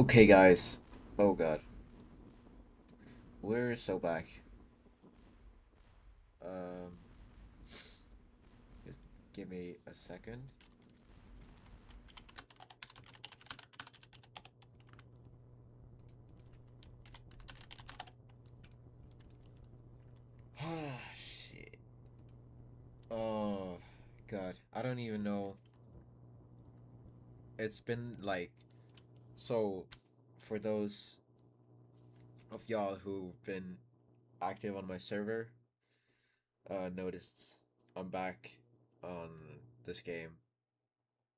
Okay, guys. Oh god, we're so back. Um, just give me a second. Ah, shit. Oh god, I don't even know. It's been like so. For those of y'all who've been active on my server, noticed I'm back on this game.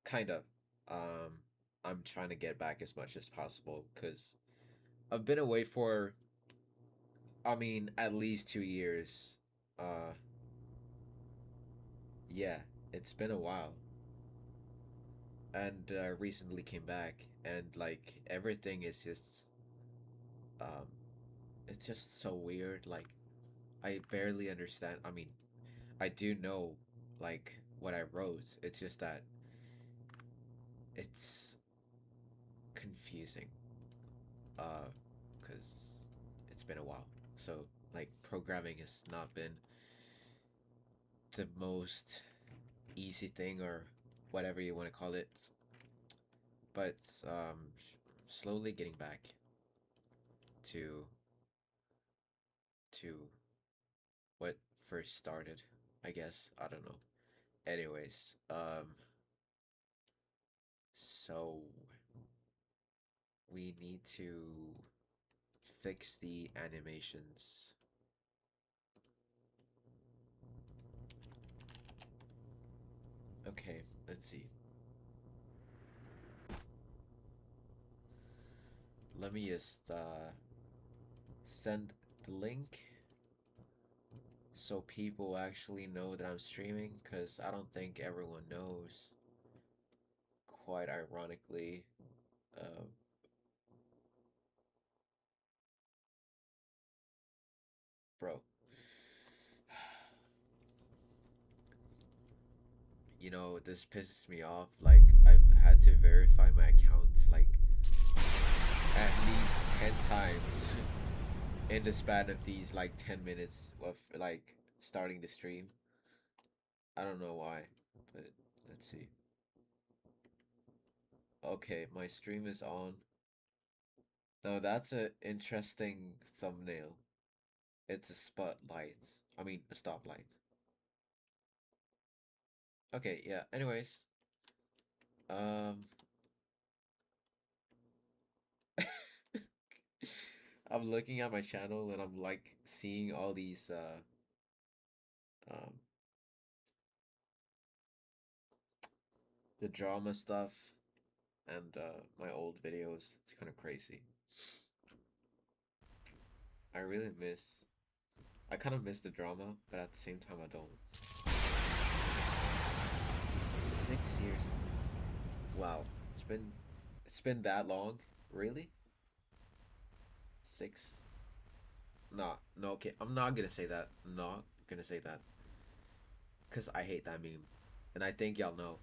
Kind of. Um, I'm trying to get back as much as possible because I've been away for at least 2 years. Uh, yeah, it's been a while, and recently came back, and like everything is just, um, it's just so weird. Like I barely understand. I do know like what I wrote. It's just that it's confusing. Because it's been a while. So like programming has not been the most easy thing or whatever you want to call it, but slowly getting back to to what first started, I guess. I don't know. Anyways, so we need to fix the animations. Okay, let's see. Let me just send the link so people actually know that I'm streaming, because I don't think everyone knows. Quite ironically, uh, bro. This pisses me off. Like, I've had to verify my account like at least 10 times in the span of these like 10 minutes of like starting the stream. I don't know why, but let's see. Okay, my stream is on. No, that's a interesting thumbnail. It's a spotlight. A stoplight. Okay, yeah. Anyways, um, I'm looking at my channel and I'm like seeing all these um the drama stuff and my old videos. It's kind of crazy. I really miss. I kind of miss the drama, but at the same time, I don't. 6 years. Wow, it's been that long. Really? Six? Nah, no. Okay, I'm not gonna say that. I'm not gonna say that because I hate that meme, and I think y'all know.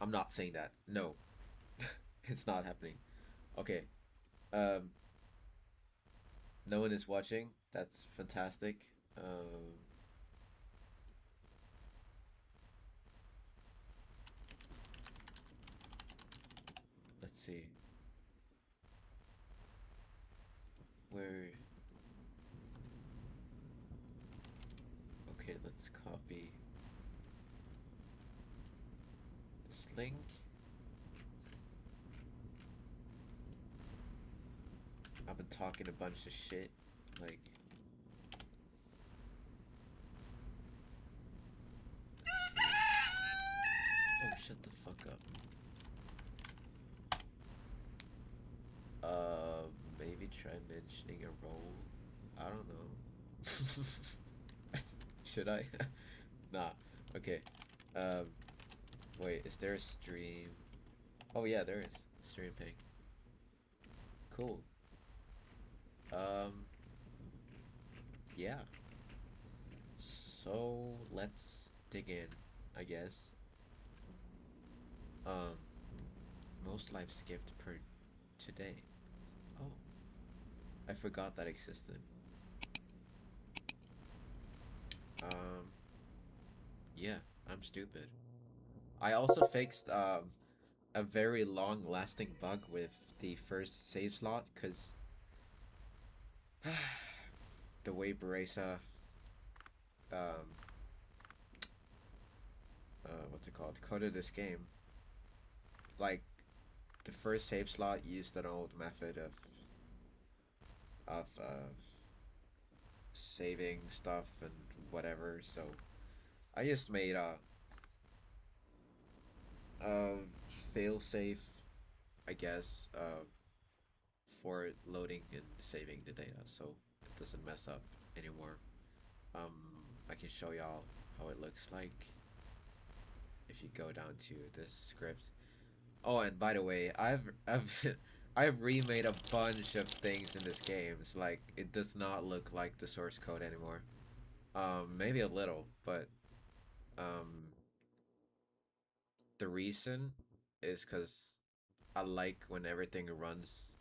I'm not saying that. No, it's not happening. Okay. Um, no one is watching. That's fantastic. Um, let's see. Where? Okay, let's copy this link. I've been talking a bunch of shit. Like, oh, shut the fuck up. Maybe try mentioning a role. I don't know. Should I? Nah. Okay. Um, wait, is there a stream? Oh yeah, there is. Stream ping. Cool. Um, yeah. So let's dig in, I guess. Um, most lives skipped per today. Oh, I forgot that existed. Um, yeah, I'm stupid. I also fixed a very long-lasting bug with the first save slot, because the way Beresa um what's it called, coded this game, like the first save slot used an old method of saving stuff and whatever. So I just made a fail safe, I guess, for loading and saving the data, so it doesn't mess up anymore. Um, I can show y'all how it looks like if you go down to this script. Oh, and by the way, I've I've remade a bunch of things in this game. It's like it does not look like the source code anymore. Maybe a little, but um, the reason is because I like when everything runs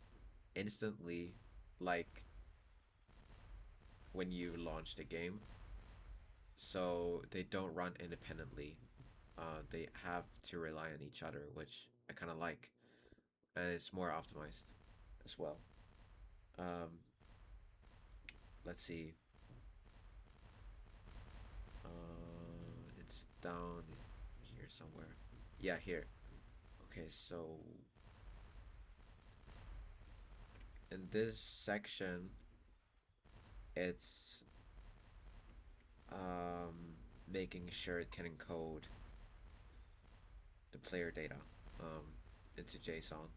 instantly, like when you launch the game. So they don't run independently. They have to rely on each other, which I kind of like, and it's more optimized as well. Um, let's see. It's down here somewhere. Yeah, here. Okay, so in this section, it's making sure it can encode the player data um, into JSON,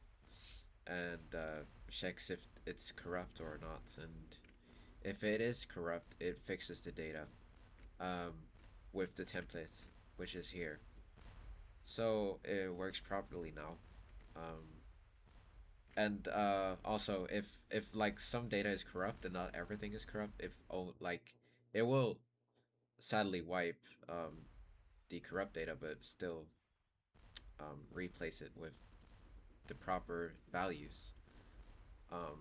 and checks if it's corrupt or not. And if it is corrupt, it fixes the data um, with the template, which is here. So it works properly now. Um, and also, if like some data is corrupt and not everything is corrupt, if like it will sadly wipe the corrupt data, but still replace it with the proper values. Um,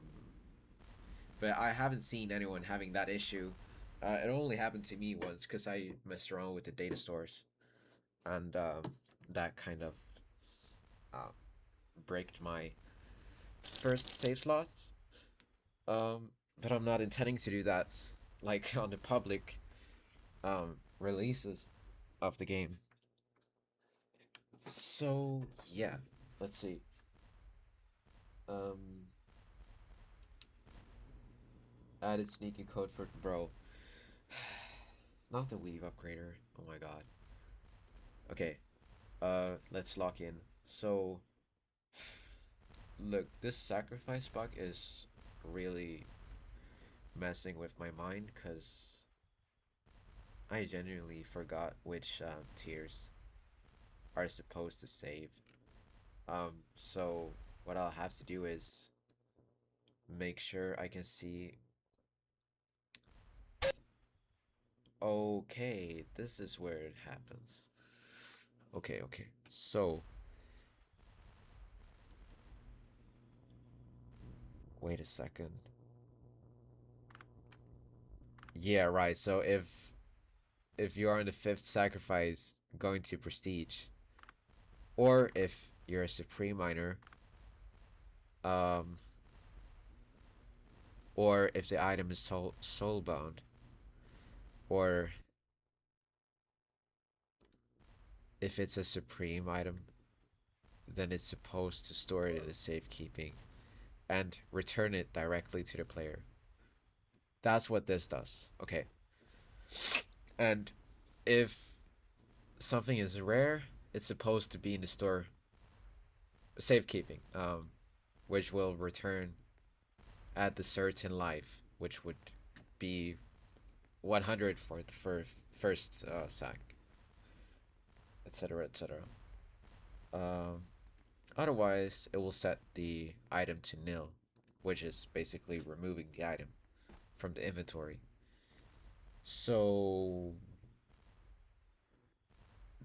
but I haven't seen anyone having that issue. It only happened to me once because I messed around with the data stores, and that kind of uh, braked my first save slots. But I'm not intending to do that, like on the public releases of the game. So yeah, let's see. Um, Added sneaky code for bro. Not the weave upgrader. Oh my god. Okay. Let's lock in. So look, this sacrifice bug is really messing with my mind because I genuinely forgot which tiers are supposed to save. So what I'll have to do is make sure I can see. Okay, this is where it happens. Okay, okay. So wait a second. Yeah, right. So if you are in the fifth sacrifice going to prestige, or if you're a supreme miner, um, or if the item is soulbound, or if it's a supreme item, then it's supposed to store it in the safekeeping and return it directly to the player. That's what this does. Okay. And if something is rare, it's supposed to be in the store safekeeping, which will return at the certain life, which would be 100 for the first sack, etc., etc. Um, Otherwise, it will set the item to nil, which is basically removing the item from the inventory. So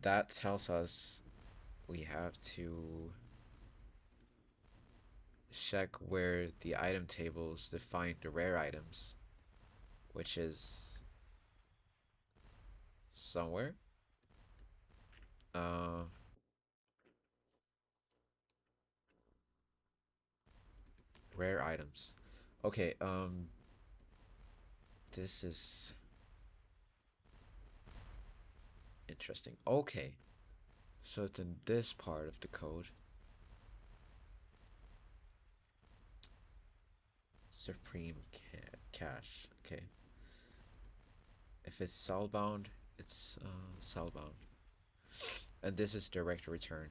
that tells us we have to check where the item tables define the rare items, which is somewhere. Uh, Rare items. Okay, this is interesting. Okay, so it's in this part of the code. Supreme cache. Okay. If it's cellbound, it's cellbound. And this is direct return.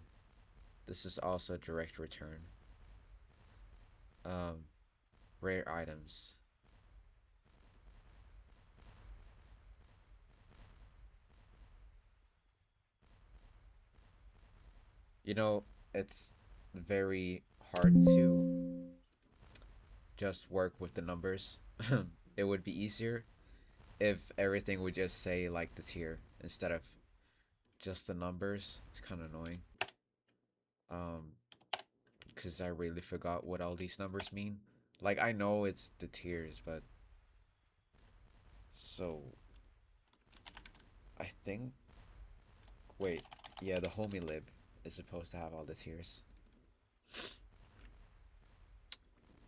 This is also direct return. Um, Rare items. You know, it's very hard to just work with the numbers. It would be easier if everything would just say like the tier instead of just the numbers. It's kind of annoying. Um, because I really forgot what all these numbers mean. Like I know it's the tiers, but so I think wait, yeah, the homie lib is supposed to have all the tiers.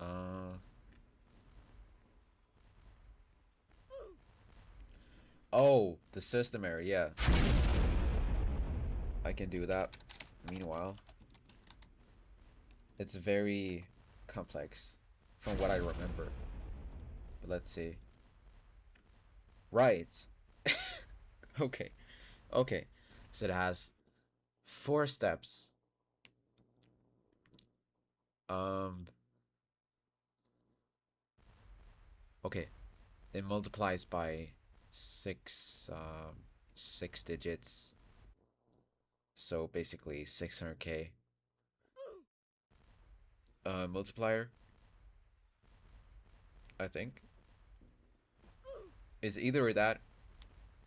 Uh oh, the system error, yeah. I can do that. Meanwhile, it's very complex from what I remember. But let's see. Right. Okay. Okay. So it has 4 steps. Um okay. It multiplies by 6 digits. So basically 600k. Multiplier, I think, is either that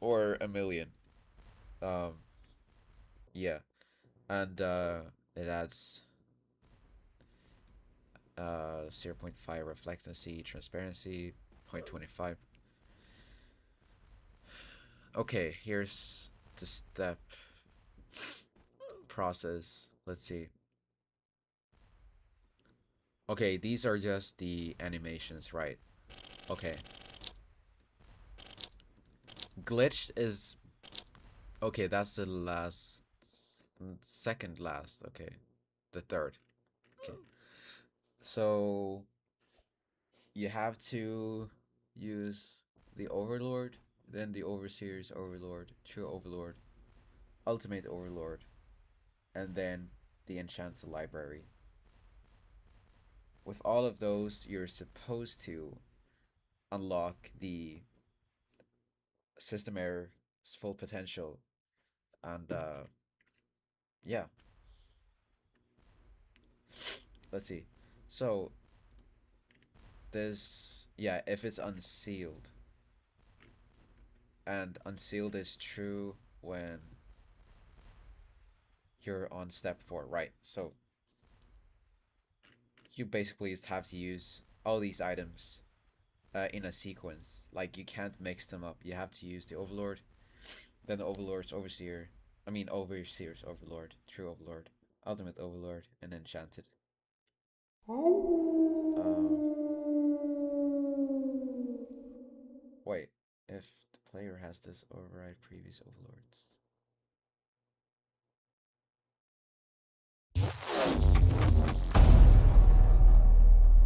or a million. Um yeah. And it adds 0.5 reflectancy, transparency, 0.25. Okay, here's the step process. Let's see. Okay, these are just the animations, right? Okay. Glitched is okay, that's the last, second last. Okay. The third. Okay. So you have to use the Overlord, then the Overseer's Overlord, True Overlord, Ultimate Overlord, and then the Enchanted Library. With all of those, you're supposed to unlock the system error's full potential. And yeah, let's see. So this, yeah, if it's unsealed, and unsealed is true when you're on step 4, right? So you basically just have to use all these items in a sequence. Like you can't mix them up. You have to use the Overlord, then the Overlord's Overseer. I mean Overseer's Overlord, True Overlord, Ultimate Overlord, and Enchanted. Um, Wait, if the player has this, override previous overlords.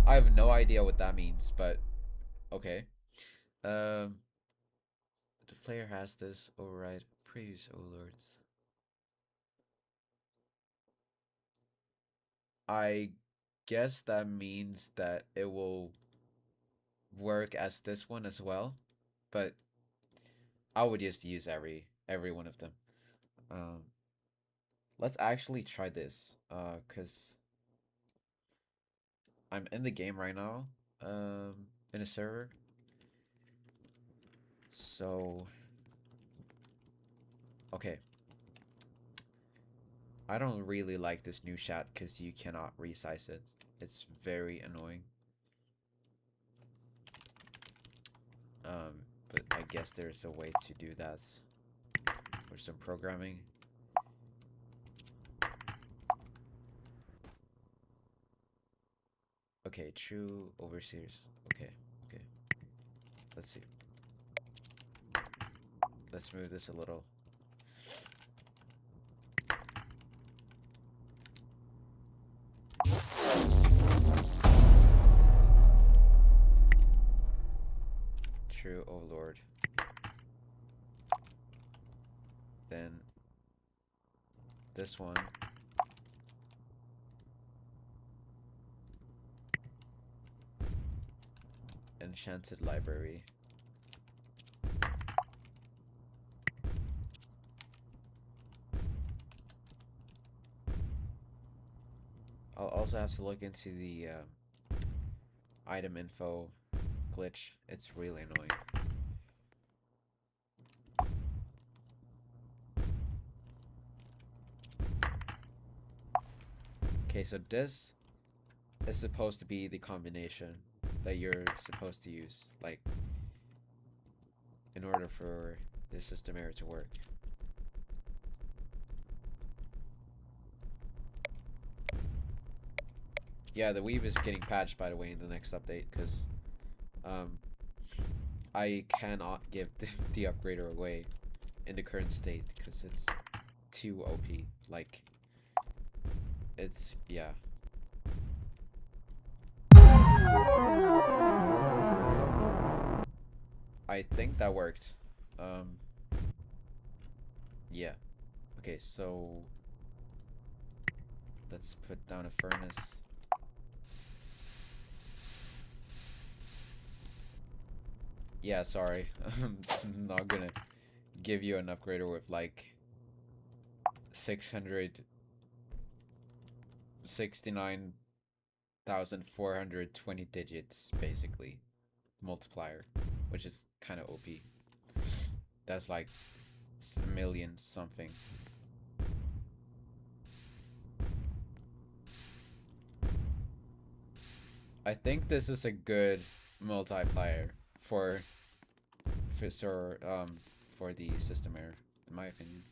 I have no idea what that means, but okay. Um, the player has this, override previous overlords. I guess that means that it will work as this one as well, but I would just use every one of them. Um, let's actually try this, cause I'm in the game right now, in a server. So, okay. I don't really like this new chat because you cannot resize it. It's very annoying. But I guess there's a way to do that with some programming. Okay, true overseers. Okay, okay. Let's see. Let's move this a little. True overlord. Then this one. Enchanted library. I'll also have to look into the item info glitch. It's really annoying. Okay, so this is supposed to be the combination that you're supposed to use, like, in order for the system error to work. Yeah, the weave is getting patched, by the way, in the next update, because I cannot give the upgrader away in the current state, because it's too OP. Like, it's, yeah. I think that worked. Yeah. Okay, so let's put down a furnace. Yeah, sorry. I'm not gonna give you an upgrader with like 669,420 digits, basically, multiplier, which is kind of OP. That's like a million something. I think this is a good multiplier for the system error, in my opinion.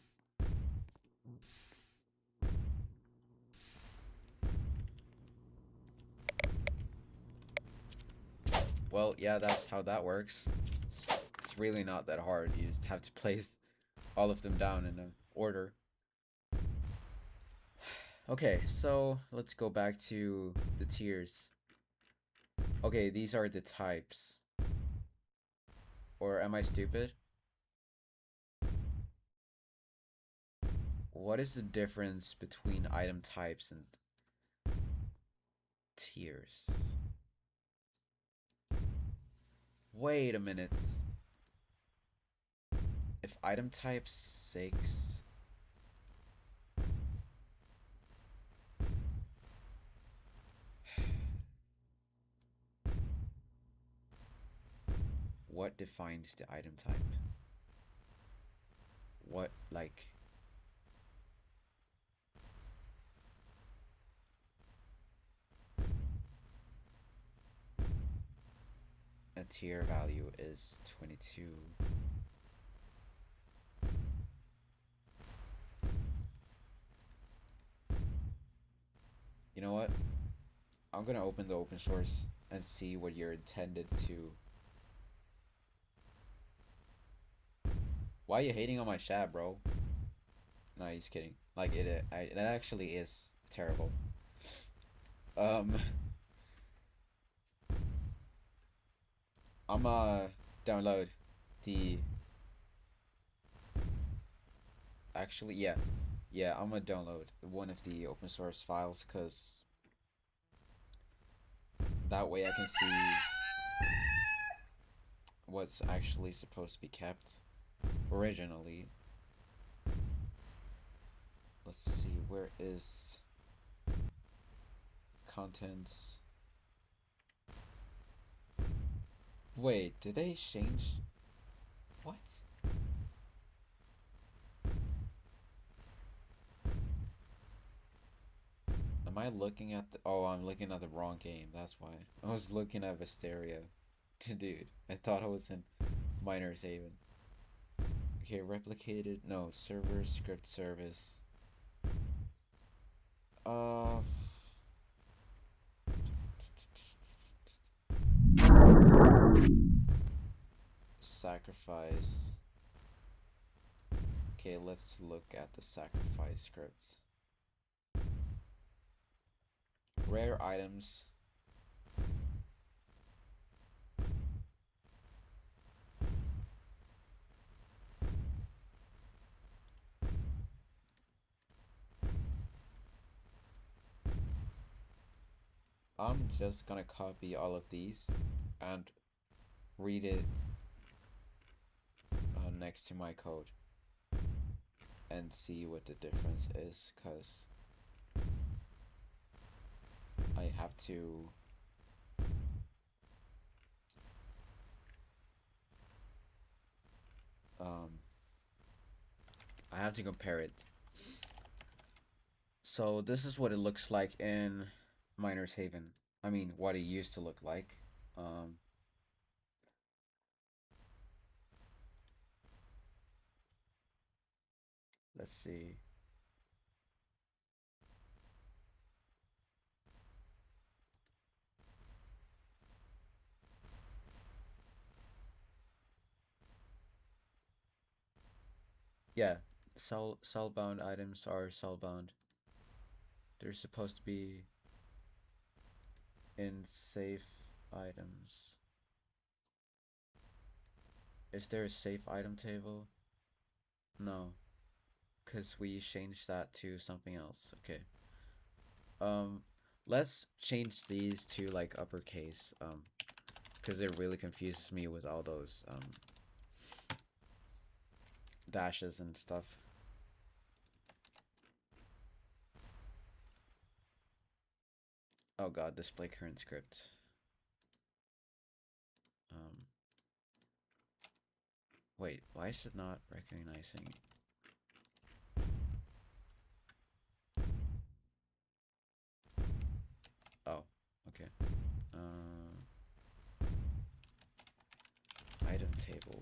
Well, yeah, that's how that works. It's really not that hard. You just have to place all of them down in order. Okay, so let's go back to the tiers. Okay, these are the types. Or am I stupid? What is the difference between item types and tiers? Wait a minute. If item type 6... What defines the item type? What, like... A tier value is 22. You know what? I'm gonna open the open source and see what you're intended to. Why are you hating on my chat, bro? No, he's kidding. Like, it actually is terrible. I'm download the... Actually, yeah. Yeah, I'm gonna download one of the open source files, because that way I can see what's actually supposed to be kept originally. Let's see, where is contents? Wait, did they change? What? Am I looking at the... Oh, I'm looking at the wrong game. That's why. I was looking at Visteria. Dude, I thought I was in Miner's Haven. Okay, replicated. No, server script service. Sacrifice. Okay, let's look at the sacrifice scripts. Rare items. I'm just gonna copy all of these and read it next to my code and see what the difference is, because I have to compare it. So this is what it looks like in Miner's Haven. I mean, what it used to look like. Let's see. Yeah, cellbound items are cellbound. They're supposed to be in safe items. Is there a safe item table? No, because we changed that to something else. Okay. Let's change these to like uppercase. Because it really confuses me with all those dashes and stuff. Oh god, display current script. Wait, why is it not recognizing? Oh, okay. Item table.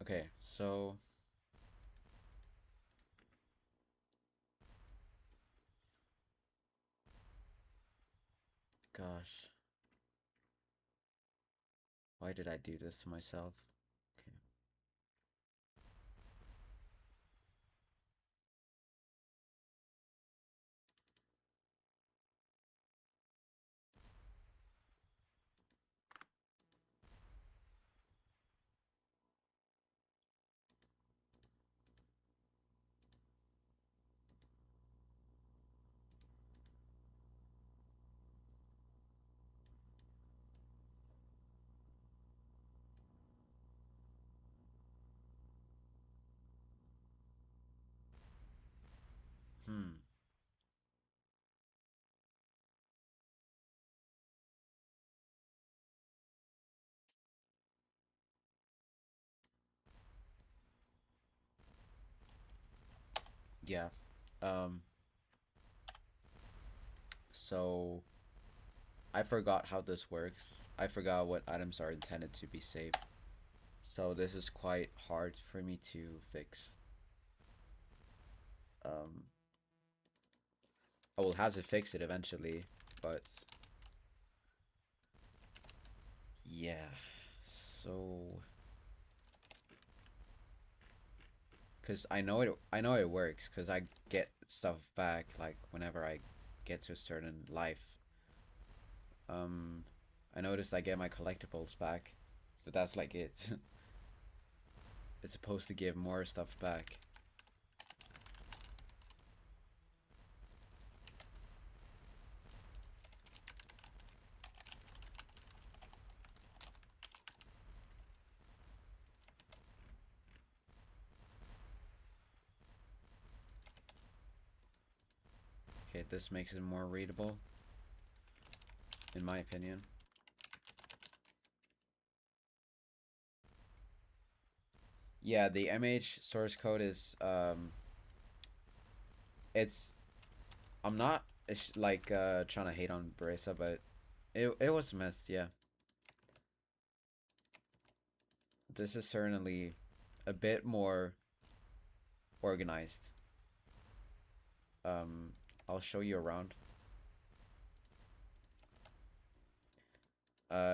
Okay, so gosh. Why did I do this to myself? Okay. Yeah. So I forgot how this works. I forgot what items are intended to be saved. So this is quite hard for me to fix. I will have to fix it eventually, but yeah. So cuz I know it works cuz I get stuff back like whenever I get to a certain life. I noticed I get my collectibles back, but that's like it. It's supposed to give more stuff back. Okay, this makes it more readable, in my opinion. Yeah, the MH source code is it's I'm not like trying to hate on Beresa, but it was messed. Yeah, this is certainly a bit more organized. Um, I'll show you around.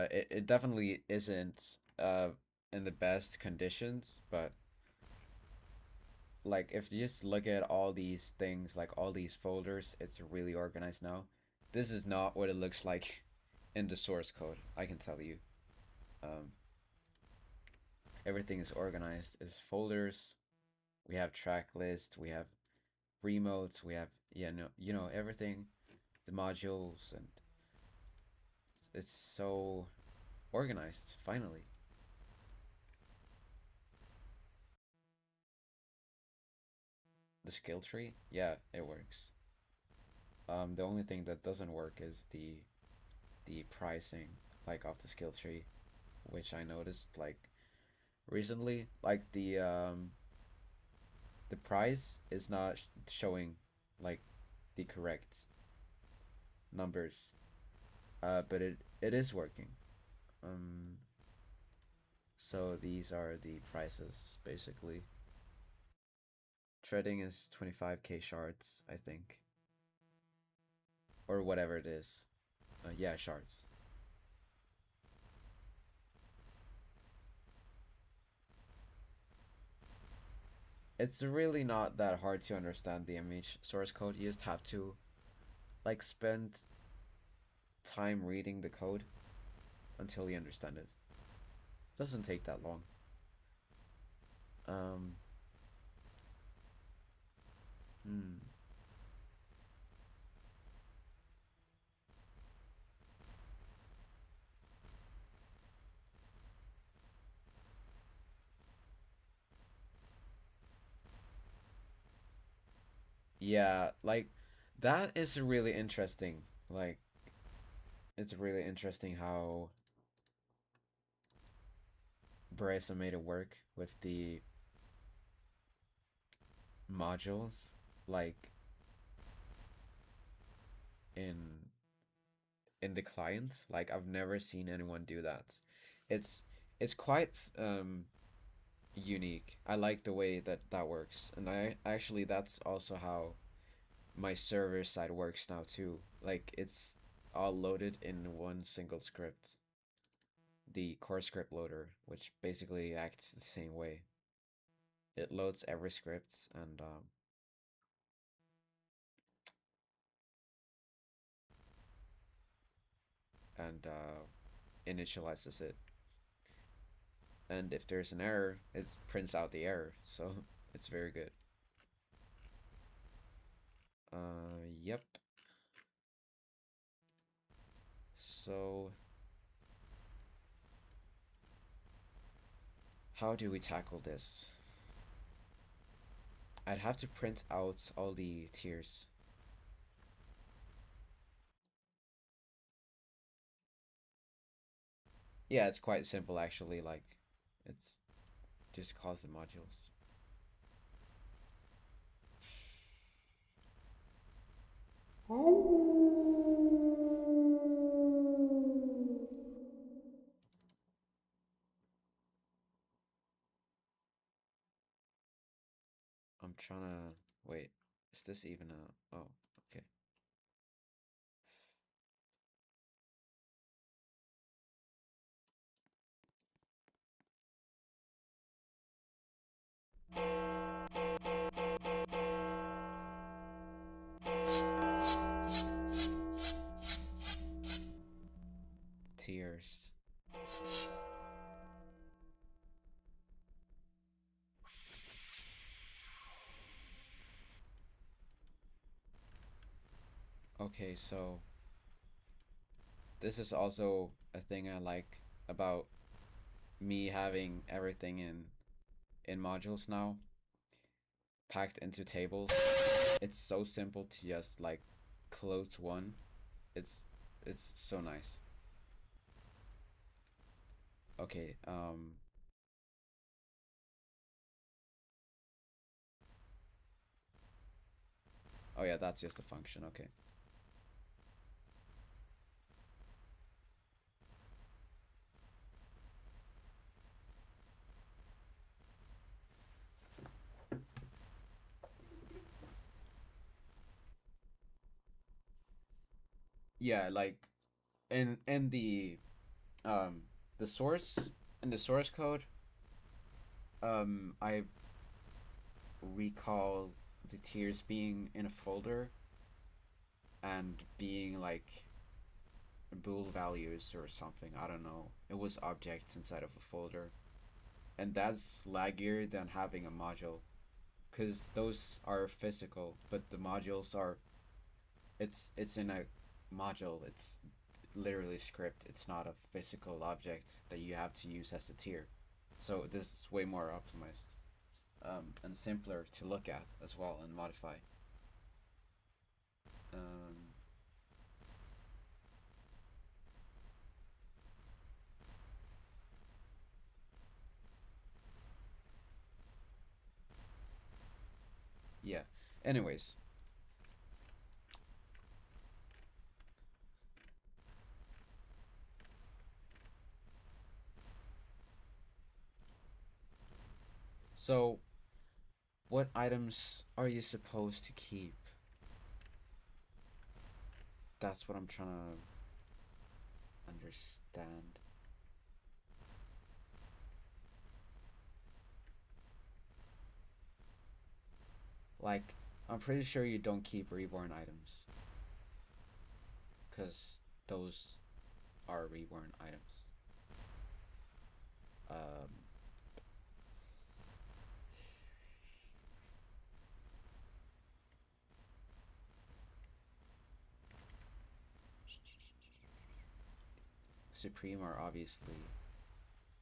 It definitely isn't in the best conditions, but like if you just look at all these things, like all these folders, it's really organized now. This is not what it looks like in the source code, I can tell you. Um, Everything is organized as folders. We have track list, we have remotes, we have, yeah, no, you know, everything, the modules, and it's so organized finally. The skill tree, yeah, it works. The only thing that doesn't work is the pricing, like of the skill tree, which I noticed like recently. Like the price is not showing like the correct numbers, but it is working. Um, so these are the prices basically. Trading is 25k shards, I think, or whatever it is. Yeah, shards. It's really not that hard to understand the MH source code. You just have to like spend time reading the code until you understand it. Doesn't take that long. Um, hmm. Yeah, like that is really interesting. Like it's really interesting how Brisa made it work with the modules, like in in the client. Like I've never seen anyone do that. It's it's quite unique. I like the way that that works, and I actually that's also how my server side works now too. Like it's all loaded in one single script, the core script loader, which basically acts the same way. It loads every script and initializes it. And if there's an error, it prints out the error. So it's very good. Yep. So how do we tackle this? I'd have to print out all the tiers. Yeah, it's quite simple actually. Like, it's just calls the modules. I'm trying to wait. Is this even a? Oh, okay. Tiers. Okay, so this is also a thing I like about me having everything in modules now, packed into tables. It's so simple to just like close one. It's it's so nice. Okay, oh yeah, that's just a function. Okay. Yeah, like in um the source in the source code, I've recall the tiers being in a folder and being like bool values or something. I don't know. It was objects inside of a folder, and that's laggier than having a module, because those are physical, but the modules are it's in a module. It's literally script. It's not a physical object that you have to use as a tier. So this is way more optimized, and simpler to look at as well and modify. Um, yeah. Anyways, so what items are you supposed to keep? That's what I'm trying to understand. Like, I'm pretty sure you don't keep reborn items, because those are reborn items. Um, Supreme are obviously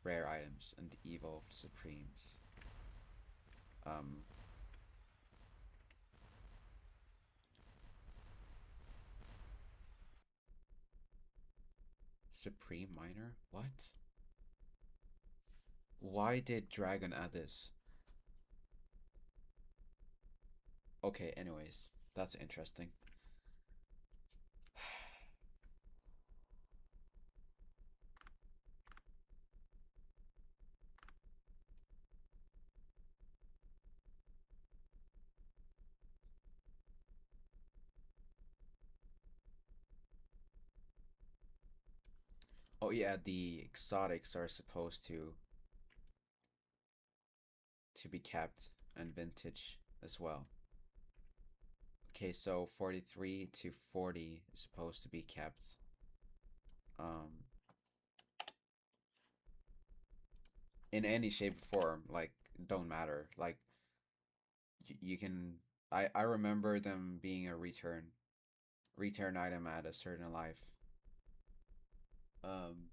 rare items and evolved Supremes. Um, Supreme Miner? What? Why did Dragon add this? Okay, anyways, that's interesting. Oh yeah, the exotics are supposed to be kept, and vintage as well. Okay, so 43 to 40 is supposed to be kept. Um, in any shape or form, like, don't matter. Like, you can. I remember them being a return item at a certain life. Um,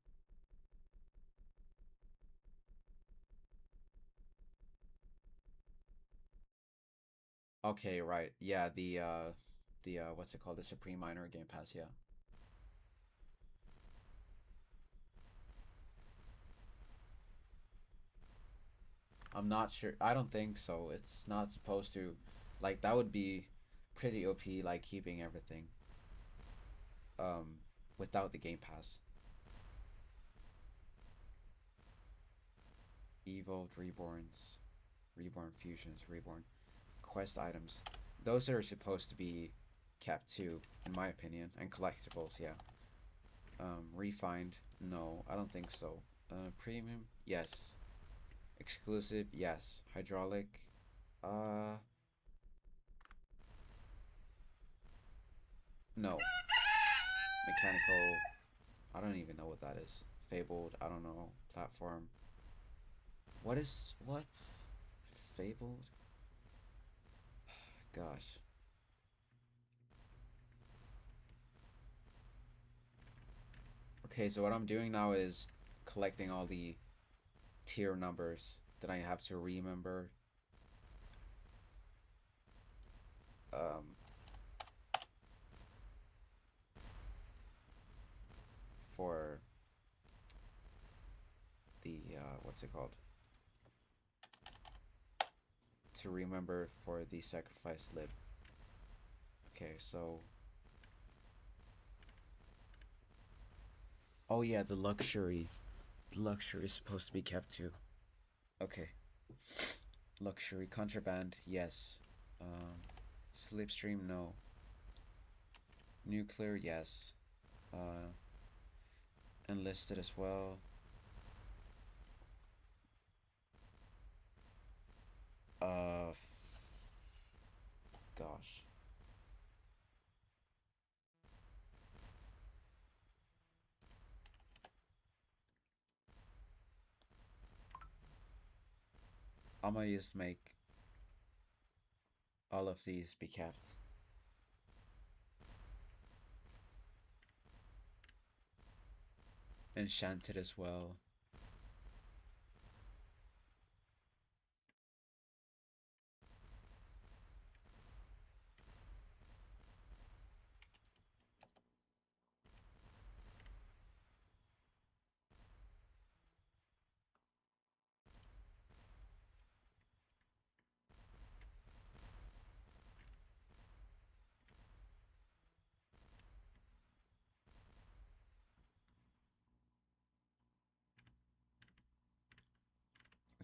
okay, right. Yeah, the what's it called? The Supreme Minor Game Pass. Yeah, I'm not sure. I don't think so. It's not supposed to. Like, that would be pretty OP. Like, keeping everything. Um, without the Game Pass. Evolved Reborns, Reborn Fusions, Reborn quest items. Those are supposed to be kept too, in my opinion, and collectibles. Yeah. Refined? No, I don't think so. Premium? Yes. Exclusive? Yes. Hydraulic? Uh, no. Mechanical? I don't even know what that is. Fabled? I don't know. Platform? What is what? Fabled? Gosh. Okay, so what I'm doing now is collecting all the tier numbers that I have to remember. Um, for the what's it called? To remember for the sacrifice lib. Okay, so oh yeah, the luxury. The luxury is supposed to be kept too. Okay. Luxury contraband, yes. Slipstream, no. Nuclear, yes. Uh, enlisted as well. Uh, gosh. I'm gonna just make all of these be kept. Enchanted as well.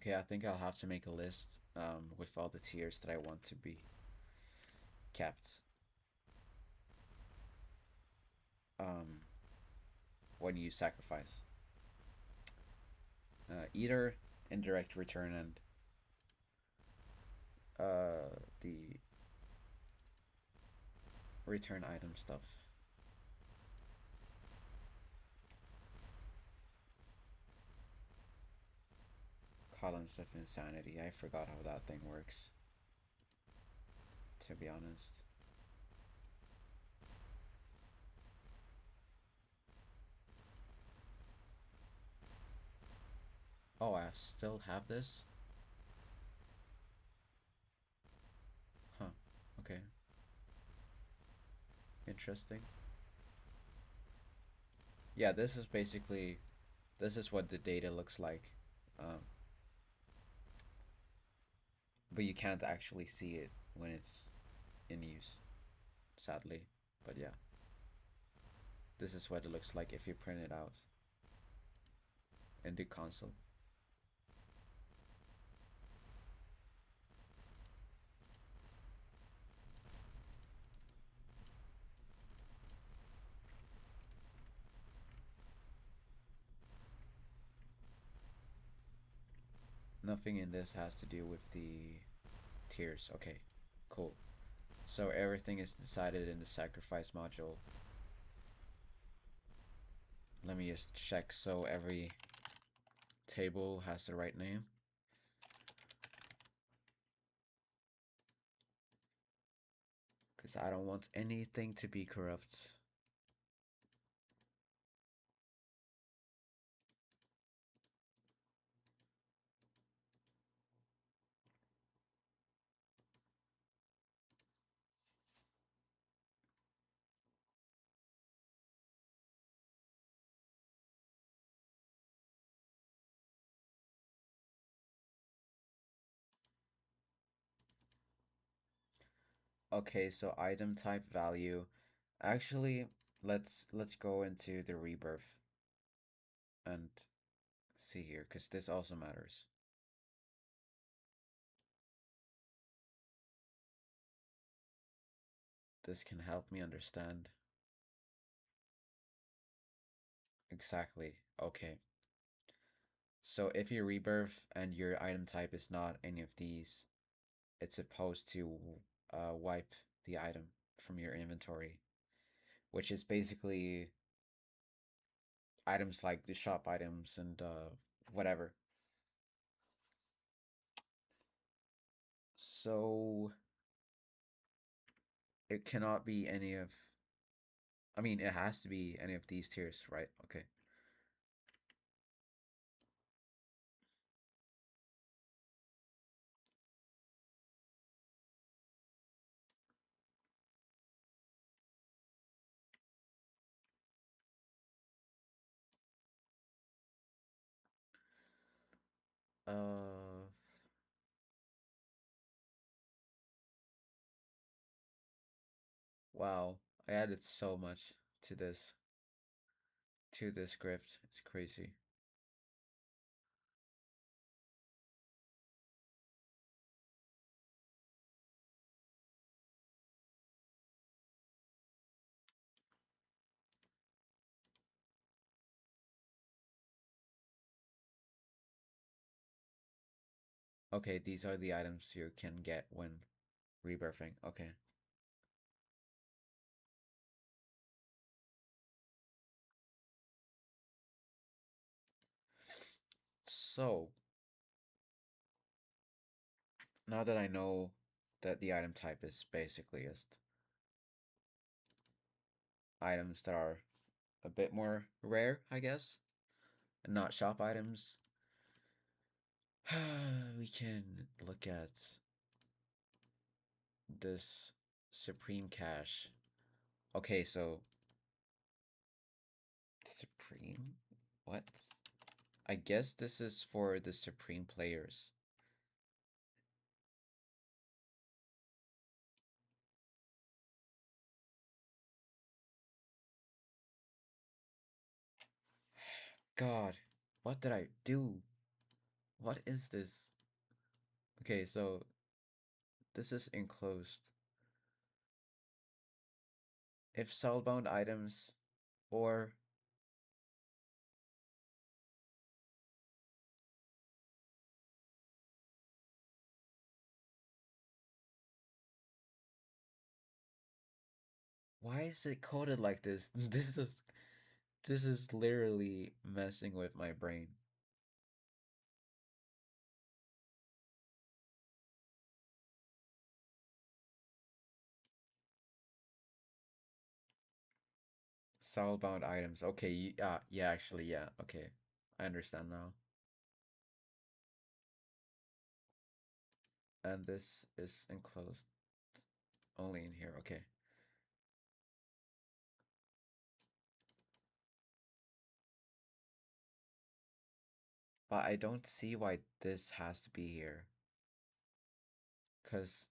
Okay, I think I'll have to make a list with all the tiers that I want to be kept. Um, when you sacrifice. Eater, indirect return, and the return item stuff. Columns of insanity. I forgot how that thing works. To be honest. Oh, I still have this? Huh. Okay. Interesting. Yeah, this is basically this is what the data looks like. Um, but you can't actually see it when it's in use, sadly. But yeah, this is what it looks like if you print it out in the console. Nothing in this has to do with the tiers. Okay, cool. So everything is decided in the sacrifice module. Let me just check so every table has the right name. Because I don't want anything to be corrupt. Okay, so item type value. Actually, let's go into the rebirth and see here, because this also matters. This can help me understand exactly. Okay. So if you rebirth and your item type is not any of these, it's supposed to wipe the item from your inventory, which is basically items like the shop items and whatever. So it cannot be any of. I mean, it has to be any of these tiers, right? Okay. Uh, wow. I added so much to this script. It's crazy. Okay, these are the items you can get when rebirthing. Okay. So, now that I know that the item type is basically just items that are a bit more rare, I guess, and not shop items, we can look at this Supreme Cache. Okay, so Supreme? What? I guess this is for the Supreme players. God, what did I do? What is this? Okay, so this is enclosed. If soulbound items or why is it coded like this? This is literally messing with my brain. Soulbound items. Okay, yeah, actually, yeah. Okay. I understand now. And this is enclosed only in here. Okay. But I don't see why this has to be here. Because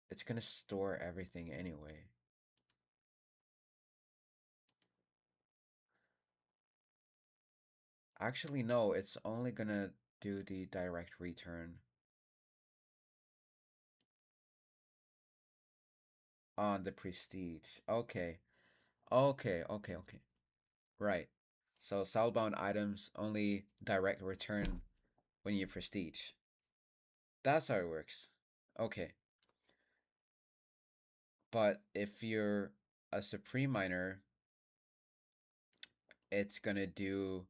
it's gonna store everything anyway. Actually, no, it's only gonna do the direct return on the prestige. Okay. Okay. Right. So soulbound items only direct return when you prestige. That's how it works. Okay. But if you're a supreme miner, it's gonna do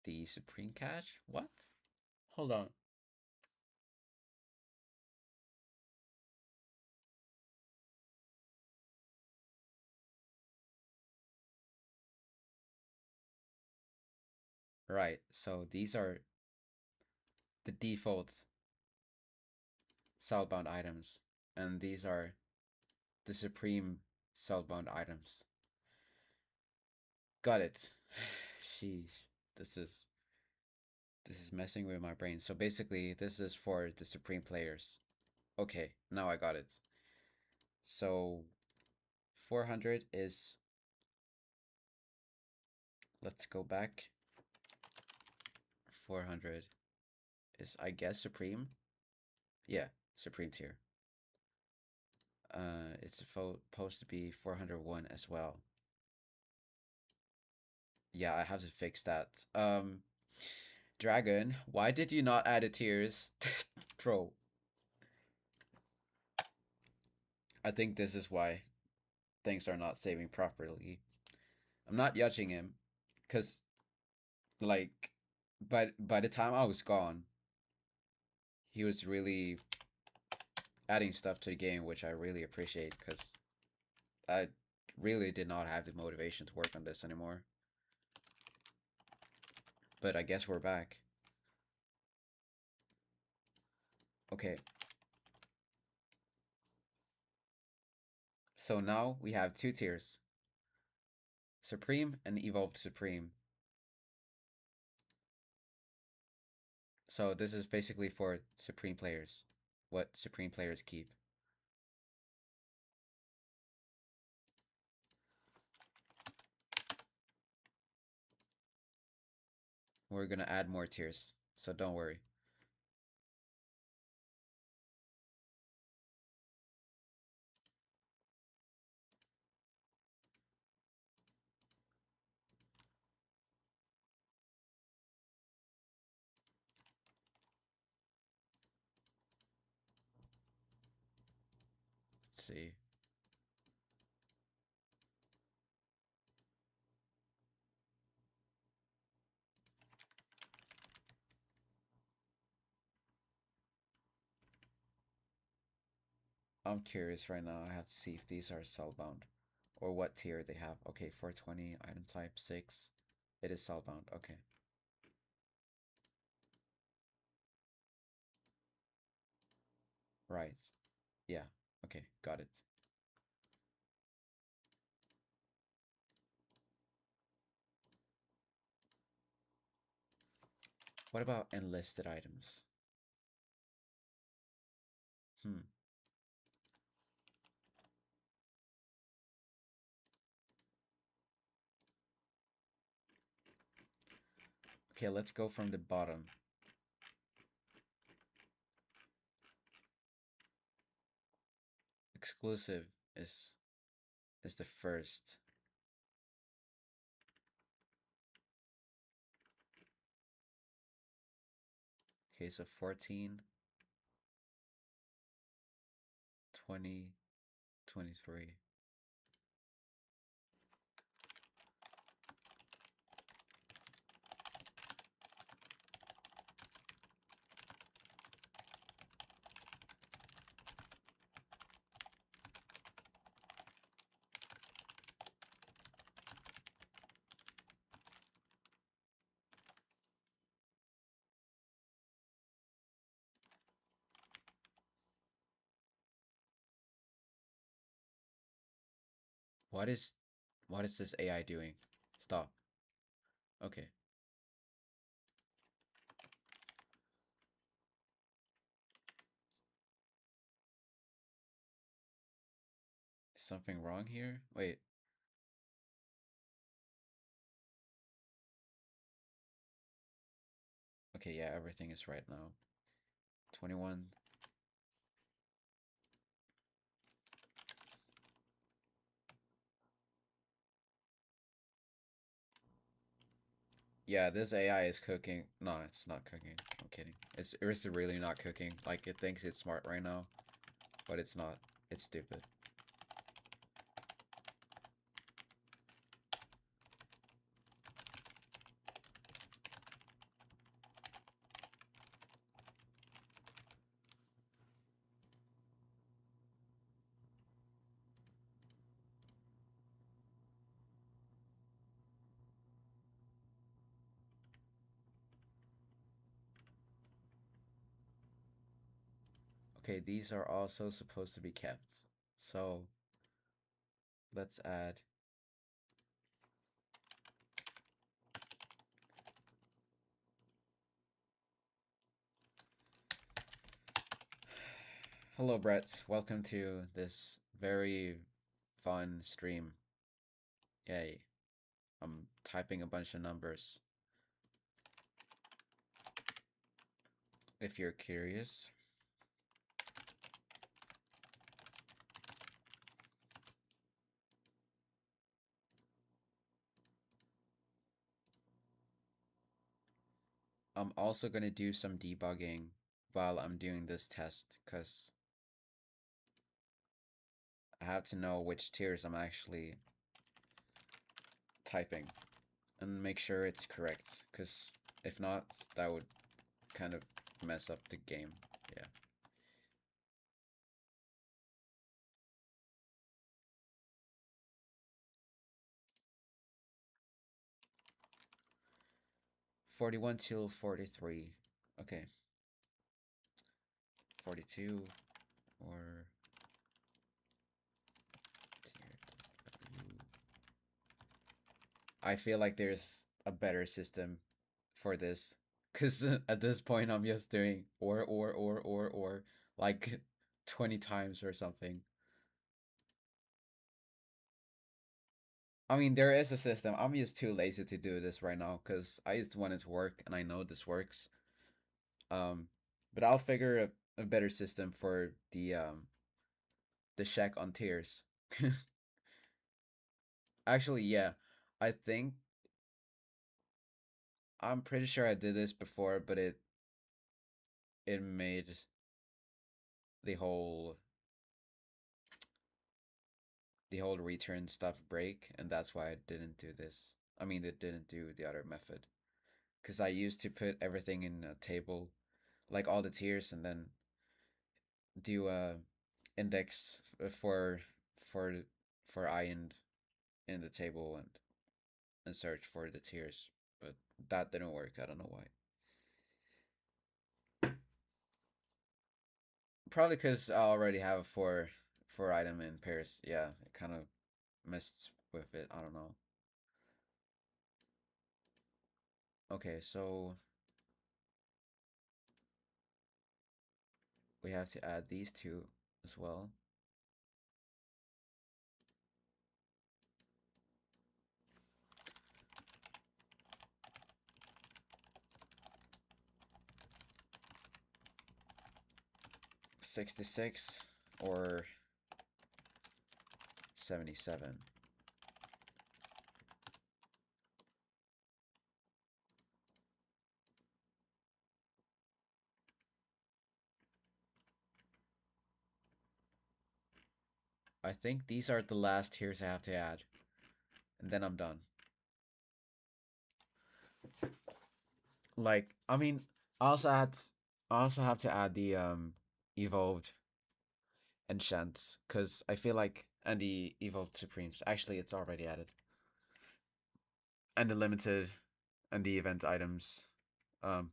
the supreme cache? What? Hold on. Right. So these are the default soulbound items, and these are the supreme soulbound items. Got it. Sheesh. This is this is messing with my brain. So basically, this is for the supreme players. Okay, now I got it. So 400 is, let's go back. 400 is, I guess, supreme. Yeah, supreme tier. It's supposed to be 401 as well. Yeah, I have to fix that. Dragon, why did you not add the tiers? Bro, I think this is why things are not saving properly. I'm not judging him, cause like, but by the time I was gone, he was really adding stuff to the game, which I really appreciate, cause I really did not have the motivation to work on this anymore. But I guess we're back. Okay. So now we have two tiers. Supreme and Evolved Supreme. So this is basically for Supreme players. What Supreme players keep. We're gonna add more tiers, so don't worry. Let's see. I'm curious right now. I have to see if these are cellbound or what tier they have. Okay, 420, item type 6. It is cellbound. Okay. Right. Yeah. Okay, got it. What about enlisted items? Hmm. Okay, let's go from the bottom. Exclusive is the first. Okay, so 14, 20, 23. What is this AI doing? Stop. Okay. Is something wrong here? Wait. Okay, yeah, everything is right now. 21. Yeah, this AI is cooking. No, it's not cooking. I'm kidding. It's really not cooking. Like, it thinks it's smart right now, but it's not. It's stupid. Okay, these are also supposed to be kept. So, let's add hello, Brett. Welcome to this very fun stream. Yay. I'm typing a bunch of numbers. If you're curious. I'm also going to do some debugging while I'm doing this test, because I have to know which tiers I'm actually typing and make sure it's correct, because if not, that would kind of mess up the game. Yeah. '41 till '43. Okay. 42 or I feel like there's a better system for this. Cause at this point I'm just doing or like 20 times or something. I mean, there is a system. I'm just too lazy to do this right now because I just want it to work and I know this works. Um, but I'll figure a better system for the check on tiers. Actually, yeah, I think I'm pretty sure I did this before, but it made the whole the whole return stuff break, and that's why I didn't do this. I mean, it didn't do the other method because I used to put everything in a table, like all the tiers, and then do a index for for I in the table and search for the tiers, but that didn't work. I don't know why. Probably because I already have a four item in pairs. Yeah, it kind of messed with it. I don't know. Okay, so we have to add these two as well. 66 or 77. I think these are the last tiers I have to add, and then I'm done. Like, I mean, I also had I also have to add the evolved enchants because I feel like and the evolved supremes. Actually, it's already added, and the limited and the event items. Um,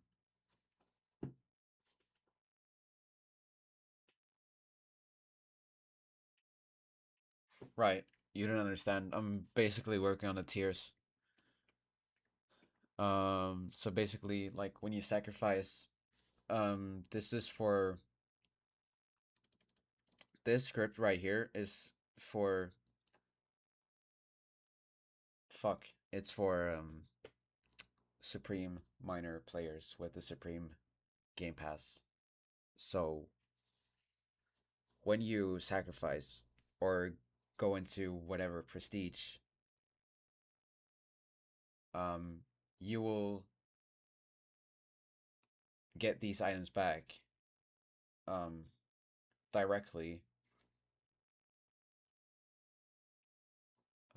right. You don't understand. I'm basically working on the tiers. So basically, like when you sacrifice, this is for this script right here is for fuck. It's for Supreme minor players with the Supreme Game Pass. So when you sacrifice or go into whatever prestige, um, you will get these items back um, directly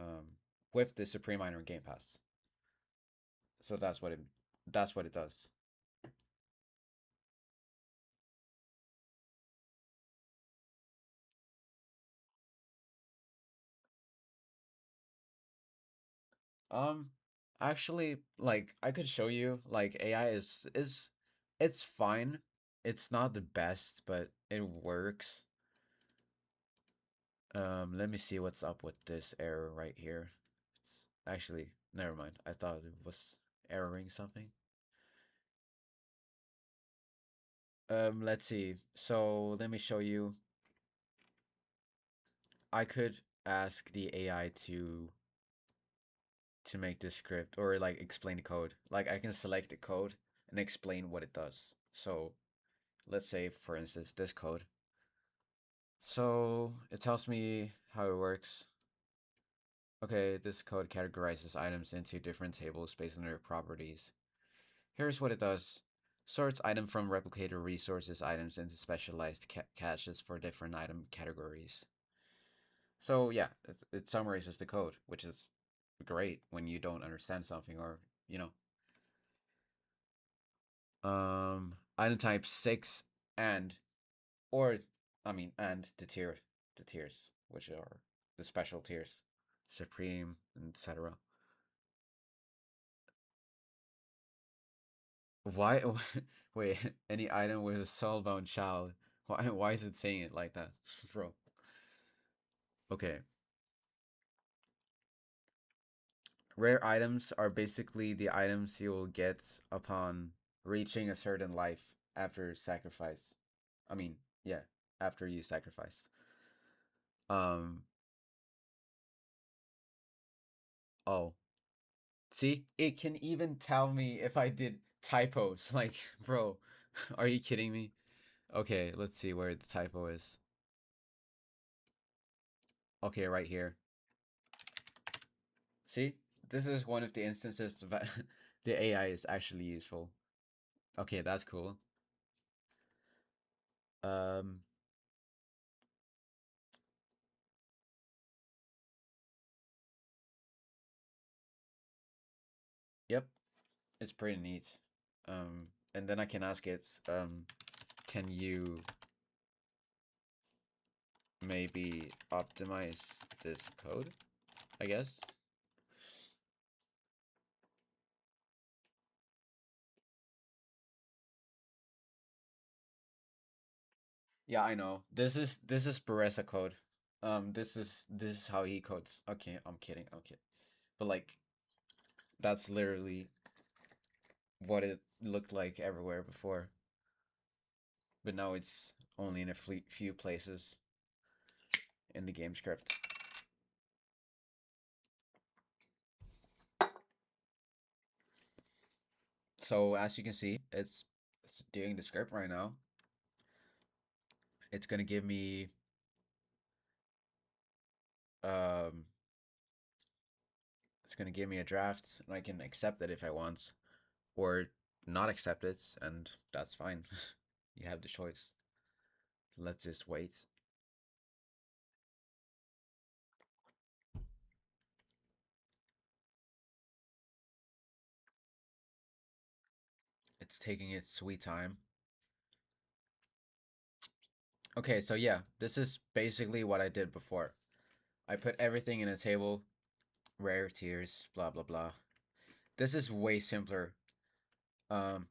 um, with the Supreme Minor Game Pass. So that's what it does. Um, actually, like I could show you. Like AI is it's fine. It's not the best, but it works. Let me see what's up with this error right here. It's actually never mind. I thought it was erroring something. Let's see. So let me show you. I could ask the AI to make this script or like explain the code. Like I can select the code and explain what it does. So let's say for instance this code. So it tells me how it works. Okay, this code categorizes items into different tables based on their properties. Here's what it does. Sorts item from replicator resources items into specialized caches for different item categories. So yeah, it summarizes the code, which is great when you don't understand something or, you know. Item type 6 and or I mean and the tiers, which are the special tiers, supreme, etc. Why wait, any item with a soulbound child. Why is it saying it like that, bro? Okay. Rare items are basically the items you will get upon reaching a certain life after sacrifice. I mean, yeah, after you sacrifice. Um, oh, see, it can even tell me if I did typos. Like, bro, are you kidding me? Okay, let's see where the typo is. Okay, right here. See, this is one of the instances that the AI is actually useful. Okay, that's cool. Um, yep, it's pretty neat. And then I can ask it, can you maybe optimize this code? I guess. Yeah, I know. This is Beresa code. This is how he codes. Okay, I'm kidding. Okay, but like that's literally what it looked like everywhere before. But now it's only in a few places in the game script. So as you can see, it's doing the script right now. It's gonna give me um it's gonna give me a draft, and I can accept it if I want, or not accept it, and that's fine. You have the choice. Let's just wait. It's taking its sweet time. Okay, so yeah, this is basically what I did before. I put everything in a table, rare tiers, blah blah blah. This is way simpler. Um,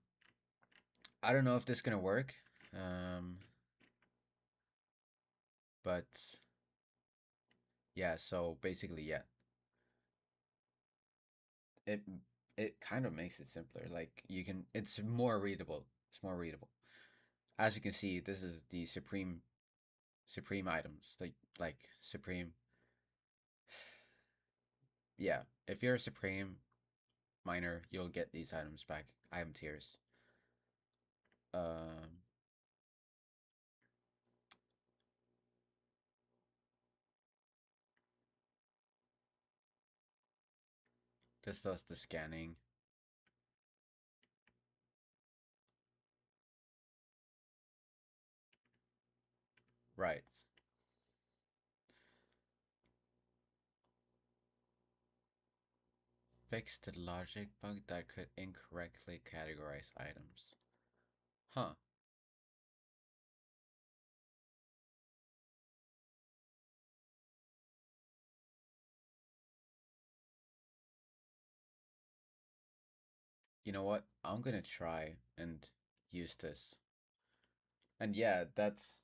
I don't know if this is gonna work. Um, but yeah, so basically, yeah, it it kind of makes it simpler. Like you can, it's more readable. It's more readable. As you can see, this is the supreme items. Like supreme. Yeah, if you're a supreme miner, you'll get these items back. Item tiers. Um, this does the scanning. Right. Fix the logic bug that could incorrectly categorize items. Huh. You know what? I'm gonna try and use this. And yeah, that's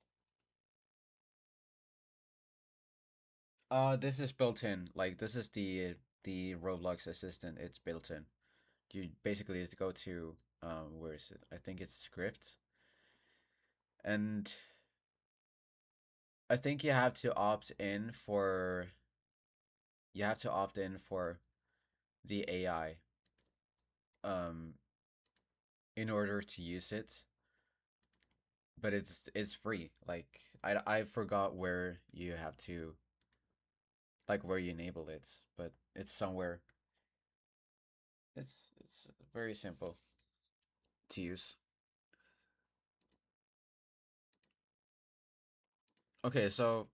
this is built in. Like this is the Roblox assistant. It's built in. You basically just go to where is it? I think it's script. And I think you have to opt in for the AI um in order to use it. But it's free. Like I forgot where you have to like where you enable it, but it's somewhere. It's very simple to use. Okay, so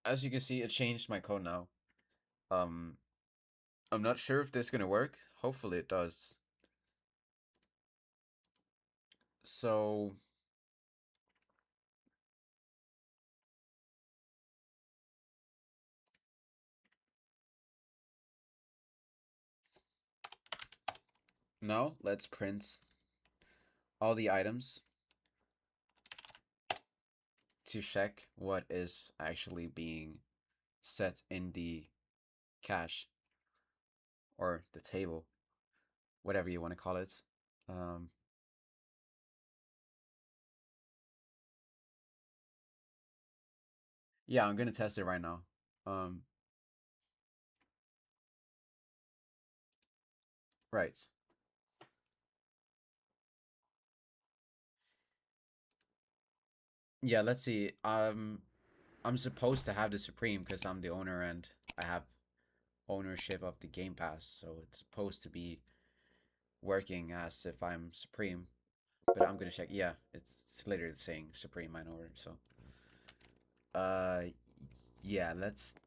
as you can see, it changed my code now. Um, I'm not sure if this is gonna work. Hopefully it does. So now let's print all the items to check what is actually being set in the cash or the table, whatever you want to call it. Um, yeah, I'm gonna test it right now. Um, right. Yeah, let's see. I'm supposed to have the Supreme because I'm the owner and I have ownership of the Game Pass, so it's supposed to be working as if I'm Supreme. But I'm gonna check. Yeah, it's literally saying Supreme Minority. So, uh, yeah.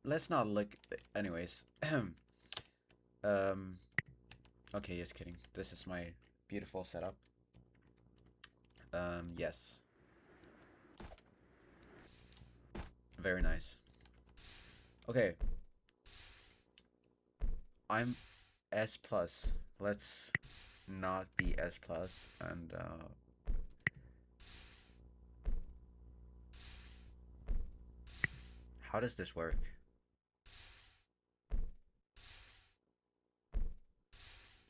Let's not look. Anyways, um. Okay, just kidding. This is my beautiful setup. Yes. Very nice. Okay, I'm S plus. Let's not be S plus and how does this work?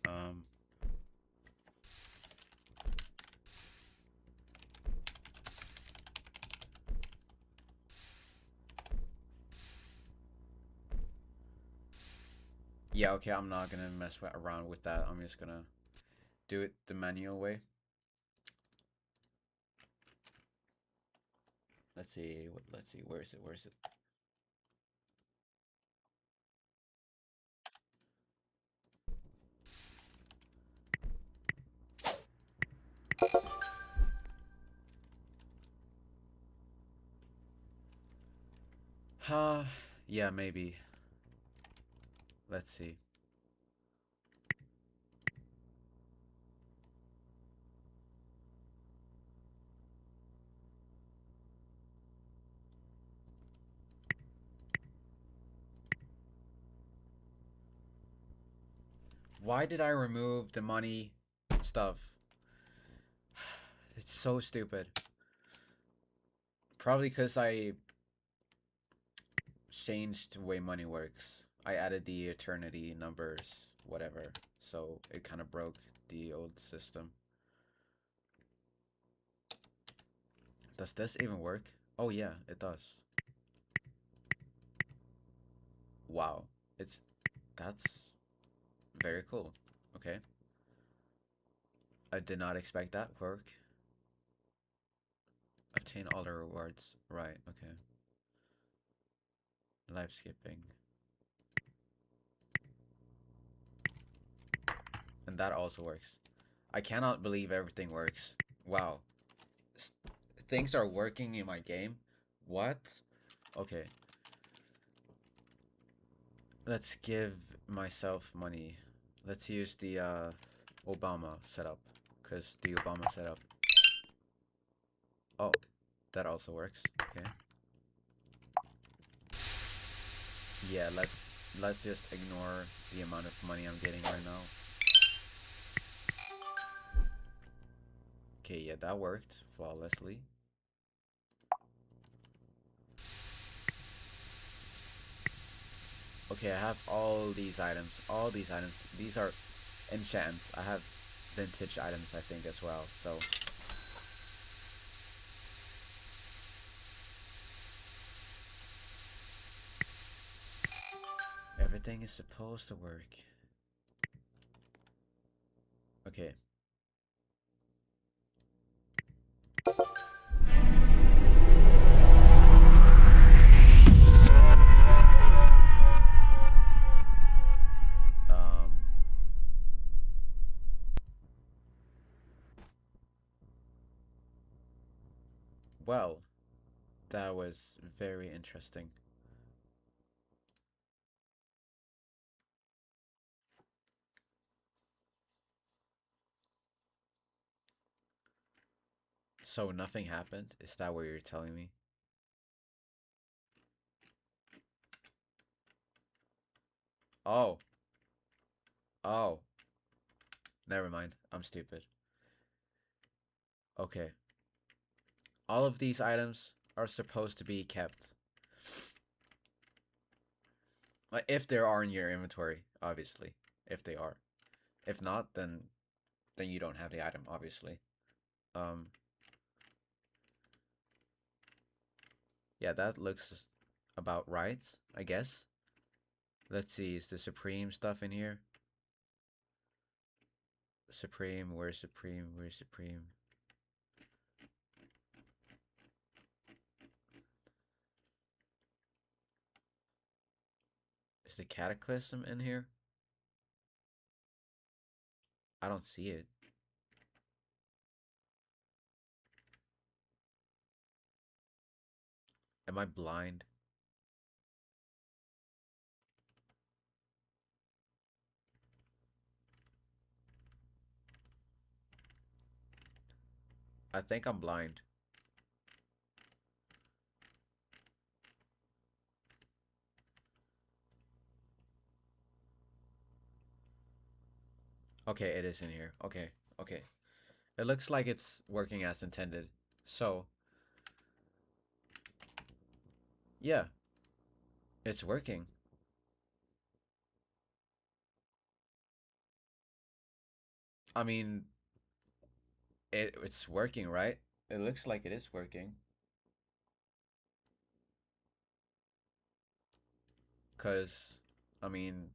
Um, yeah, okay, I'm not gonna mess around with that. I'm just gonna do it the manual way. Let's see. Let's see. Where is it? Where is it? Yeah, maybe. Let's see. Why did I remove the money stuff? It's so stupid. Probably because I changed the way money works. I added the eternity numbers, whatever. So it kind of broke the old system. Does this even work? Oh yeah, it does. Wow. That's very cool. Okay. I did not expect that work. Obtain all the rewards. Right, okay. Life skipping. And that also works. I cannot believe everything works. Wow. S Things are working in my game? What? Okay. Let's give myself money. Let's use the Obama setup. Because the Obama setup. Oh, that also works. Okay. Yeah, let's just ignore the amount of money I'm getting right now. Okay, yeah, that worked flawlessly. Okay, I have all these items. All these items. These are enchants. I have vintage items, I think, as well. So everything is supposed to work. Okay. Um. Well, that was very interesting. So nothing happened? Is that what you're telling me? Oh. Oh. Never mind. I'm stupid. Okay. All of these items are supposed to be kept. If there are in your inventory, obviously. If they are. If not, then you don't have the item, obviously. Um, yeah, that looks about right, I guess. Let's see, is the Supreme stuff in here? Supreme, where's Supreme? Where's Supreme? Is the Cataclysm in here? I don't see it. Am I blind? I think I'm blind. Okay, it is in here. Okay, okay. It looks like it's working as intended. So, yeah, it's working. I mean, it's working, right? It looks like it is working. Cause, I mean,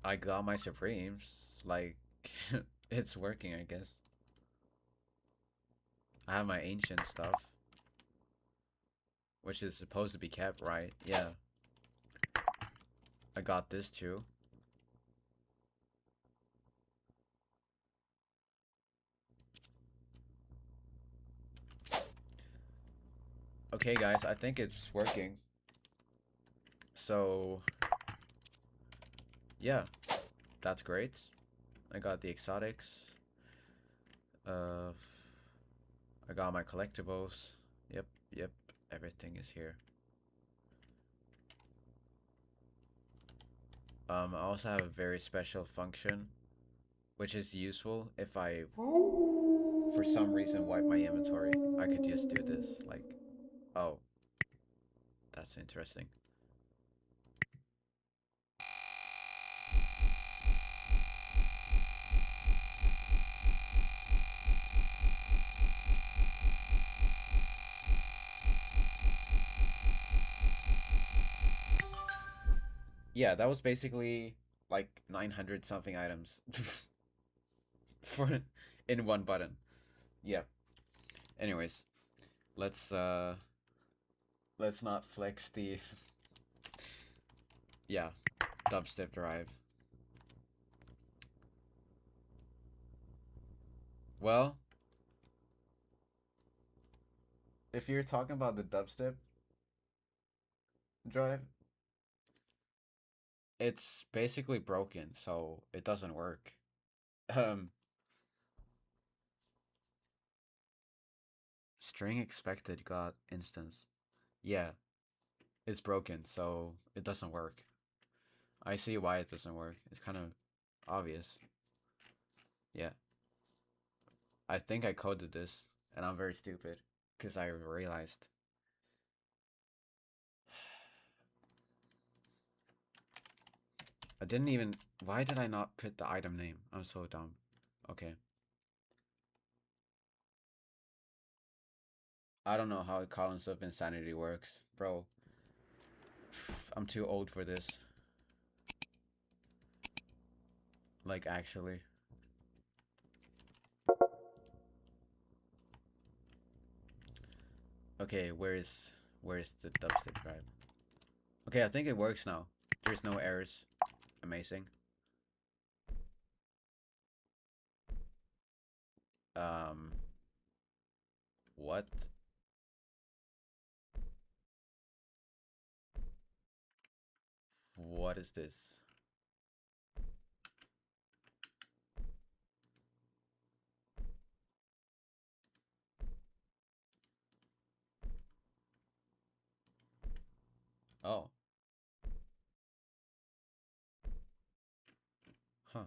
I got my Supremes. Like, it's working, I guess. I have my ancient stuff, which is supposed to be kept, right? Yeah. I got this too. Okay, guys, I think it's working. So, yeah, that's great. I got the exotics. Uh, I got my collectibles. Yep, yep, everything is here. I also have a very special function, which is useful if I, for some reason, wipe my inventory. I could just do this, like, oh, that's interesting. Yeah, that was basically like 900 something items for in one button. Yeah. Anyways, let's uh let's not flex the yeah, dubstep drive. Well, if you're talking about the dubstep drive, it's basically broken, so it doesn't work. Um, string expected got instance. Yeah, it's broken, so it doesn't work. I see why it doesn't work. It's kind of obvious. Yeah. I think I coded this, and I'm very stupid, because I realized. I didn't even... Why did I not put the item name? I'm so dumb. Okay. I don't know how Columns of Insanity works, bro. I'm too old for this. Like, actually. Okay, where's the dubstep drive? Okay, I think it works now. There's no errors. Amazing. Um, what? What is this? Oh. Huh.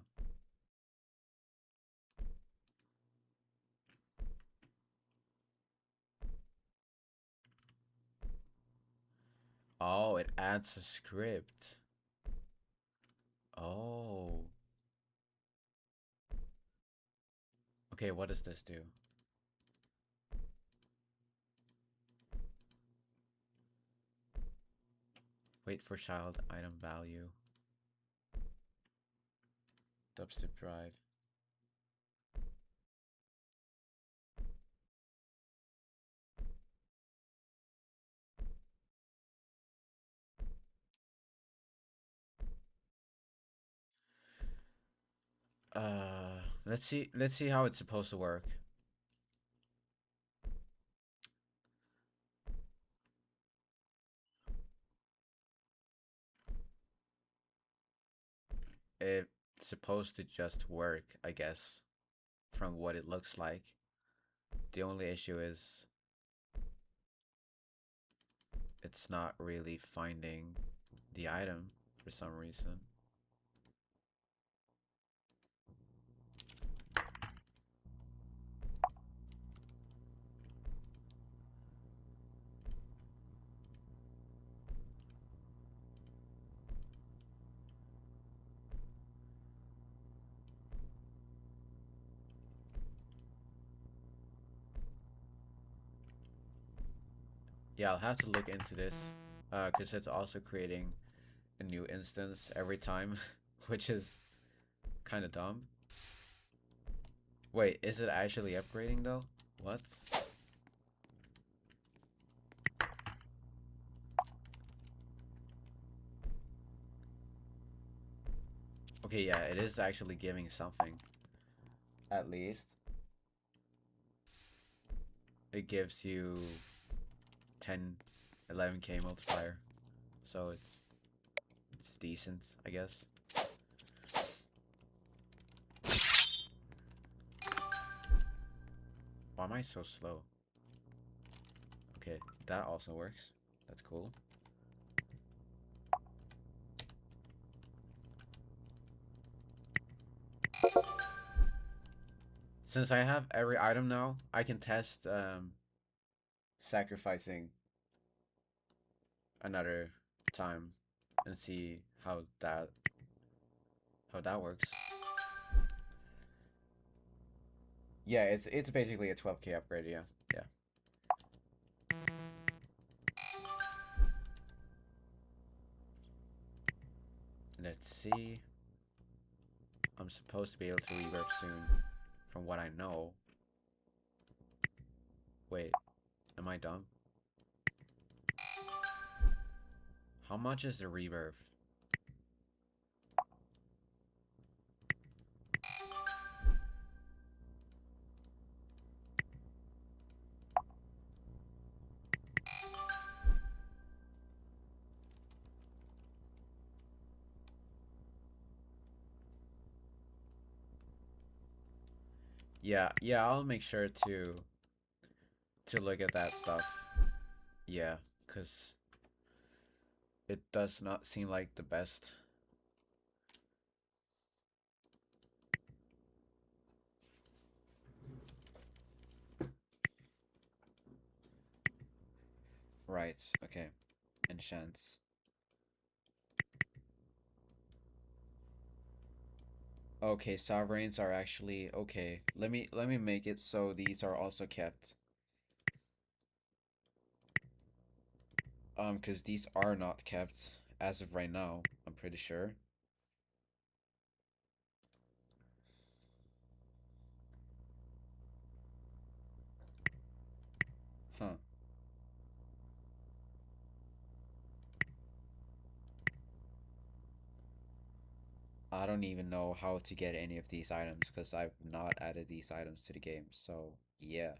Oh, it adds a script. Oh. Okay, what does this do? Wait for child item value. Dubstep drive. Let's see how it's supposed to work. It's supposed to just work, I guess, from what it looks like. The only issue is it's not really finding the item for some reason. Yeah, I'll have to look into this, because it's also creating a new instance every time, which is kind of dumb. Wait, is it actually upgrading though? What? Okay, yeah, it is actually giving something. At least. It gives you 10, 11k multiplier. So it's decent, I guess. Why am I so slow? Okay, that also works. That's cool. Since I have every item now, I can test sacrificing another time and see how that works. Yeah, it's basically a 12k upgrade, yeah. Yeah. Let's see. I'm supposed to be able to rebirth soon, from what I know. Wait, am I dumb? How much is the rebirth? Yeah, I'll make sure to look at that stuff. Yeah, cause it does not seem like the best. Right, okay. Enchants. Okay, sovereigns are actually okay. Let me make it so these are also kept. Because these are not kept as of right now, I'm pretty sure. Huh. I don't even know how to get any of these items because I've not added these items to the game. So, yeah.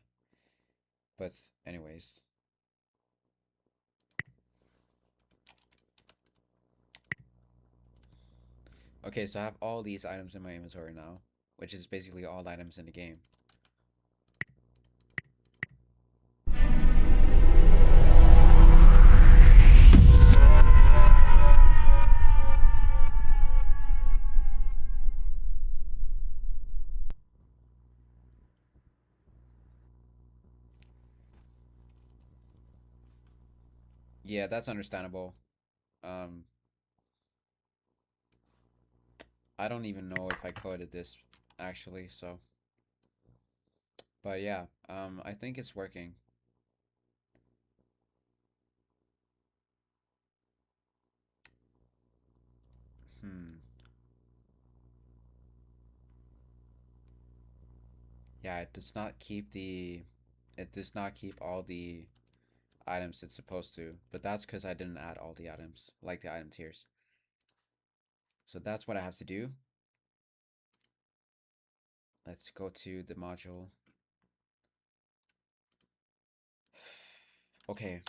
But anyways. Okay, so I have all these items in my inventory now, which is basically all items in the game. Yeah, that's understandable. Um, I don't even know if I coded this actually, so but yeah, I think it's working. Hmm. Yeah, it does not keep all the items it's supposed to, but that's because I didn't add all the items, like the item tiers. So that's what I have to do. Let's go to the module. Okay,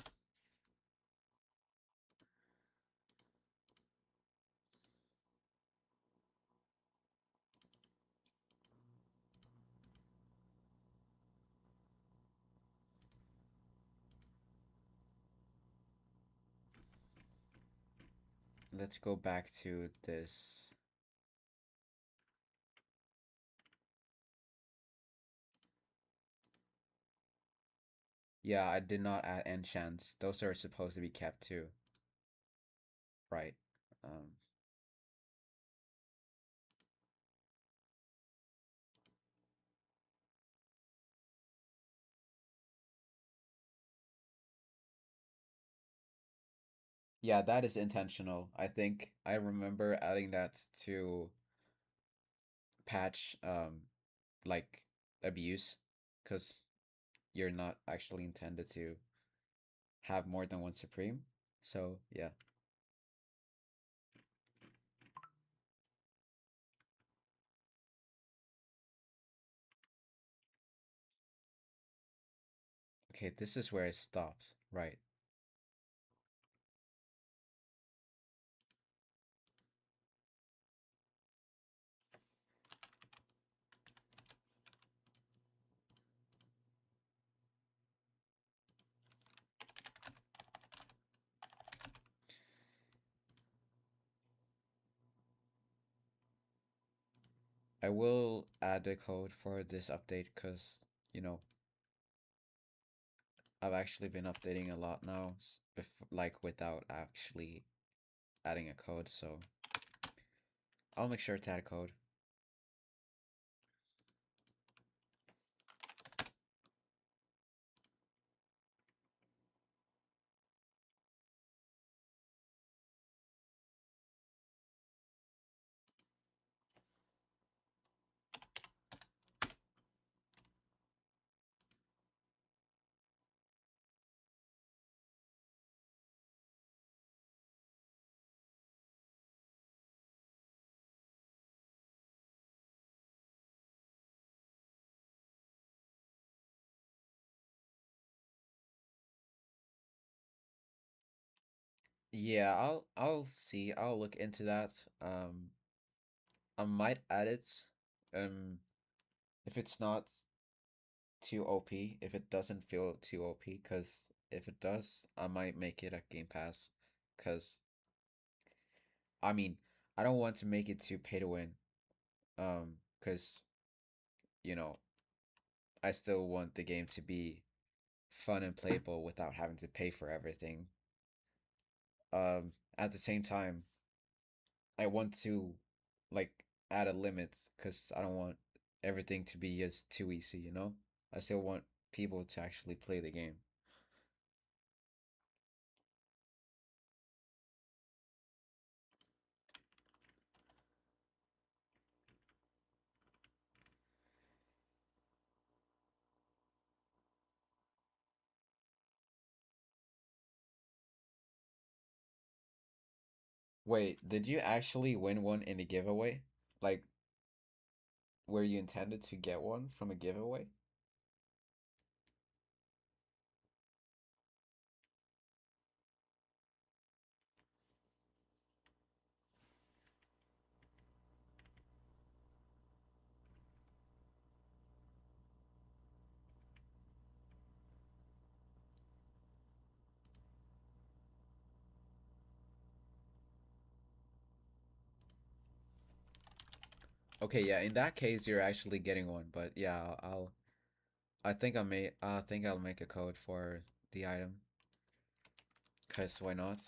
let's go back to this. Yeah, I did not add enchants. Those are supposed to be kept too. Right. Um, yeah, that is intentional. I think I remember adding that to patch like abuse, because you're not actually intended to have more than one supreme. So yeah. Okay, this is where it stops. Right. I will add the code for this update because, you know, I've actually been updating a lot now, like without actually adding a code, so I'll make sure to add a code. Yeah, I'll see. I'll look into that. I might add it. Um, if it's not too OP, if it doesn't feel too OP, because if it does, I might make it a Game Pass. Because I mean, I don't want to make it too pay to win. Because you know, I still want the game to be fun and playable without having to pay for everything. At the same time, I want to like add a limit because I don't want everything to be as too easy, you know? I still want people to actually play the game. Wait, did you actually win one in a giveaway? Like, where you intended to get one from a giveaway? Okay, yeah, in that case you're actually getting one, but yeah, I think I'll make a code for the item. Cause why not?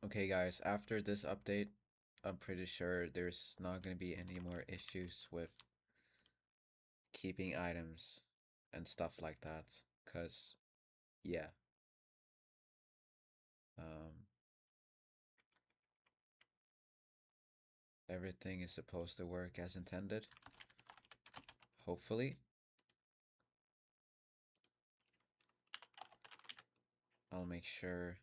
Okay, guys, after this update, I'm pretty sure there's not gonna be any more issues with keeping items and stuff like that. Cause, yeah, um, everything is supposed to work as intended. Hopefully. I'll make sure.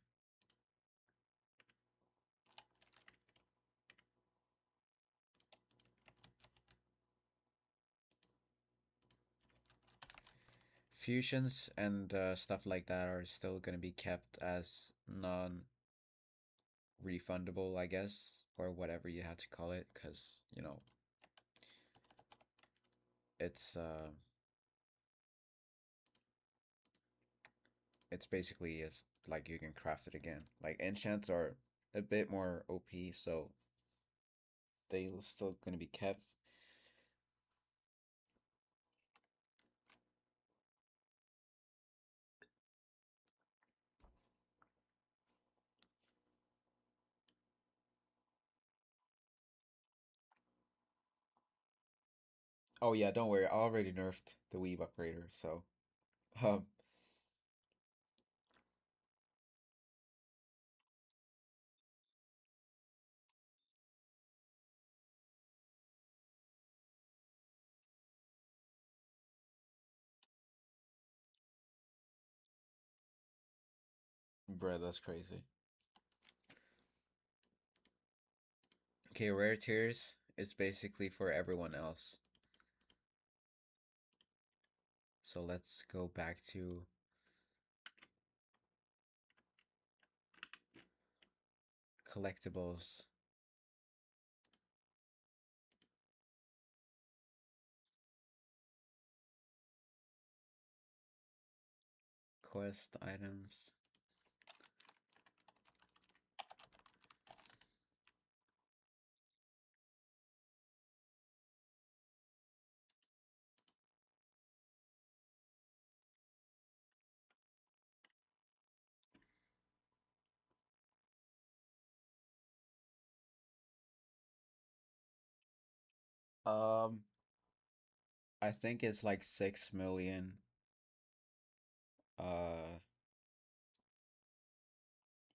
Fusions and stuff like that are still gonna be kept as non-refundable, I guess, or whatever you have to call it, because, you know, it's it's basically is like you can craft it again. Like enchants are a bit more OP, so they still gonna be kept. Oh yeah, don't worry, I already nerfed the weave upgrader, so um bruh, that's crazy. Okay, rare tiers is basically for everyone else. So let's go back to collectibles. Quest items. Um, I think it's like 6 million. Uh,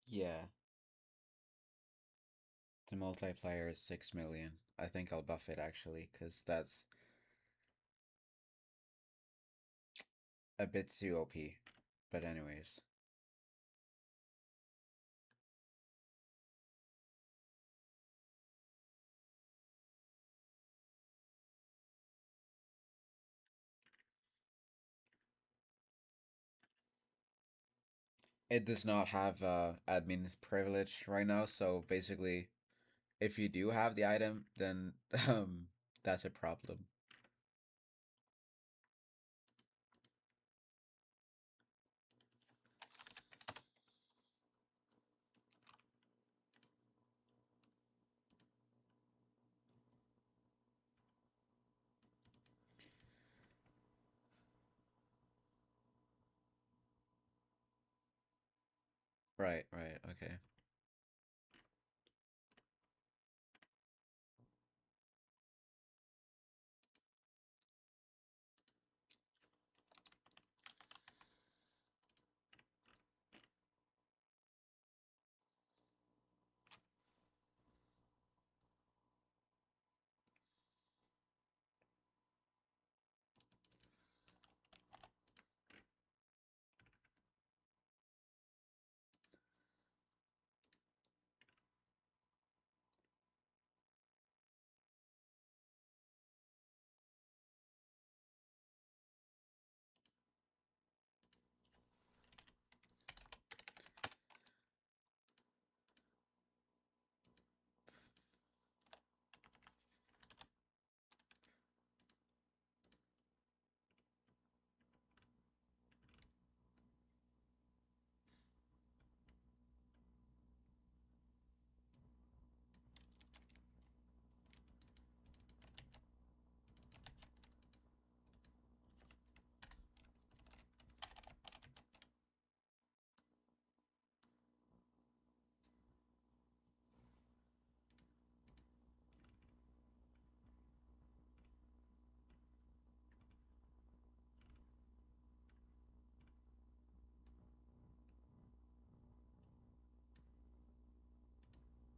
yeah, the multiplier is 6 million. I think I'll buff it actually, because that's a bit too OP. But anyways, it does not have admin privilege right now, so basically, if you do have the item, then that's a problem. Right, right, okay.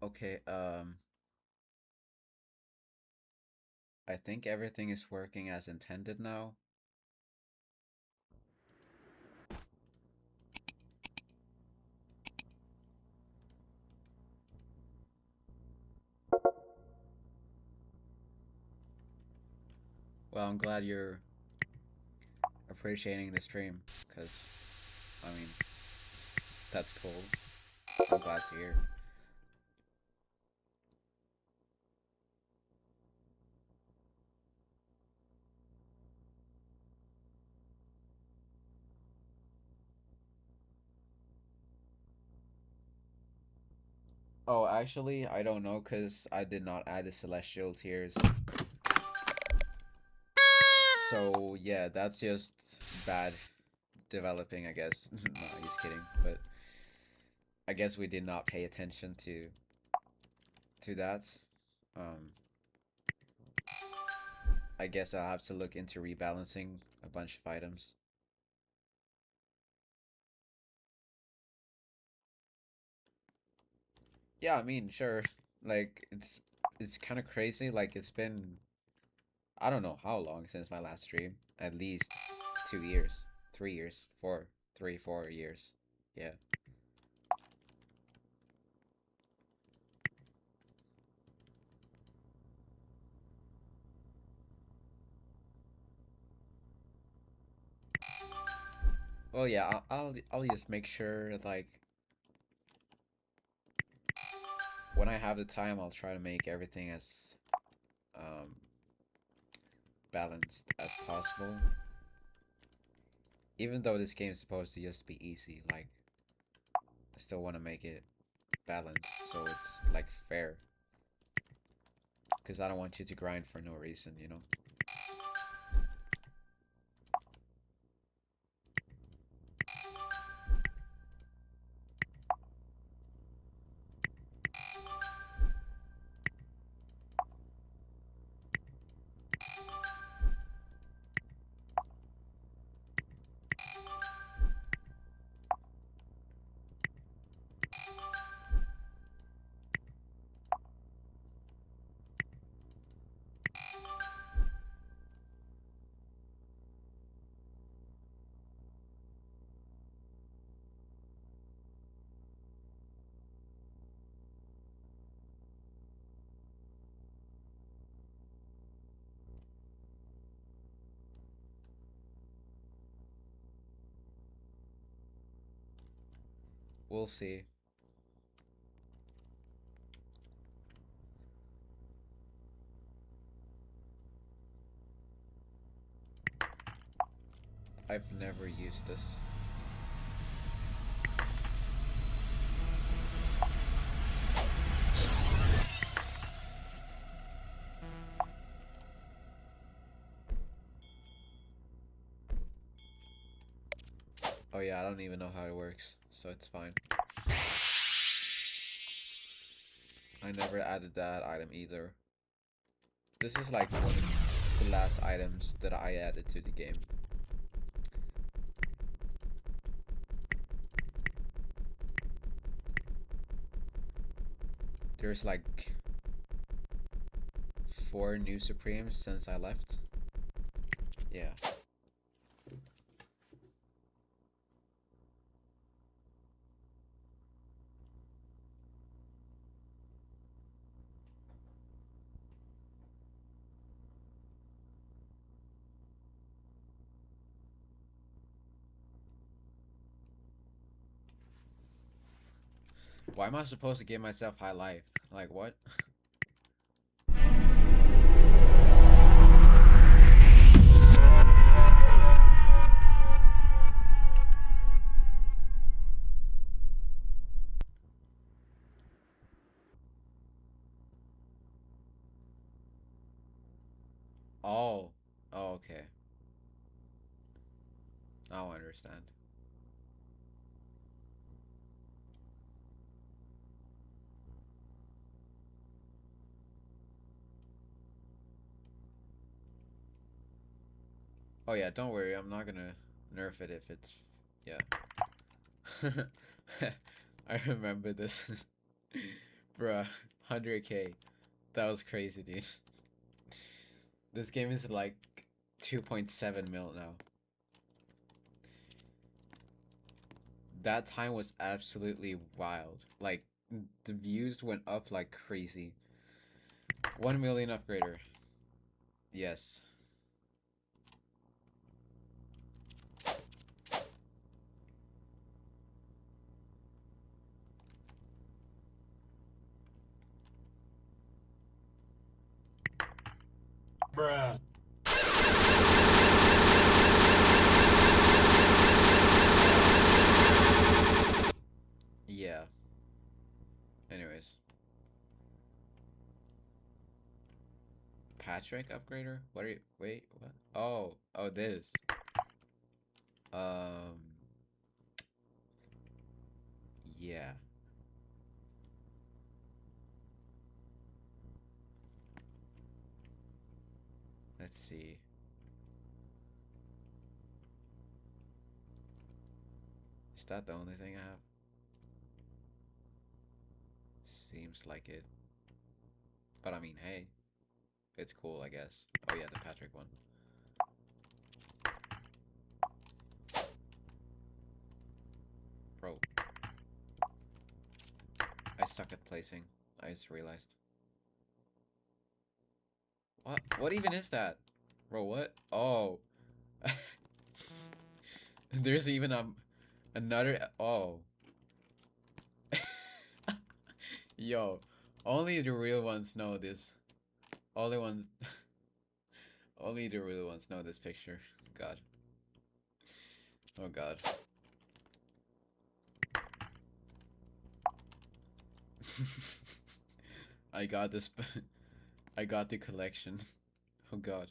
Okay, I think everything is working as intended now. Well, I'm glad you're appreciating the stream, because, I mean, that's cool. I'm glad to hear. Oh, actually, I don't know, because I did not add the celestial tears. So, yeah, that's just bad developing, I guess. No, just kidding. But I guess we did not pay attention to that. Um, I guess I'll have to look into rebalancing a bunch of items. Yeah, I mean, sure. Like it's kind of crazy. Like it's been I don't know how long since my last stream. At least 2 years, 3 years, 4 years. Yeah. Well, yeah. I'll just make sure like when I have the time, I'll try to make everything as um balanced as possible. Even though this game is supposed to just be easy, like I still want to make it balanced so it's like fair. Because I don't want you to grind for no reason, you know? We'll see. I've never used this. Oh yeah, I don't even know how it works, so it's fine. I never added that item either. This is like one of the last items that I added to the game. There's like 4 new Supremes since I left. Yeah. Why am I supposed to give myself high life? Like what? Oh. Oh, okay. Now I understand. Oh yeah, don't worry. I'm not gonna nerf it if it's yeah. I remember this. Bruh, 100k. That was crazy, dude. This game is like 2.7 mil now. That time was absolutely wild. Like, the views went up like crazy. 1 million upgrader. Yes. Bruh. Yeah. Anyways. Patrick upgrader? What are you? Wait, what? Oh, this. Um. Yeah. Let's see. Is that the only thing I have? Seems like it. But I mean, hey. It's cool, I guess. Oh yeah, the Patrick one. Bro. I suck at placing. I just realized. What? What even is that? Bro, what? Oh. There's even another. Oh. Yo. Only the real ones know this. Only ones. Only the real ones know this picture. God. Oh god. I got this. I got the collection. Oh god.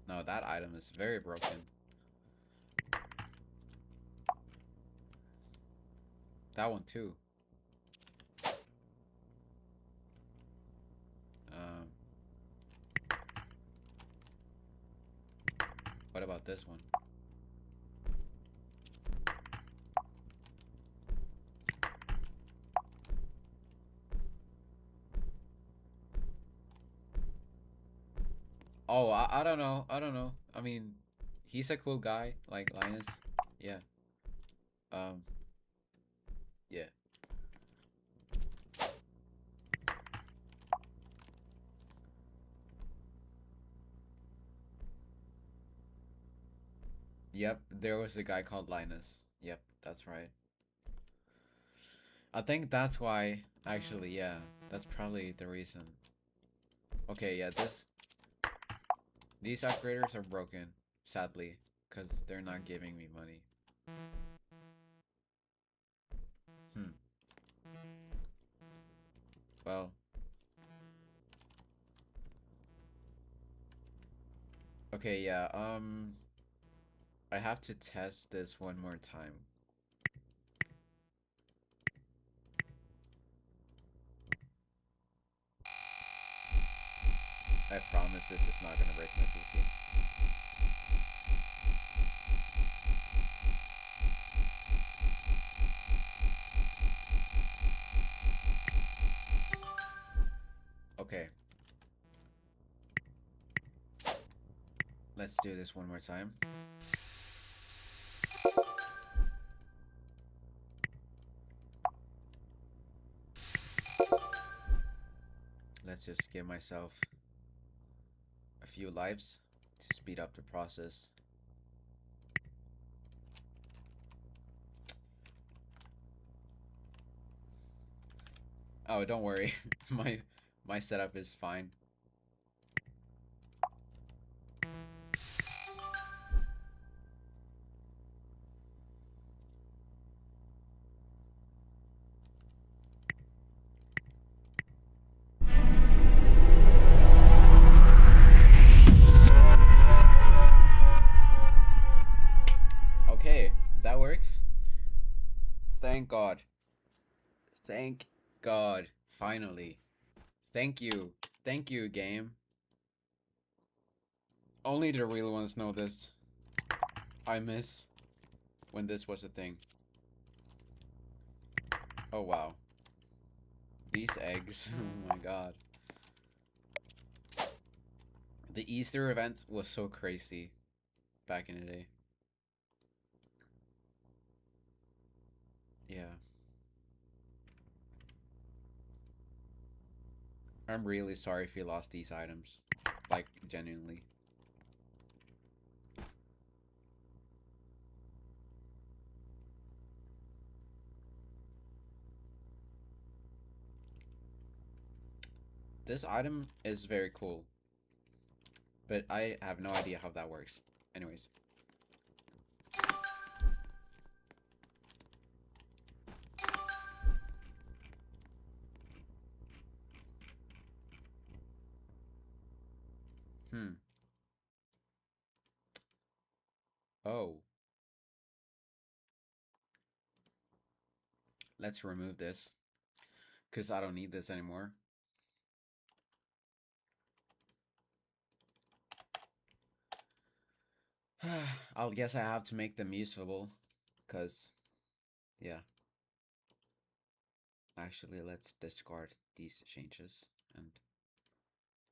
No, that item is very broken. That one too. Um, what about this one? Oh, I don't know. I don't know. I mean, he's a cool guy, like Linus. Yeah. Um, yeah. Yep, there was a guy called Linus. Yep, that's right. I think that's why, actually, yeah. That's probably the reason. Okay, yeah, these upgraders are broken, sadly, because they're not giving me money. Hmm. Well. Okay, yeah, I have to test this one more time. I promise this is not gonna break my PC. Okay. Let's do this one more time. Let's just give myself a few lives to speed up the process. Oh, don't worry. my setup is fine. Okay, that works. Thank God. Thank God. Finally. Thank you. Thank you, game. Only the real ones know this. I miss when this was a thing. Oh wow. These eggs. Oh my god. The Easter event was so crazy back in the day. Yeah. I'm really sorry if you lost these items. Like, genuinely. This item is very cool. But I have no idea how that works. Anyways. Hmm. Oh. Let's remove this. Because I don't need this anymore. I'll guess I have to make them usable. Because, yeah. Actually, let's discard these changes. And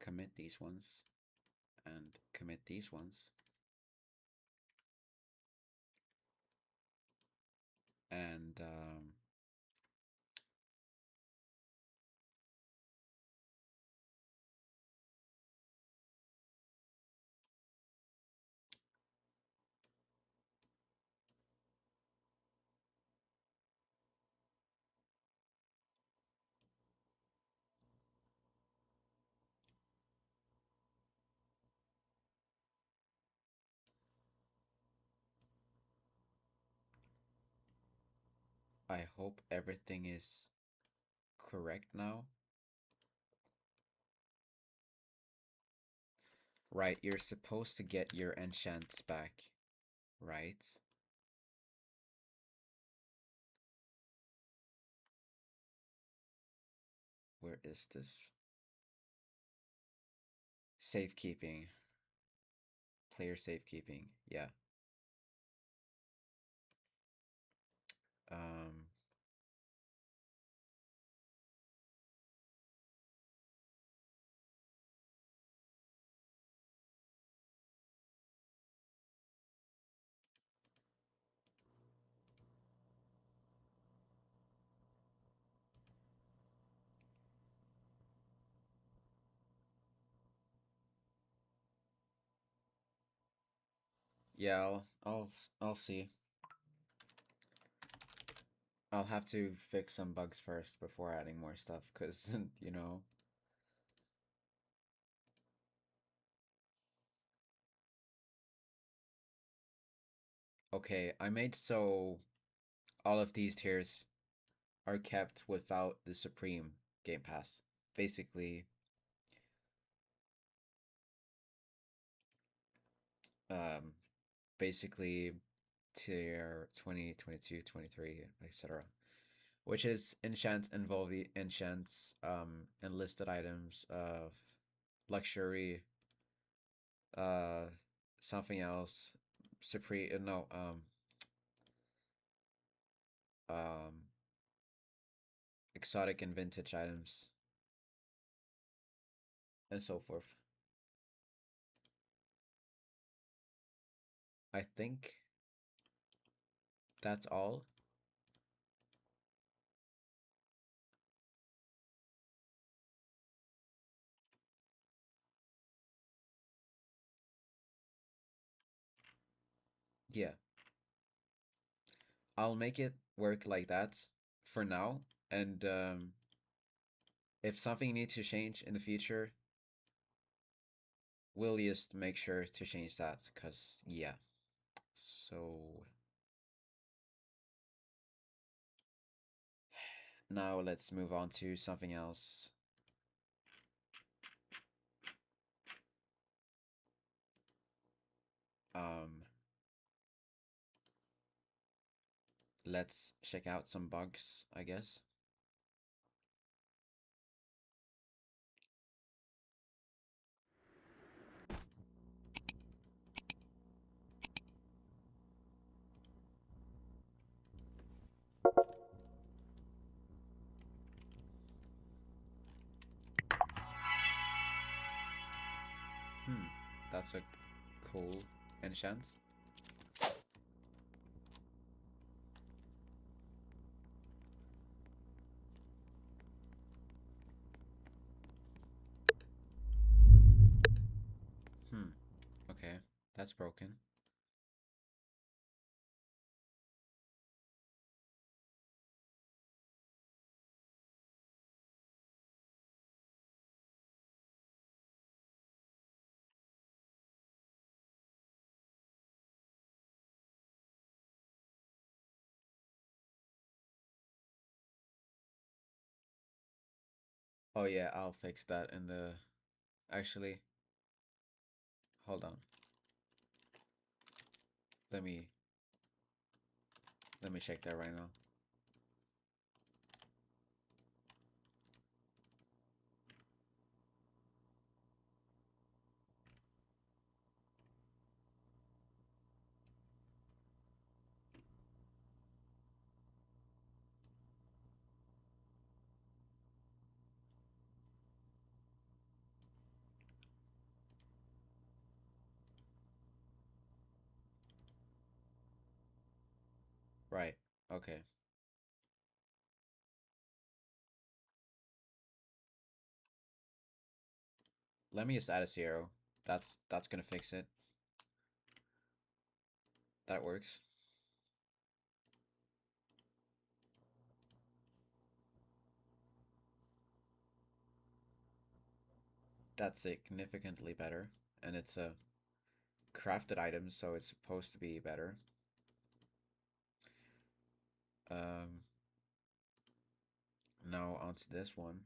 commit these ones. And commit these ones. And, I hope everything is correct now. Right, you're supposed to get your enchants back, right? Where is this? Safekeeping. Player safekeeping. Yeah. Um, yeah, I'll see. I'll have to fix some bugs first before adding more stuff, cause you know. Okay, I made so all of these tiers are kept without the Supreme Game Pass. Basically, um, basically tier 20, 22, 23, etc. Which is enchant and Volvi enchants, enlisted items of luxury, uh, something else, supreme, no, um, exotic and vintage items, and so forth. I think that's all. Yeah, I'll make it work like that for now, and if something needs to change in the future, we'll just make sure to change that, because, yeah. So, now let's move on to something else. Um, let's check out some bugs, I guess. That's a cool enchant. Hmm. Okay, that's broken. Oh yeah, I'll fix that in the... Actually, hold on. Let me check that right now. Right. Okay. Let me just add a 0. That's gonna fix it. That works. That's significantly better. And it's a crafted item, so it's supposed to be better. Um, now onto this one.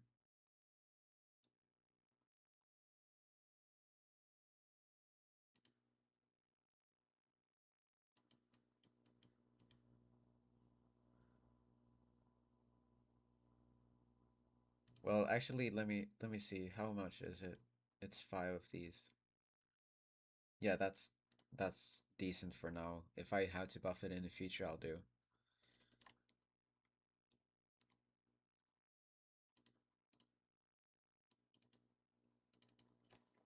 Well, actually, let me see. How much is it? It's 5 of these. Yeah, that's decent for now. If I have to buff it in the future, I'll do.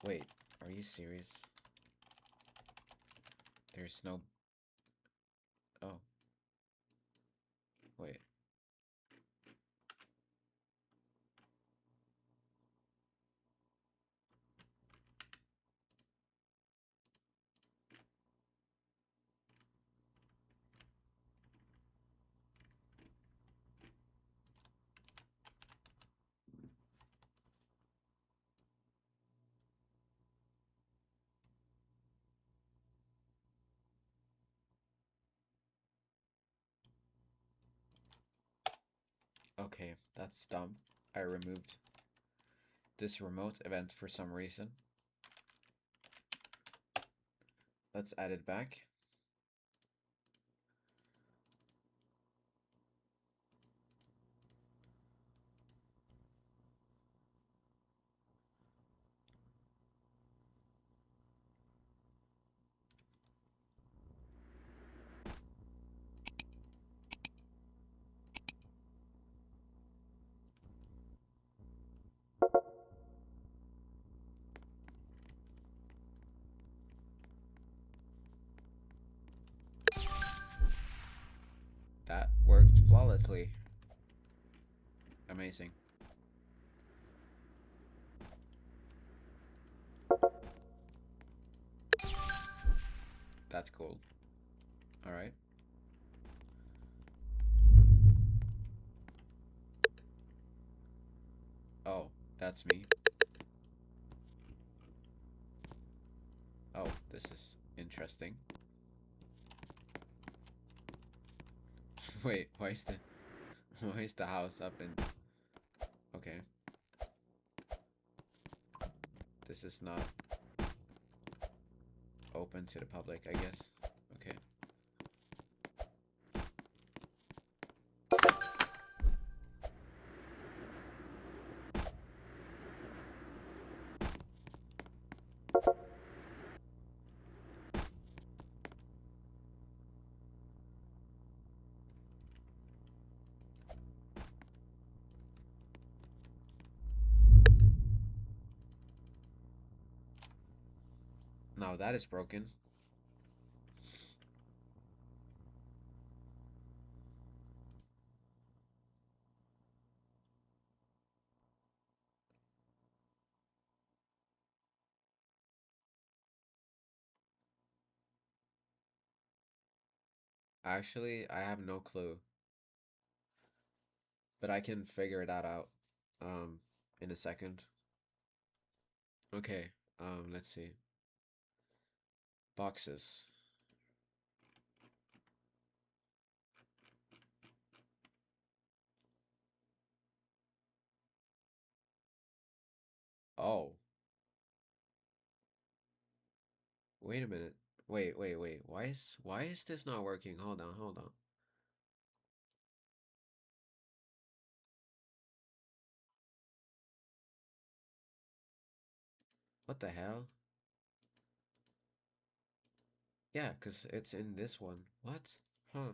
Wait, are you serious? There's no... Oh, wait. Okay, that's dumb. I removed this remote event for some reason. Let's add it back. That worked flawlessly. Amazing. That's cool. Alright. Oh, that's me. Oh, this is interesting. Wait, why is the house up in... Okay. This is not open to the public, I guess. Okay. Now that is broken. Actually, I have no clue, but I can figure that out um in a second. Okay, let's see. Boxes. Oh, wait a minute. Wait. Why is this not working? Hold on. What the hell? Yeah, 'cause it's in this one. What? Huh.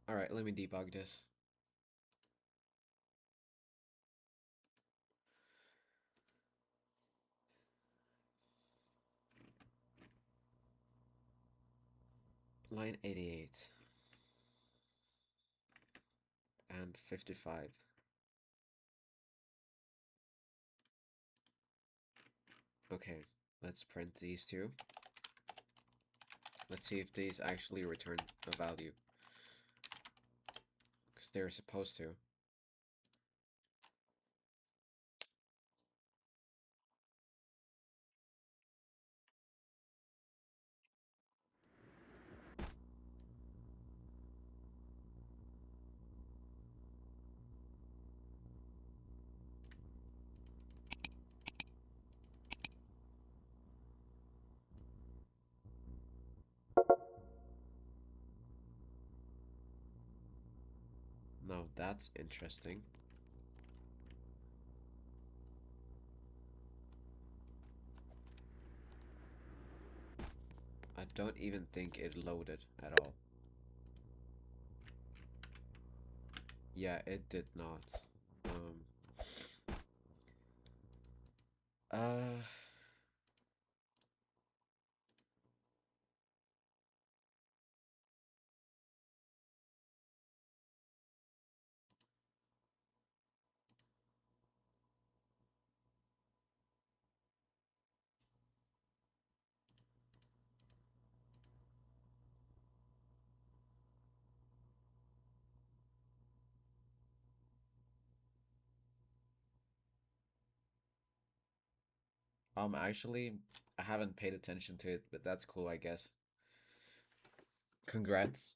All right, let me debug this. Line 88 and 55. Okay, let's print these two. Let's see if these actually return a value. Because they're supposed to. Now that's interesting. I don't even think it loaded at all. Yeah, it did not. Um, uh, actually, I haven't paid attention to it, but that's cool, I guess. Congrats.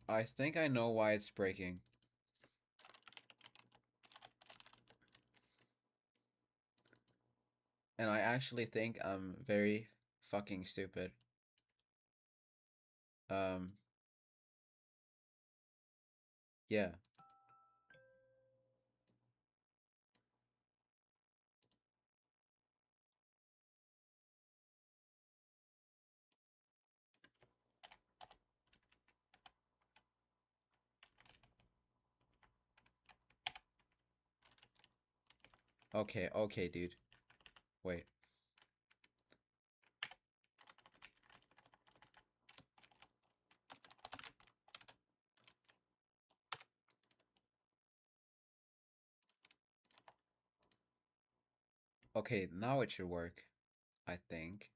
I think I know why it's breaking. And I actually think I'm very fucking stupid. Um, yeah. Okay, okay, dude. Wait. Okay, now it should work, I think.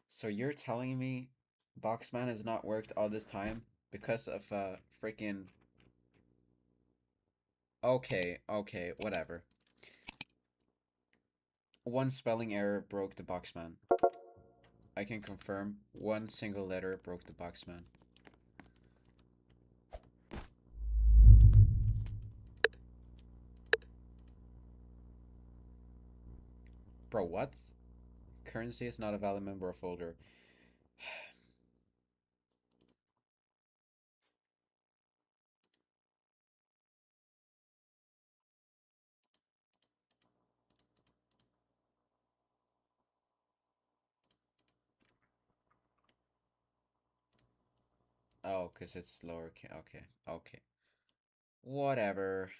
So you're telling me Boxman has not worked all this time because of freaking. Okay, okay, whatever. One spelling error broke the Boxman. I can confirm one single letter broke the Boxman. Bro, what? Currency is not a valid member of folder. Oh, because it's lowercase. Okay, okay. Whatever.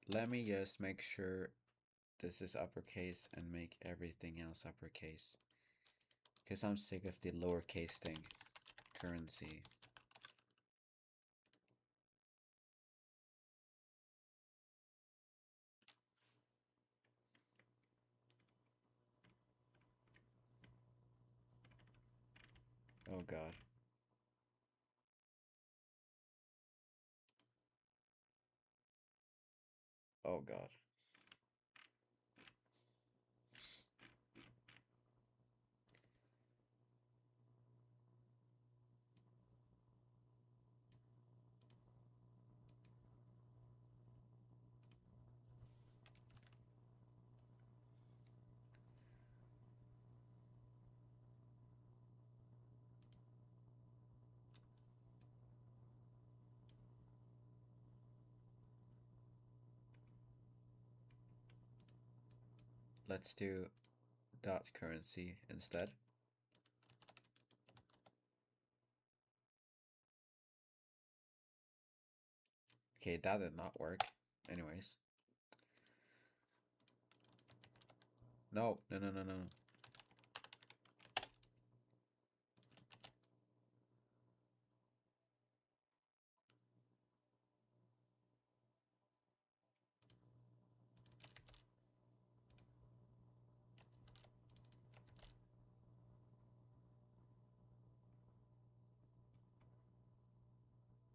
Let me just make sure this is uppercase and make everything else uppercase. Because I'm sick of the lowercase thing. Currency. Oh god. Oh god. Let's do dot currency instead. Okay, that did not work. Anyways. No, no, no, no, no.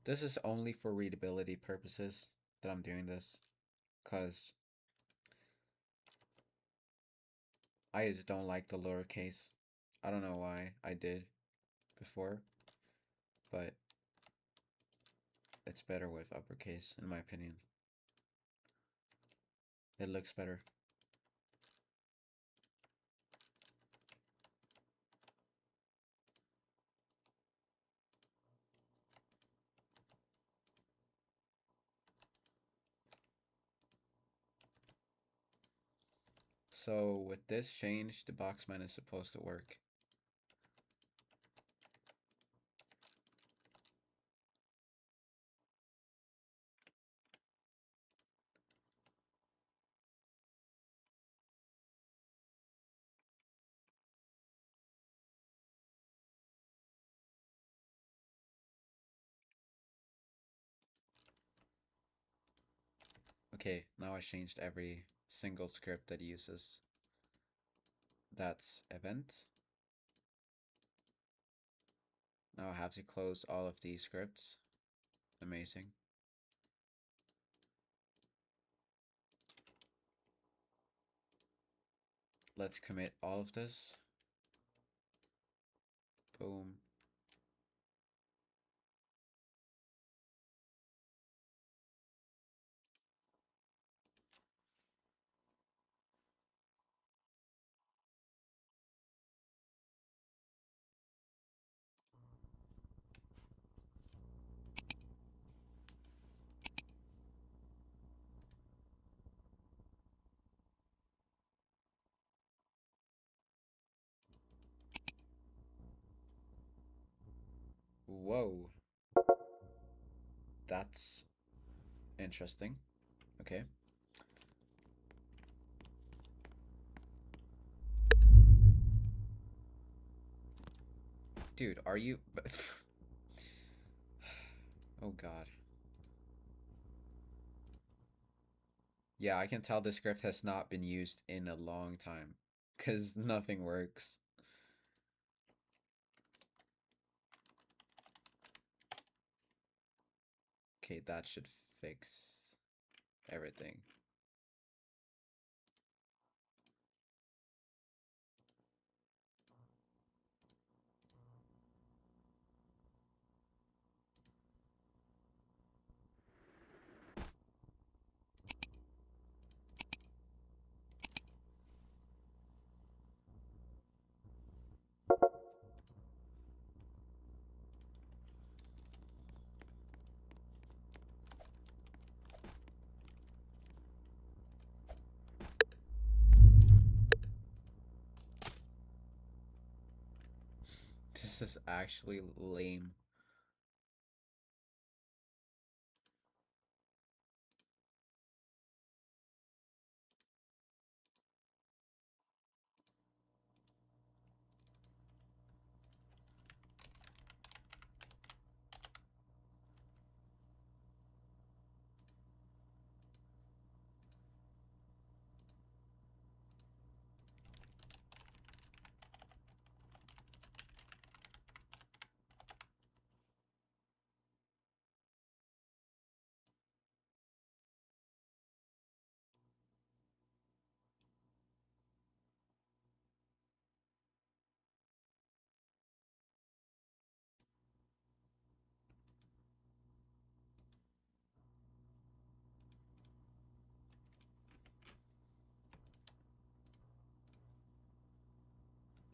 This is only for readability purposes that I'm doing this. Because I just don't like the lowercase. I don't know why I did before. But it's better with uppercase, in my opinion. It looks better. So with this change, the Boxman is supposed to work. Okay, now I changed every single script that uses that event. Now I have to close all of these scripts. Amazing. Let's commit all of this. Boom. Whoa. That's interesting. Okay. Dude, are you... Oh god. Yeah, I can tell this script has not been used in a long time. Because nothing works. Okay, that should fix everything. This is actually lame.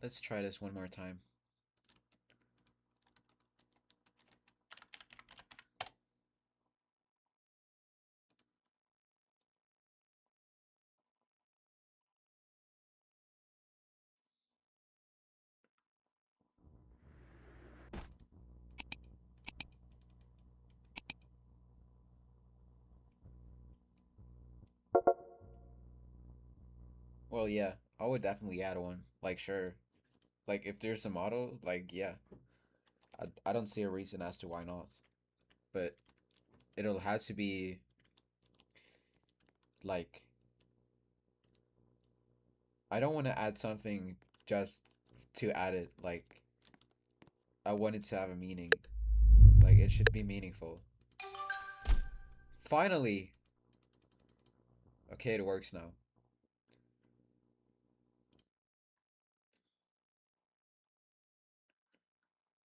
Let's try this one more time. Well, yeah, I would definitely add one. Like, sure. Like, if there's a model, like, yeah. I don't see a reason as to why not. But it'll has to be, like, I don't want to add something just to add it. Like, I want it to have a meaning. Like, it should be meaningful. Finally! Okay, it works now.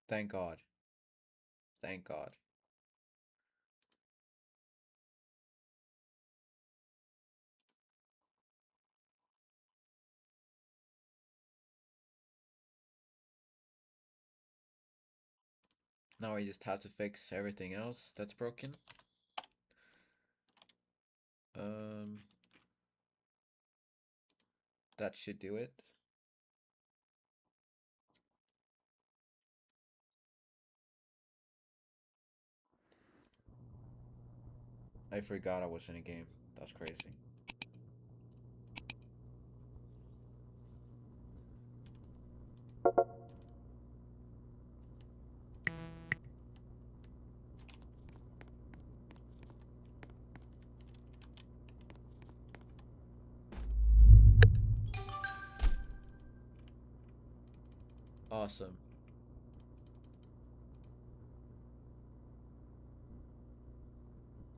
Thank God. Thank God. Now I just have to fix everything else that's broken. Um, that should do it. I forgot I was in a game. That's crazy. Awesome.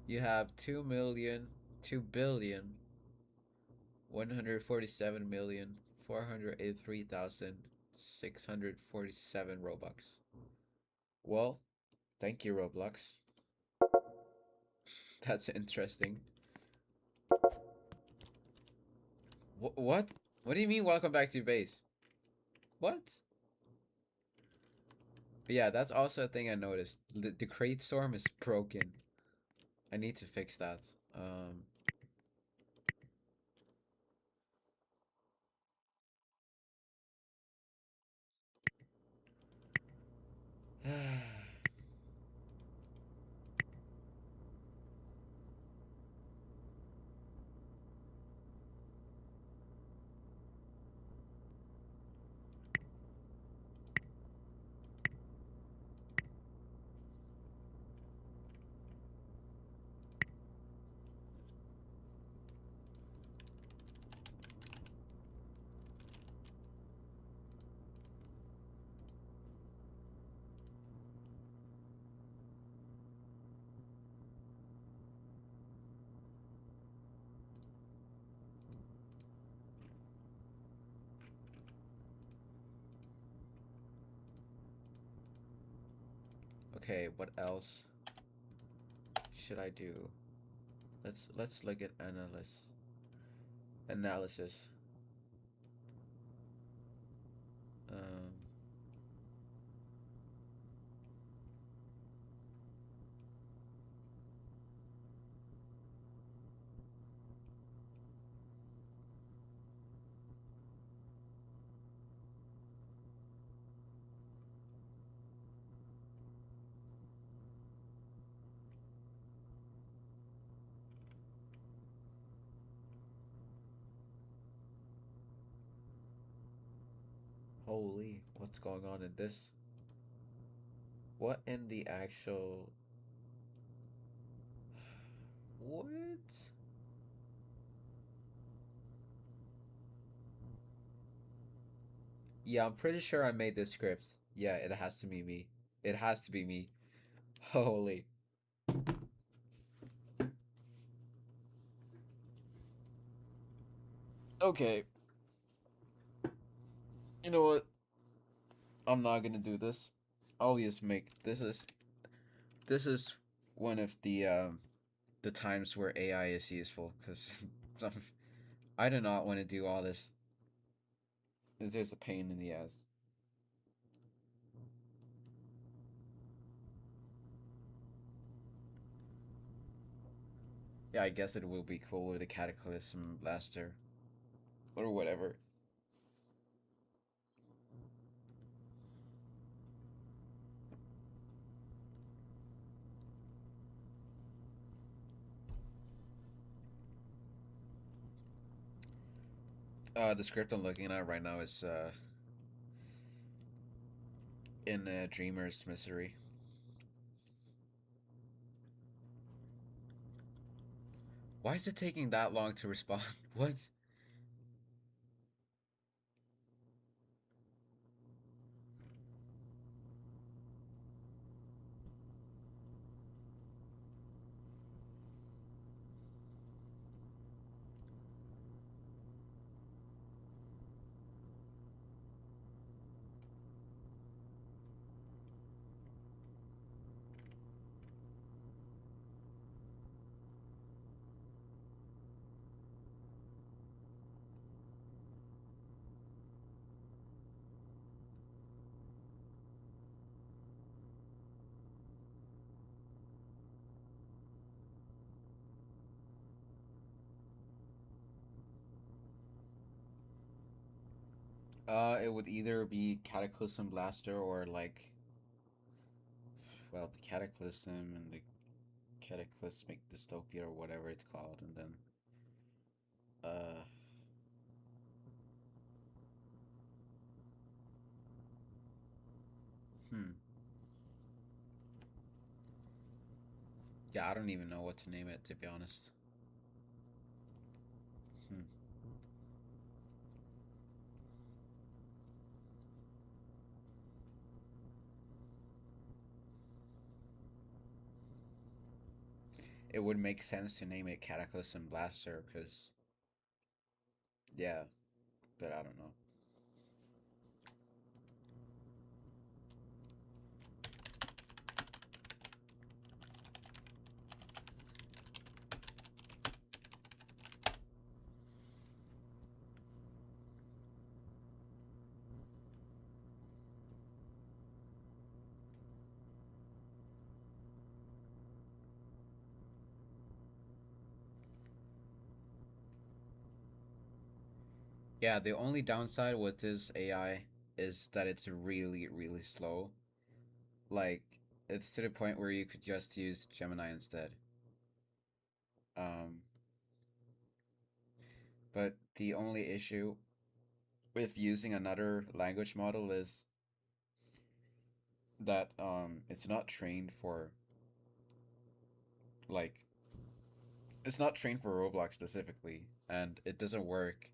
You have 2,147,483,647 Robux. Well, thank you, Roblox. That's interesting. What? What do you mean, welcome back to your base? What? But yeah, that's also a thing I noticed. The crate storm is broken. I need to fix that. Okay, what else should I do? Let's look at analysis. Um, Holy, what's going on in this? What in the actual? What? Yeah, I'm pretty sure I made this script. Yeah, it has to be me. It has to be me. Holy. Okay. You know what? I'm not gonna do this. I'll just make this is one of the times where AI is useful because I do not want to do all this. There's a pain in the ass. Yeah, I guess it will be cool with the Cataclysm Blaster or whatever. The script I'm looking at right now is in Dreamer's Misery. Why is it taking that long to respond? What? It would either be Cataclysm Blaster or like, well, the Cataclysm and the Cataclysmic Dystopia or whatever it's called, and then, uh, hmm, yeah, I don't even know what to name it to be honest. Hmm. It would make sense to name it Cataclysm Blaster, cause yeah, but I don't know. Yeah, the only downside with this AI is that it's really, really slow. Like, it's to the point where you could just use Gemini instead. Um, but the only issue with using another language model is that it's not trained for like it's not trained for Roblox specifically, and it doesn't work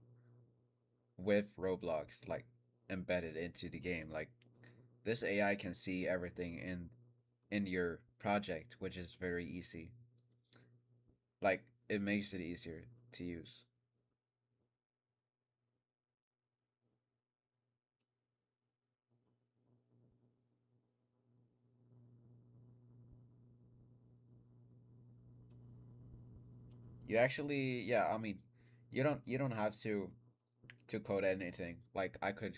with Roblox like embedded into the game. Like this AI can see everything in your project, which is very easy. Like it makes it easier to use. You actually, yeah, I mean, you don't have to code anything. Like I could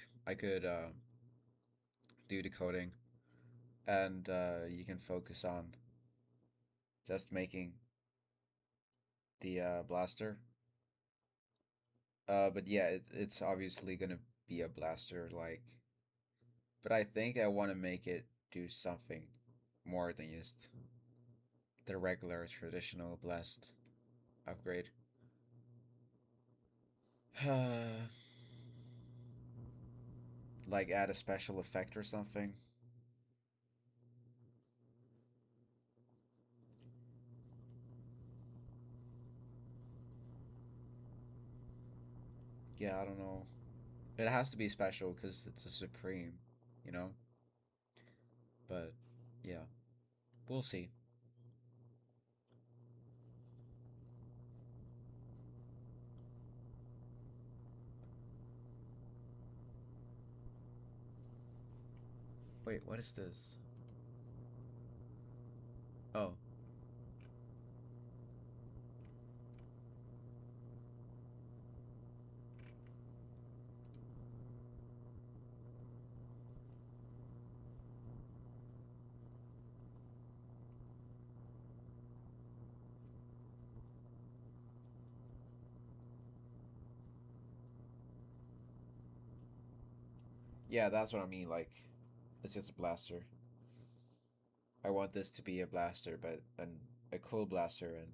do the coding, and you can focus on just making the blaster. But yeah, it's obviously gonna be a blaster, like, but I think I want to make it do something more than just the regular traditional blast upgrade. Like add a special effect or something. Yeah, I don't know. It has to be special because it's a supreme, you know. But yeah, we'll see. Wait, what is this? Oh, yeah, that's what I mean. Like, it's just a blaster. I want this to be a blaster, but a cool blaster and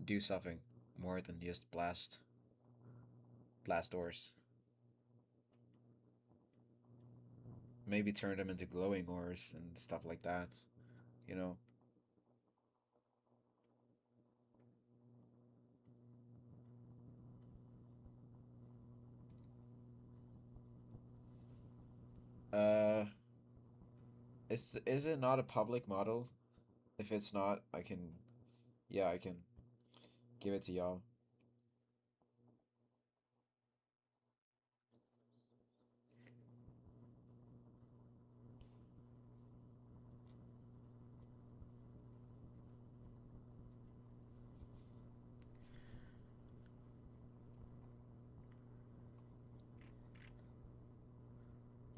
do something more than just blast doors. Maybe turn them into glowing ores and stuff like that. You know. Uh, is it not a public model? If it's not, I can, yeah, I can give it to y'all.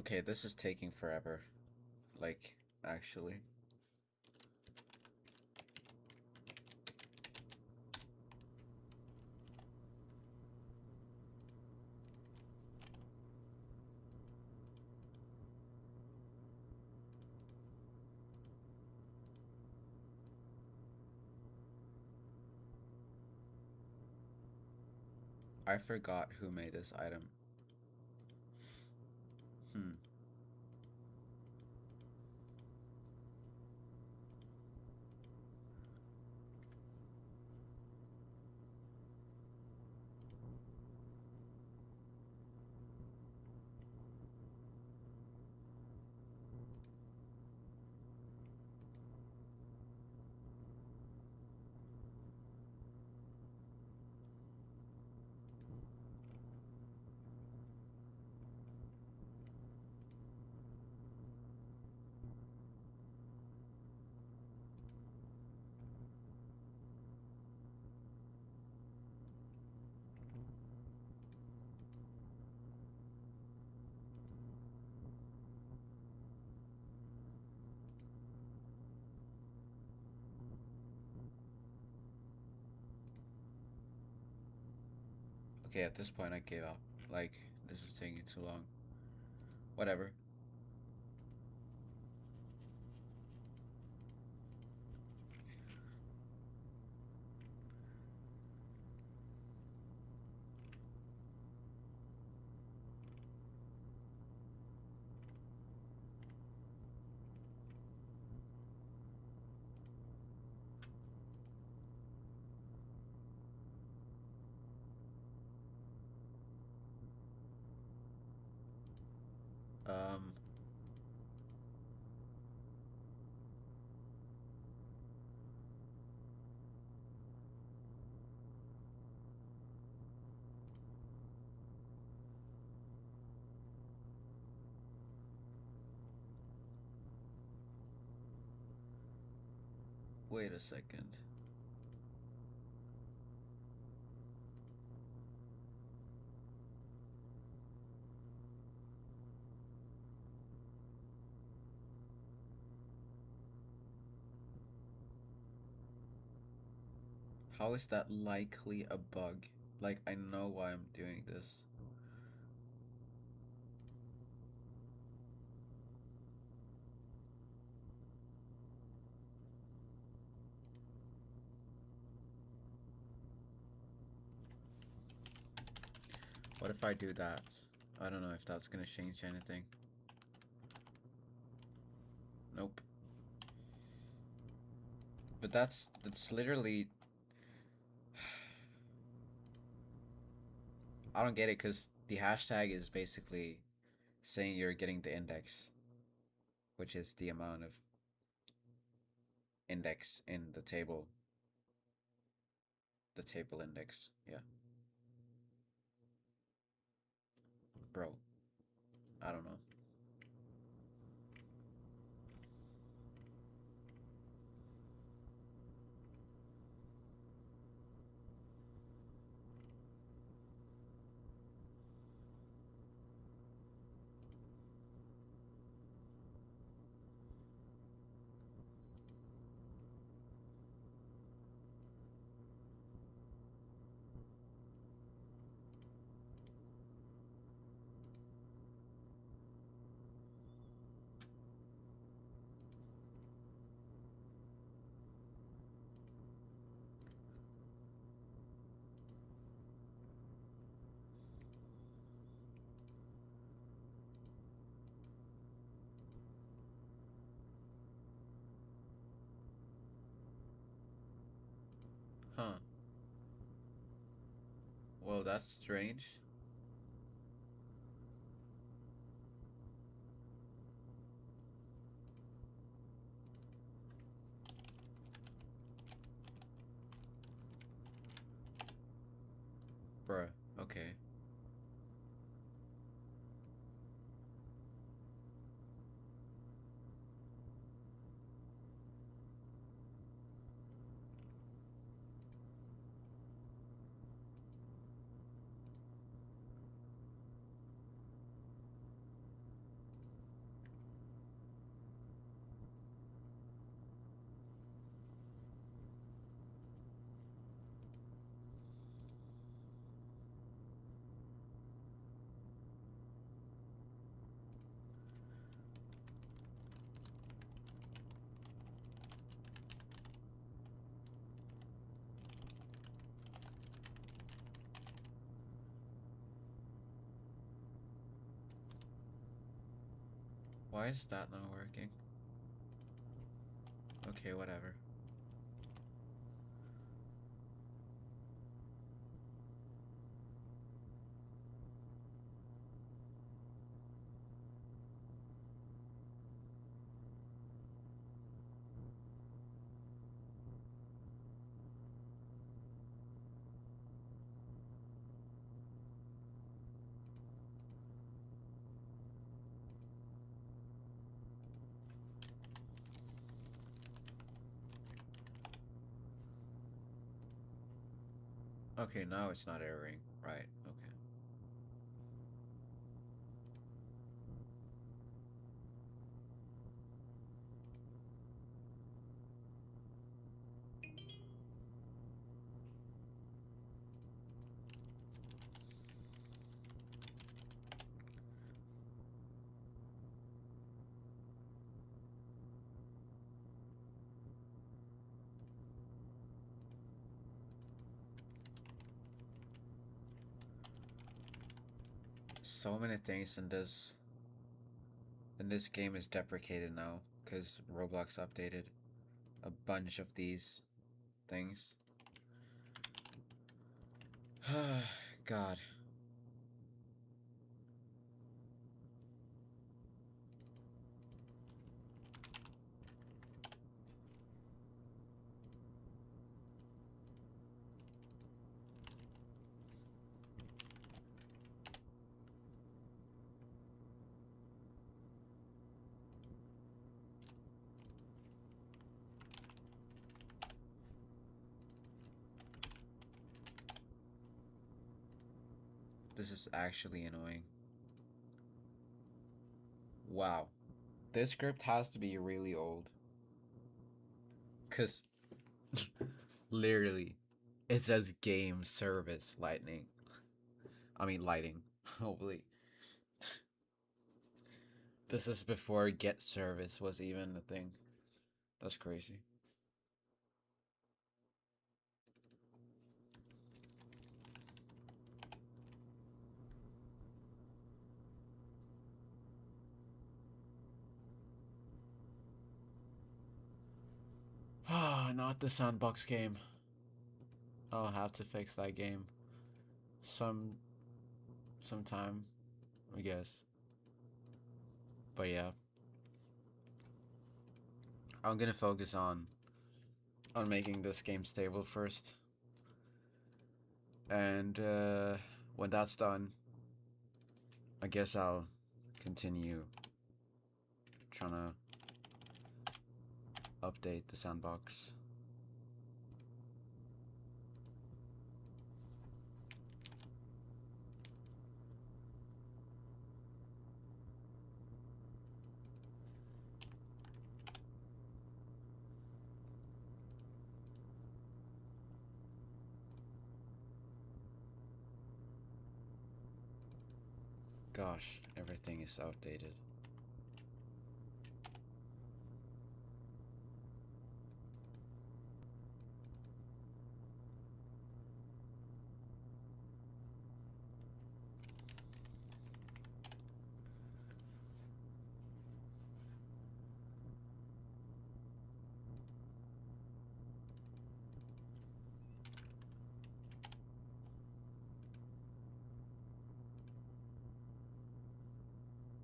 Okay, this is taking forever. Like, actually. I forgot who made this item. Hmm. Okay, at this point I gave up. Like, this is taking too long. Whatever. Um, wait a second. How is that likely a bug? Like, I know why I'm doing this. What if I do that? I don't know if that's gonna change anything. Nope. But that's literally... I don't get it, because the hashtag is basically saying you're getting the index, which is the amount of index in the table. The table index, yeah. Bro, I don't know. Huh. Well, that's strange. Bruh, okay. Why is that not working? Okay, whatever. Okay, now it's not erroring. Right, okay. So many things in this game is deprecated now because Roblox updated a bunch of these things. God. This is actually annoying. Wow. This script has to be really old. Because, literally, It says game service lightning. I mean lighting. Holy. This is before get service was even a thing. That's crazy. Ah, not the sandbox game. I'll have to fix that game sometime, I guess. But yeah, I'm gonna focus on making this game stable first, and when that's done, I guess I'll continue trying to update the sandbox. Gosh, everything is outdated.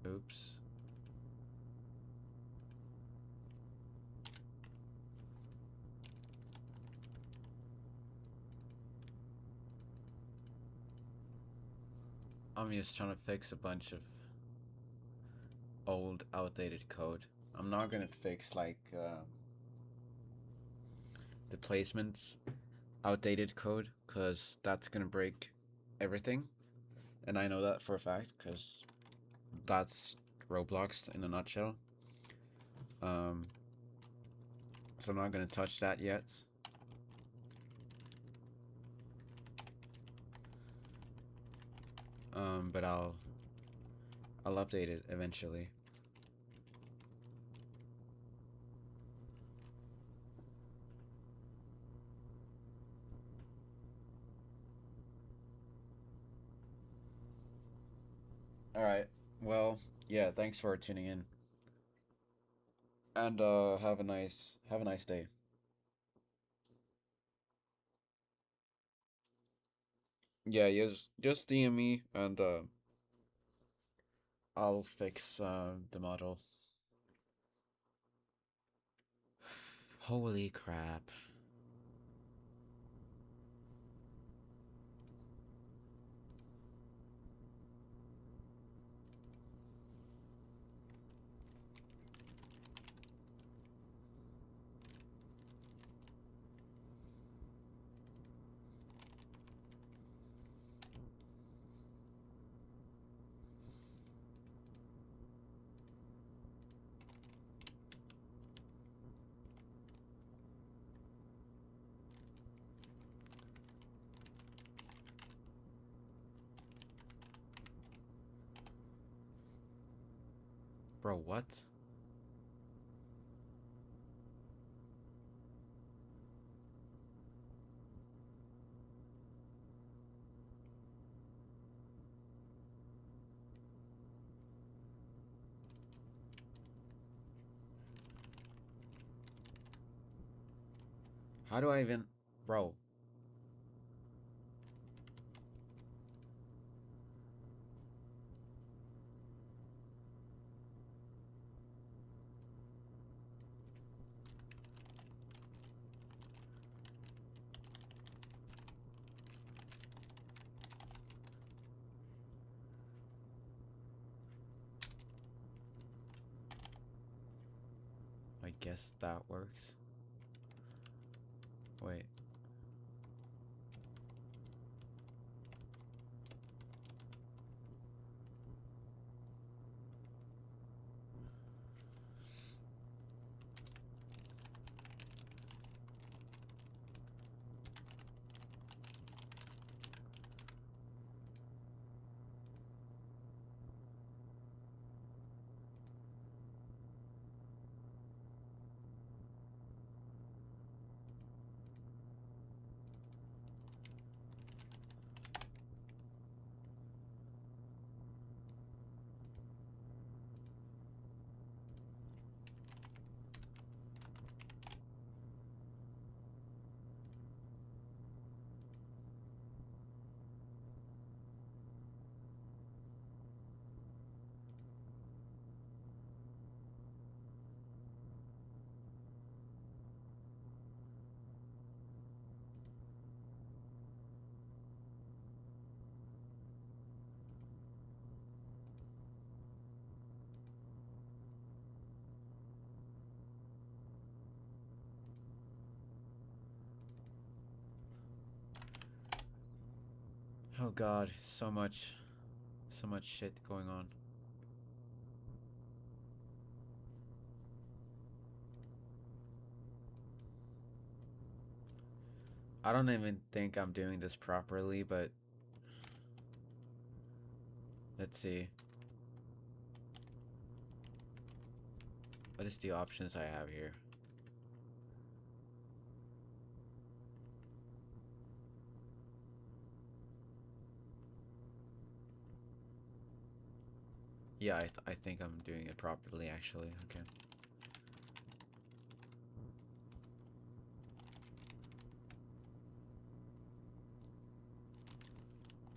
Oops. I'm just trying to fix a bunch of old, outdated code. I'm not gonna fix like the placements outdated code because that's gonna break everything, and I know that for a fact because that's Roblox in a nutshell. Um, so I'm not gonna touch that yet. But I'll update it eventually. All right. Well, yeah. Thanks for tuning in, and have a nice day. Yeah. Just DM me, and I'll fix the model. Holy crap. Bro, what? How do I even... Bro. I guess that works. Wait. Oh god, so much shit going on. I don't even think I'm doing this properly, but let's see. What is the options I have here? Yeah, I think I'm doing it properly actually. Okay.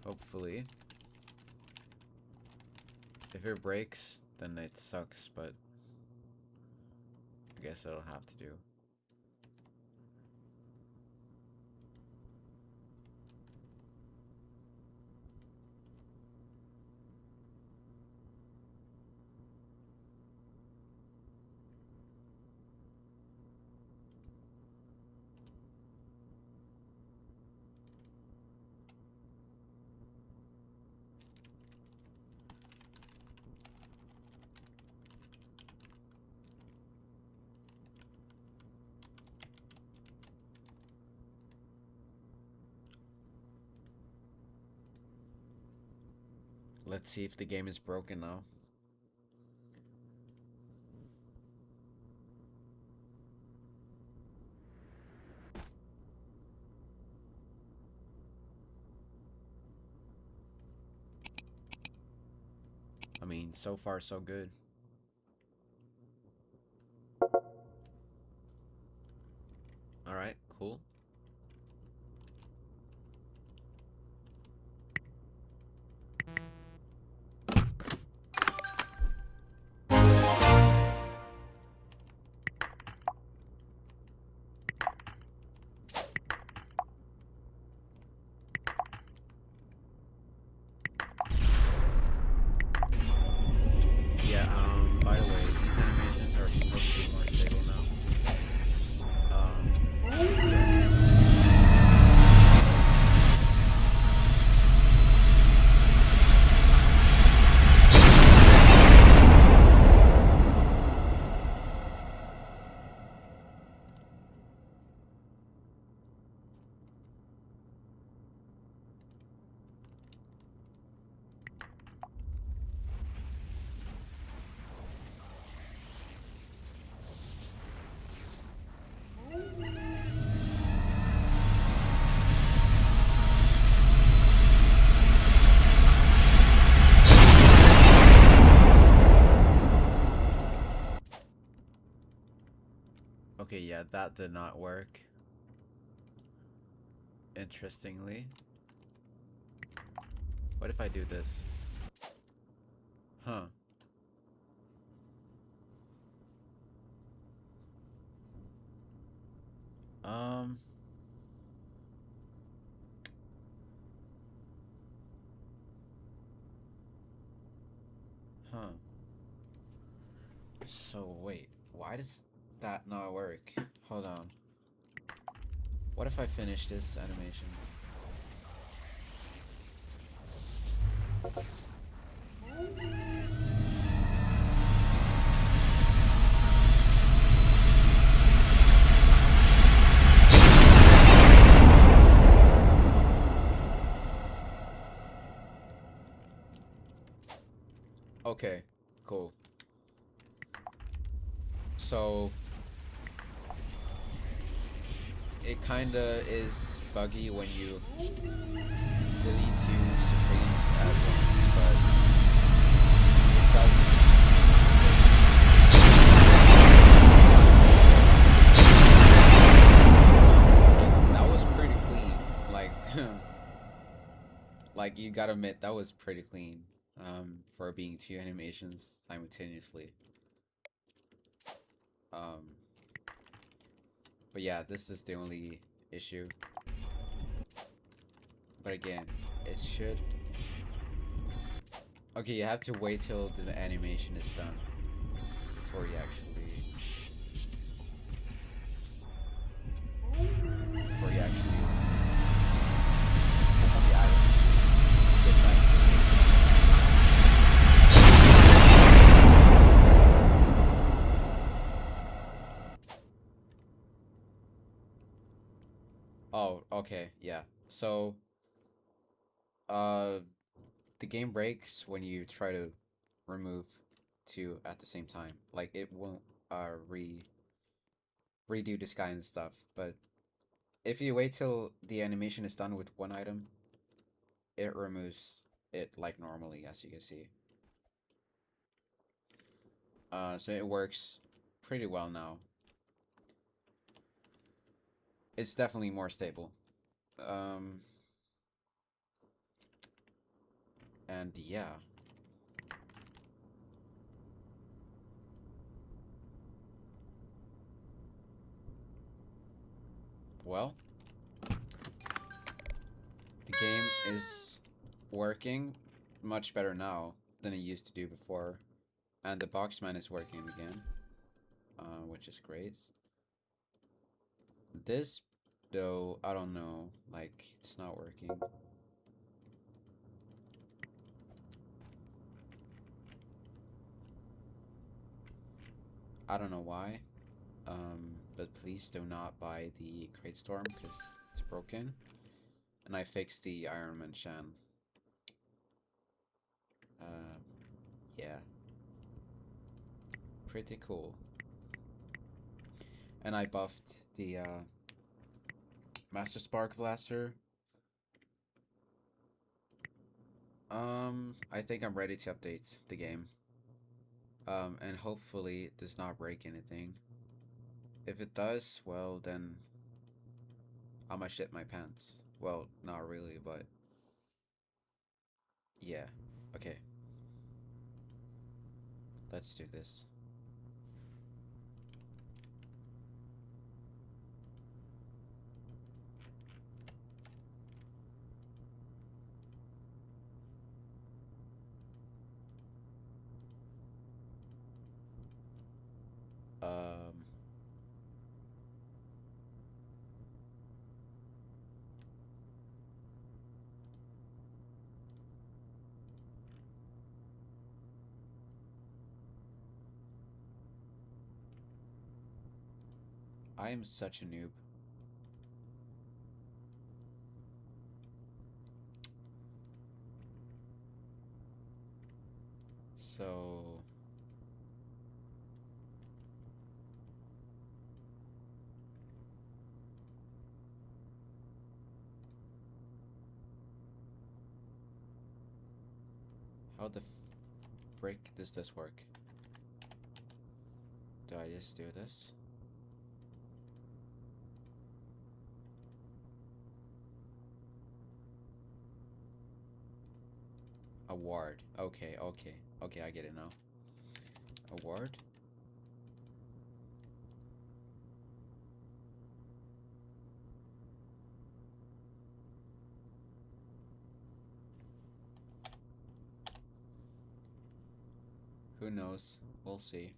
Hopefully. If it breaks, then it sucks, but I guess it'll have to do. Let's see if the game is broken now. I mean, so far so good. Alright, cool. Yeah, by the way, these animations are supposed to be more stable now. Yeah. Okay, yeah, that did not work. Interestingly. What if I do this? Huh. Um. Huh. So wait, why does that not work? Hold on. What if I finish this animation? Okay, cool. So it kinda is buggy when you delete two streams at once, but it doesn't. That was pretty clean. Like, like you gotta admit that was pretty clean. For being two animations simultaneously. But yeah, this is the only issue. But again, it should. Okay, you have to wait till the animation is done before you actually. Before you actually. Yeah, Oh, okay, yeah. So, uh, the game breaks when you try to remove two at the same time. Like it won't redo the sky and stuff. But if you wait till the animation is done with one item, it removes it like normally, as you can see. So it works pretty well now. It's definitely more stable. Um, and yeah. Well, the game is working much better now than it used to do before. And the Boxman is working again, which is great. This, though, I don't know. Like, it's not working. I don't know why. But please do not buy the Crate Storm because it's broken. And I fixed the Iron Man Shan. Uh, yeah. Pretty cool. And I buffed the Master Spark Blaster. I think I'm ready to update the game. And hopefully it does not break anything. If it does, well then I might shit my pants. Well, not really, but yeah. Okay. Let's do this. Um I am such a noob. So how the frick does this work? Do I just do this? Award. Okay, okay. Okay, I get it now. Award? Who knows? We'll see.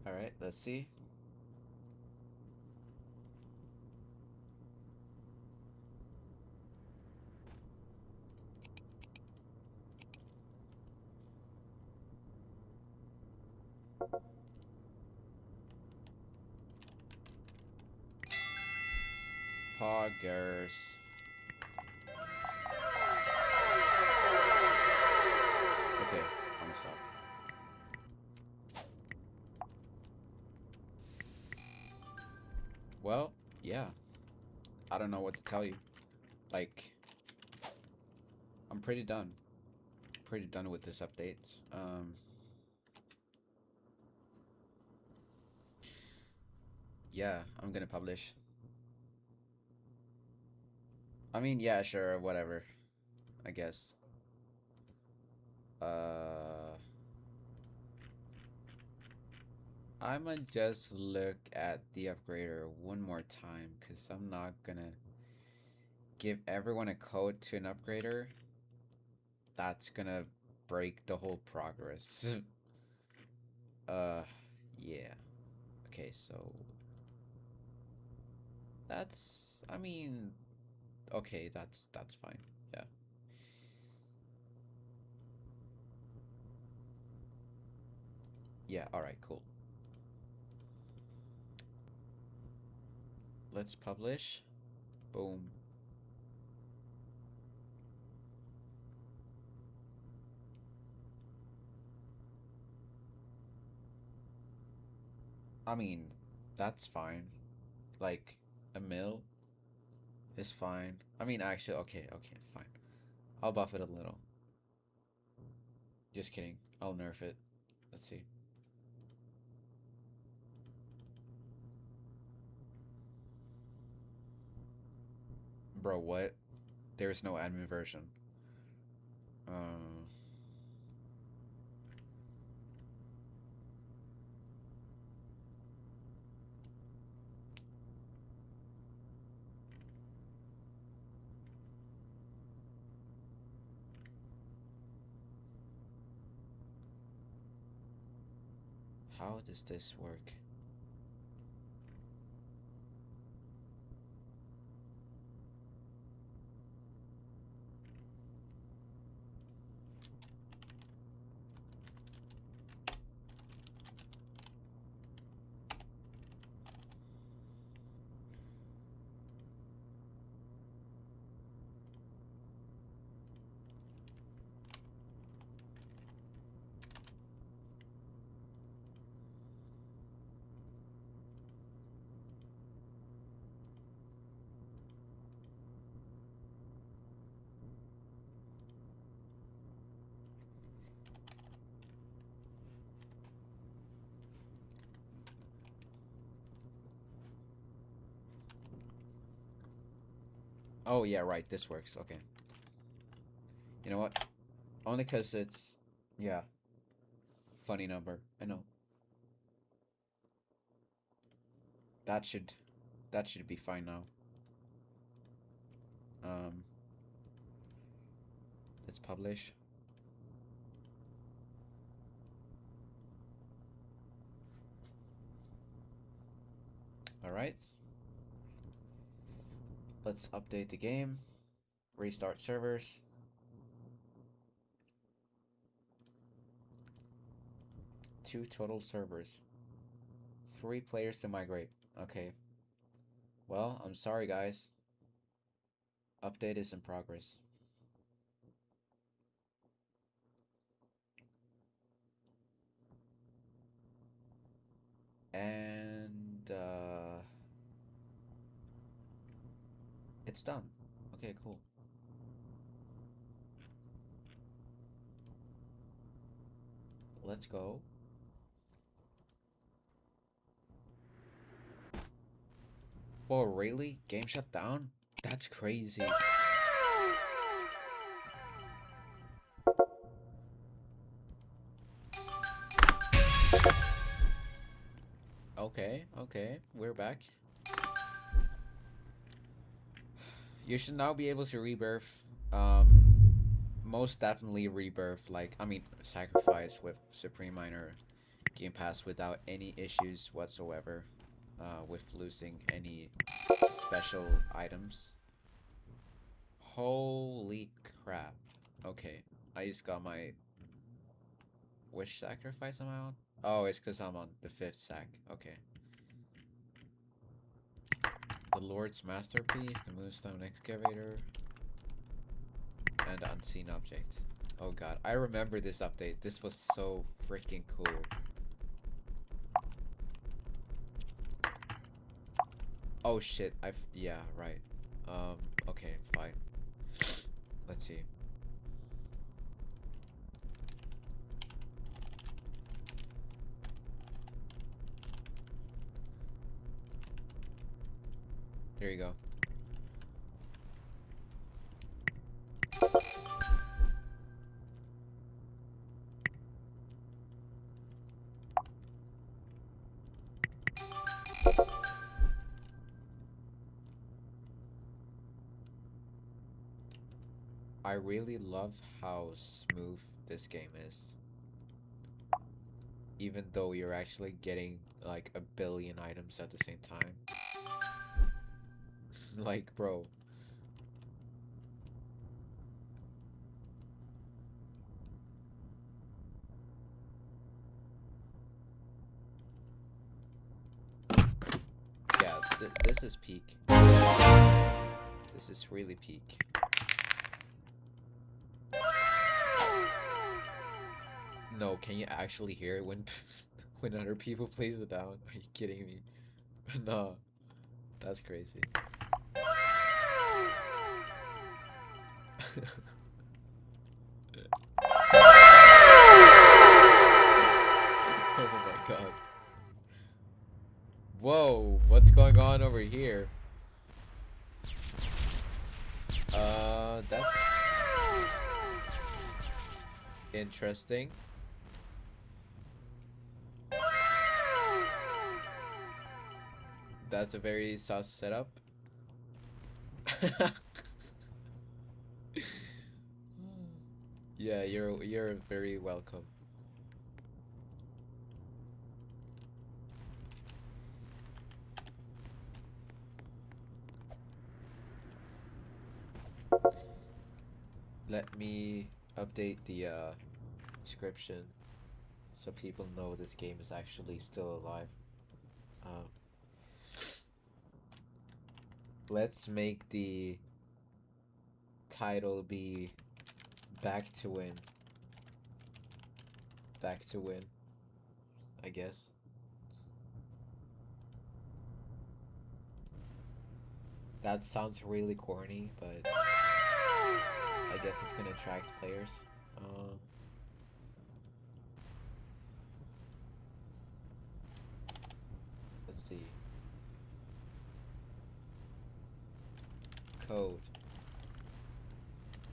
Alright, let's see. Poggers. Okay, I'm stop. Well, yeah. I don't know what to tell you. Like, I'm pretty done. Pretty done with this update. Yeah, I'm gonna publish. I mean, yeah, sure, whatever. I guess. I'ma just look at the upgrader one more time, cause I'm not gonna give everyone a code to an upgrader, that's gonna break the whole progress. uh, yeah. Okay, so that's, I mean, okay, that's fine. Yeah. Yeah, all right, cool. Let's publish. Boom. I mean, that's fine. Like, a mil is fine. I mean, actually, okay, fine. I'll buff it a little. Just kidding. I'll nerf it. Let's see. Bro, what? There's no admin version. Um, how does this work? Oh, yeah, right. This works. Okay. You know what? Only because it's, yeah, funny number. I know. That should, that should be fine now. Um, let's publish. All right. Let's update the game. Restart servers. Two total servers. 3 players to migrate. Okay. Well, I'm sorry, guys. Update is in progress. And, it's done. Okay, cool. Let's go. Whoa, really? Game shut down? That's crazy. Okay, okay, we're back. You should now be able to rebirth. Most definitely rebirth. Like, I mean, sacrifice with Supreme Minor Game Pass without any issues whatsoever. With losing any special items. Holy crap. Okay, I just got my... Which sacrifice am I on? Oh, it's because I'm on the 5th sack. Okay. The Lord's Masterpiece, the Moonstone Excavator, and Unseen Object. Oh god, I remember this update. This was so freaking cool. Oh shit, yeah, right. Okay, fine. Let's see. There you go. I really love how smooth this game is. Even though you're actually getting like a billion items at the same time. Like, bro. Yeah, this is peak. This is really peak. No, can you actually hear it when when other people plays it down? Are you kidding me? No, that's crazy. Oh my god. Whoa, what's going on over here? That's interesting. That's a very sus setup. Yeah, you're very welcome. Let me update the description so people know this game is actually still alive. Let's make the title be Back to Win. Back to Win, I guess. That sounds really corny, but I guess it's gonna attract players. Let's see. Code.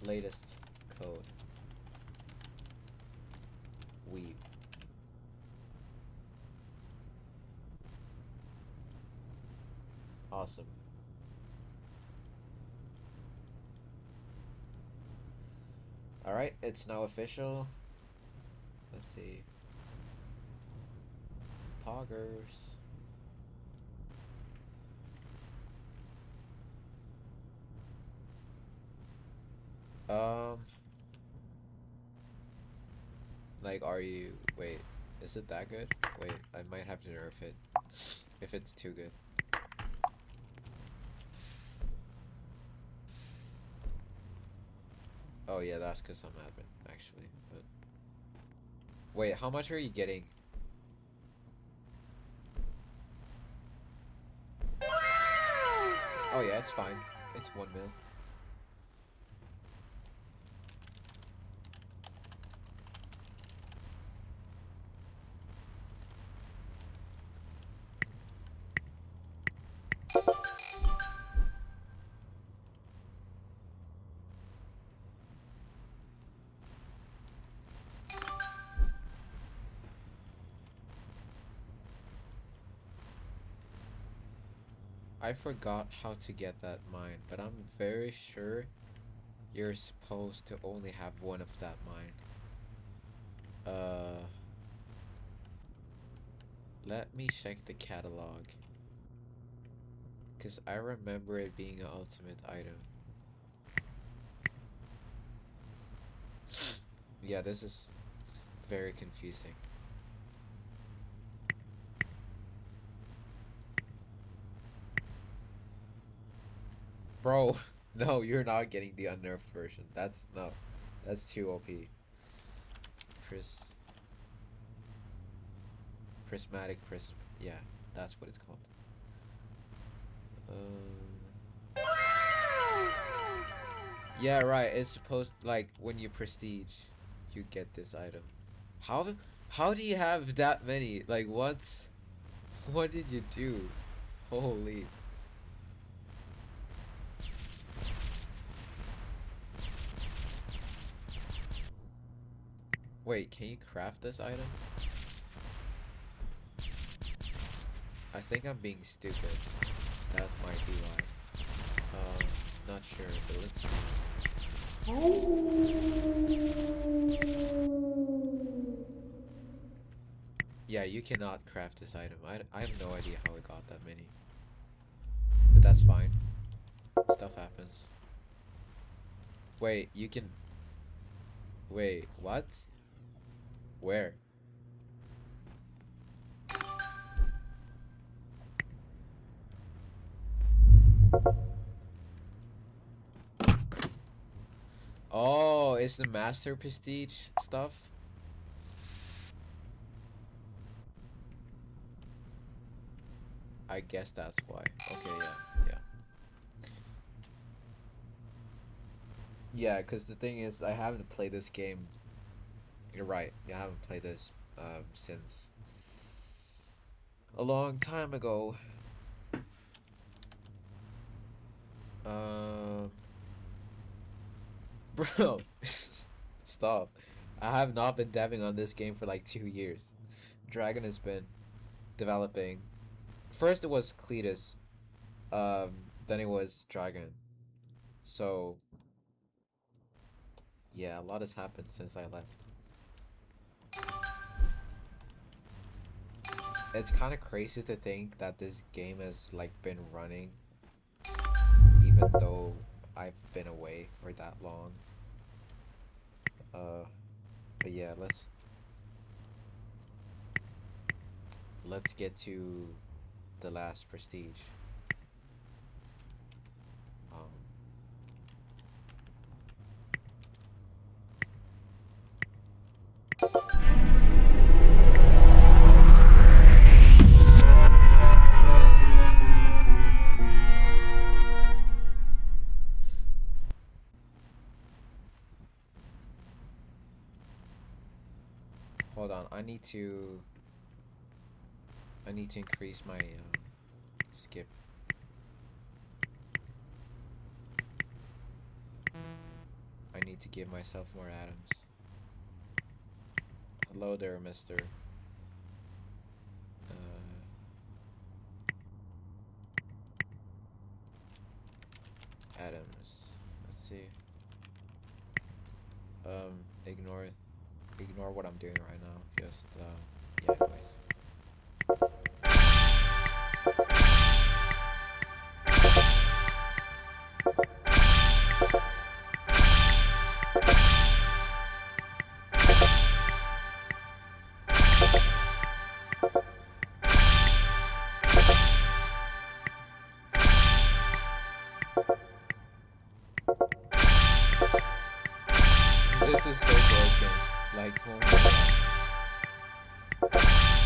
Latest code. Weeb. Awesome. Alright, it's now official. Let's see. Poggers. Like, are you... Wait, is it that good? Wait, I might have to nerf it. If it's too good. Oh yeah, that's because I'm admin, actually. But wait, how much are you getting? Oh yeah, it's fine. It's 1 mil. I forgot how to get that mine, but I'm very sure you're supposed to only have one of that mine. Let me check the catalog. Because I remember it being an ultimate item. Yeah, this is very confusing. Bro, no, you're not getting the unnerfed version. That's no. That's too OP. Yeah, that's what it's called. Yeah, right. It's supposed like when you prestige, you get this item. How do you have that many? Like what? What did you do? Holy. Wait, can you craft this item? I think I'm being stupid. That might be why. Not sure, but let's see. Yeah, you cannot craft this item. I have no idea how it got that many. But that's fine. Stuff happens. Wait, you can... Wait, what? Where? Oh, it's the master prestige stuff? I guess that's why. Okay, yeah, yeah. Yeah, because the thing is, I haven't played this game. You're right. I haven't played this since a long time ago. Um, bro, stop. I have not been deving on this game for like 2 years. Dragon has been developing. First it was Cletus, then it was Dragon. So yeah, a lot has happened since I left. It's kind of crazy to think that this game has like been running even though I've been away for that long. But yeah, let's get to the last prestige. Um, hold on, I need to increase my skip. I need to give myself more atoms. Hello there, mister. Atoms. Let's see. Ignore what I'm doing right now. Just yeah, anyways. This is so broken. Like, oh my god.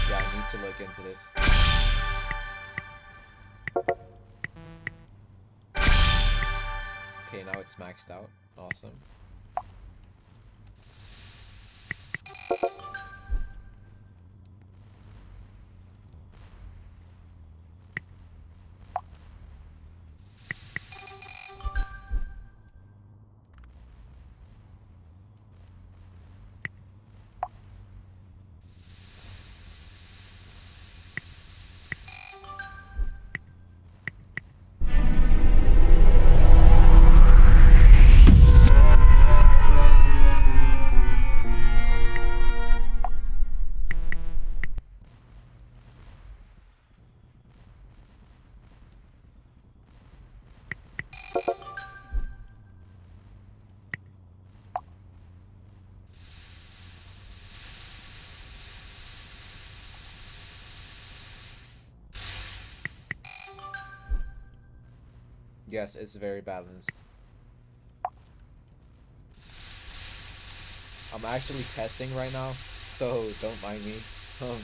Yeah, I need to look into this. Okay, now it's maxed out. Awesome. Yes, it's very balanced. I'm actually testing right now, so don't mind me. Um,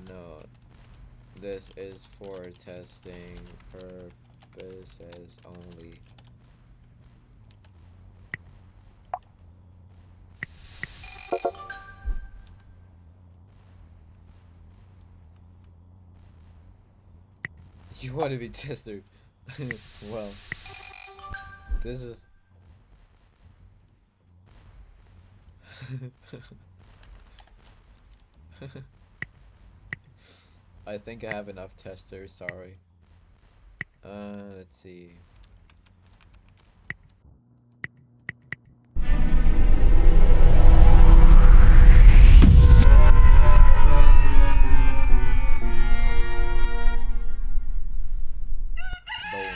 no. This is for testing purposes only. You want to be tester? Well, this is. I think I have enough testers, sorry. Let's see. Boom.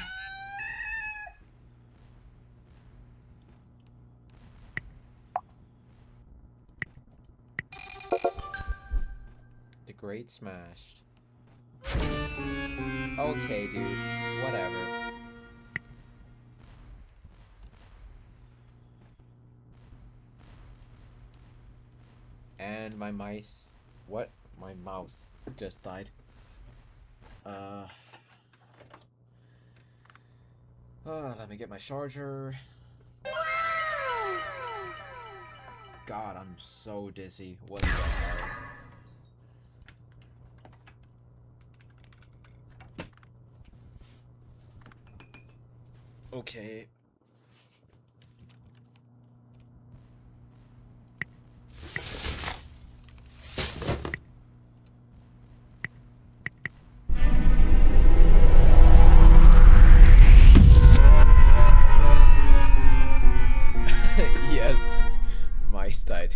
The Great Smashed. Okay, dude. Whatever. And my mice. What? My mouse just died. Let me get my charger. God, I'm so dizzy. What the hell? Okay. Yes, mice died.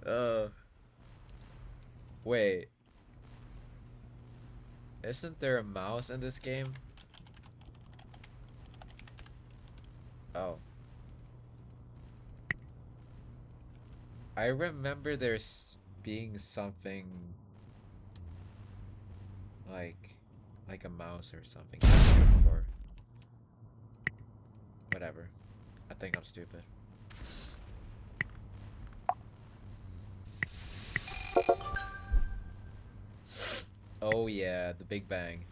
uh, Wait. Isn't there a mouse in this game? Oh. I remember there's being something like a mouse or something before. Whatever. I think I'm stupid. Oh yeah, the Big Bang.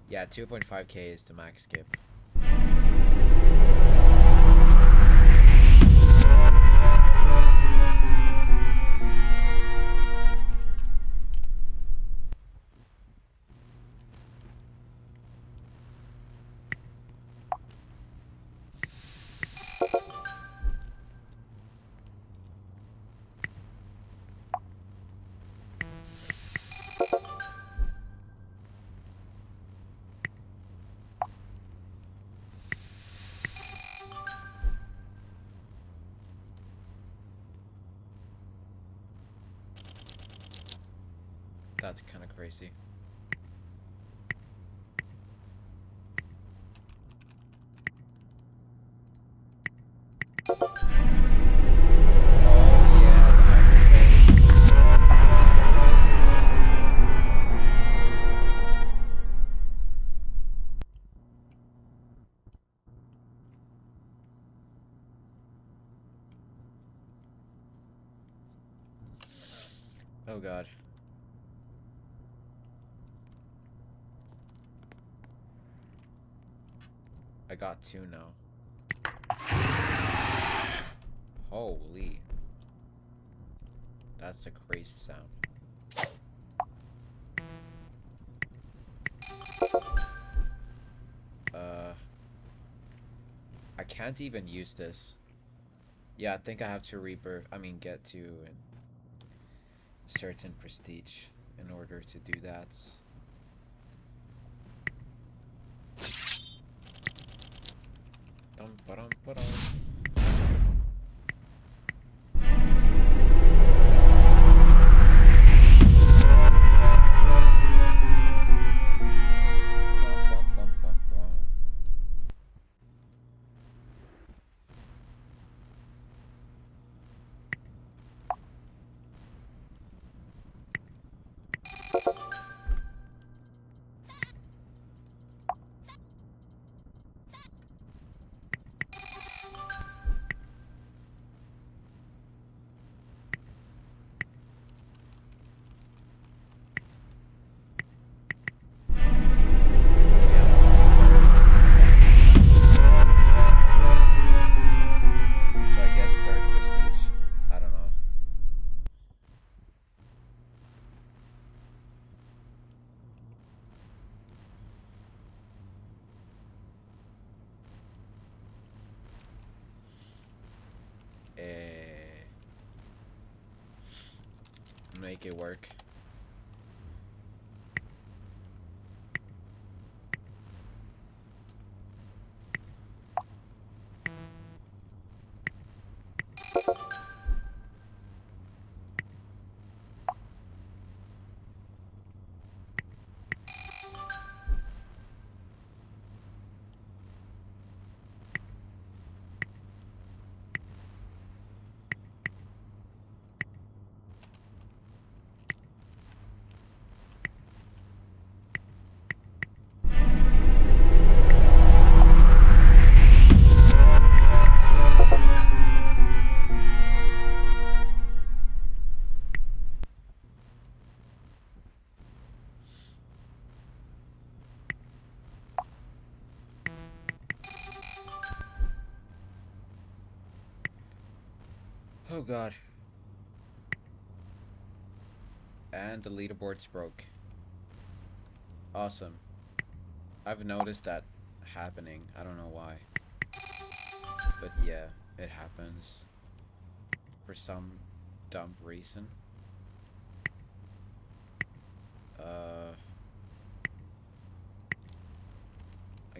Yeah, 2.5k is the max skip. That's kind of crazy. Oh yeah, the hyperspace. Oh god. I got two now. Holy. That's a crazy sound. I can't even use this. Yeah, I think I have to get to a certain prestige in order to do that. Dum, ba-dum, ba-dum. make it work. Oh god. And the leaderboard's broke. Awesome. I've noticed that happening. I don't know why. But yeah, it happens. For some dumb reason. I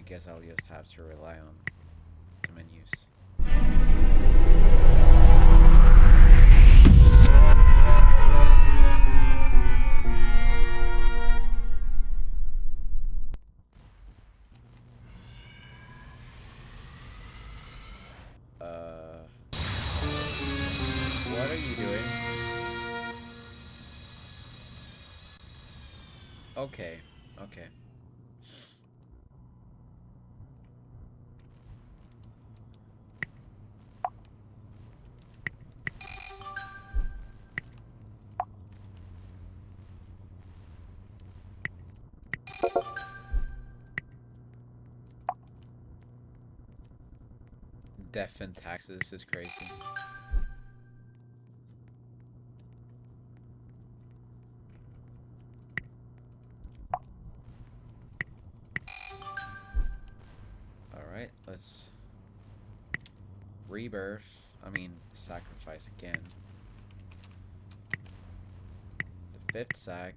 guess I'll just have to rely on the menus. What are you doing? Okay, okay. Death and taxes is crazy. Alright, let's rebirth. I mean, sacrifice again. The 5th sack.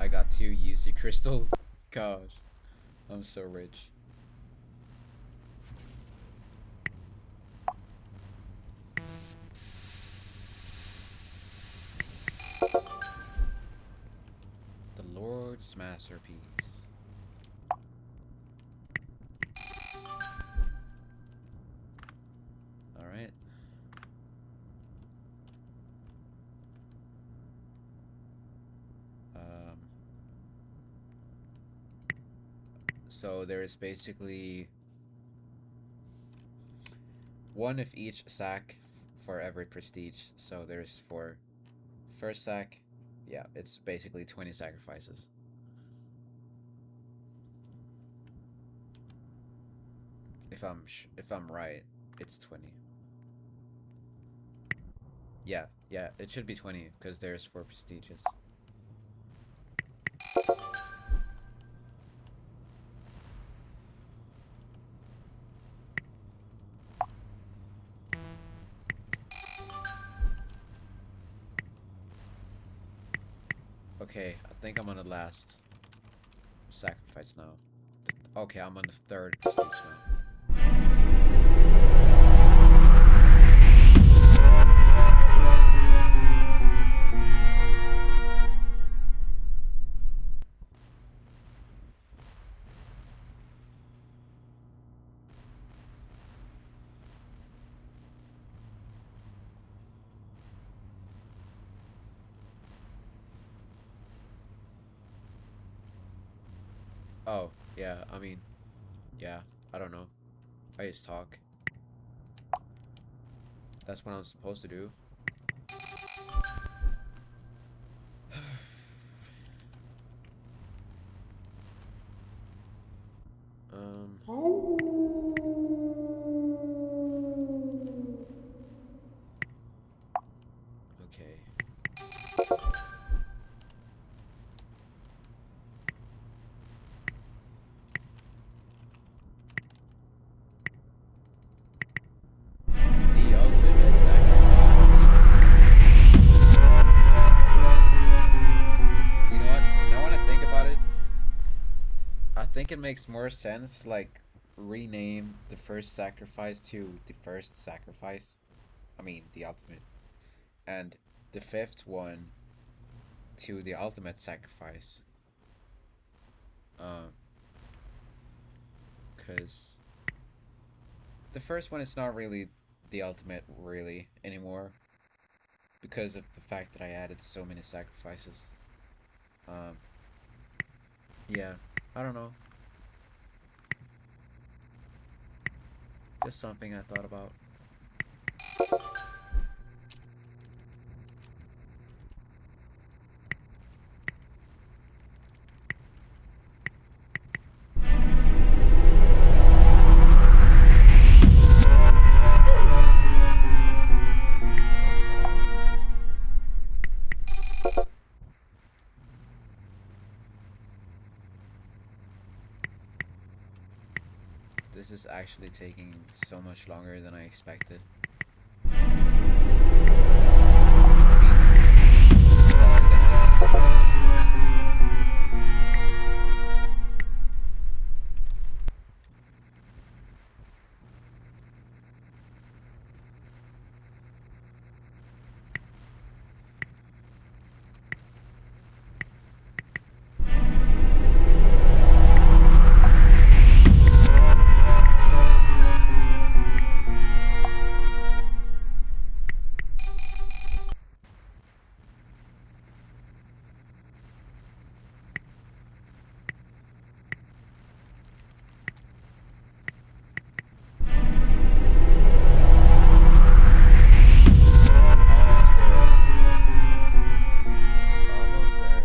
I got 2 UC crystals. Gosh, I'm so rich. The Lord's masterpiece. Alright. So there's basically one of each sack for every prestige. So there's for first sack, yeah, it's basically 20 sacrifices. If I'm right, it's 20. Yeah, it should be 20 because there's 4 prestiges. Okay, I think I'm on the last sacrifice now. Okay, I'm on the 3rd prestige now. Oh, yeah, I mean, yeah, I don't know. I just talk. That's what I'm supposed to do. Okay. it makes more sense, like, rename the first sacrifice to the first sacrifice. I mean, the ultimate. And the fifth one to the ultimate sacrifice. Um, because the first one is not really the ultimate, really, anymore. Because of the fact that I added so many sacrifices. Um, yeah, I don't know. Just something I thought about. This is actually taking so much longer than I expected. Almost there. Almost there.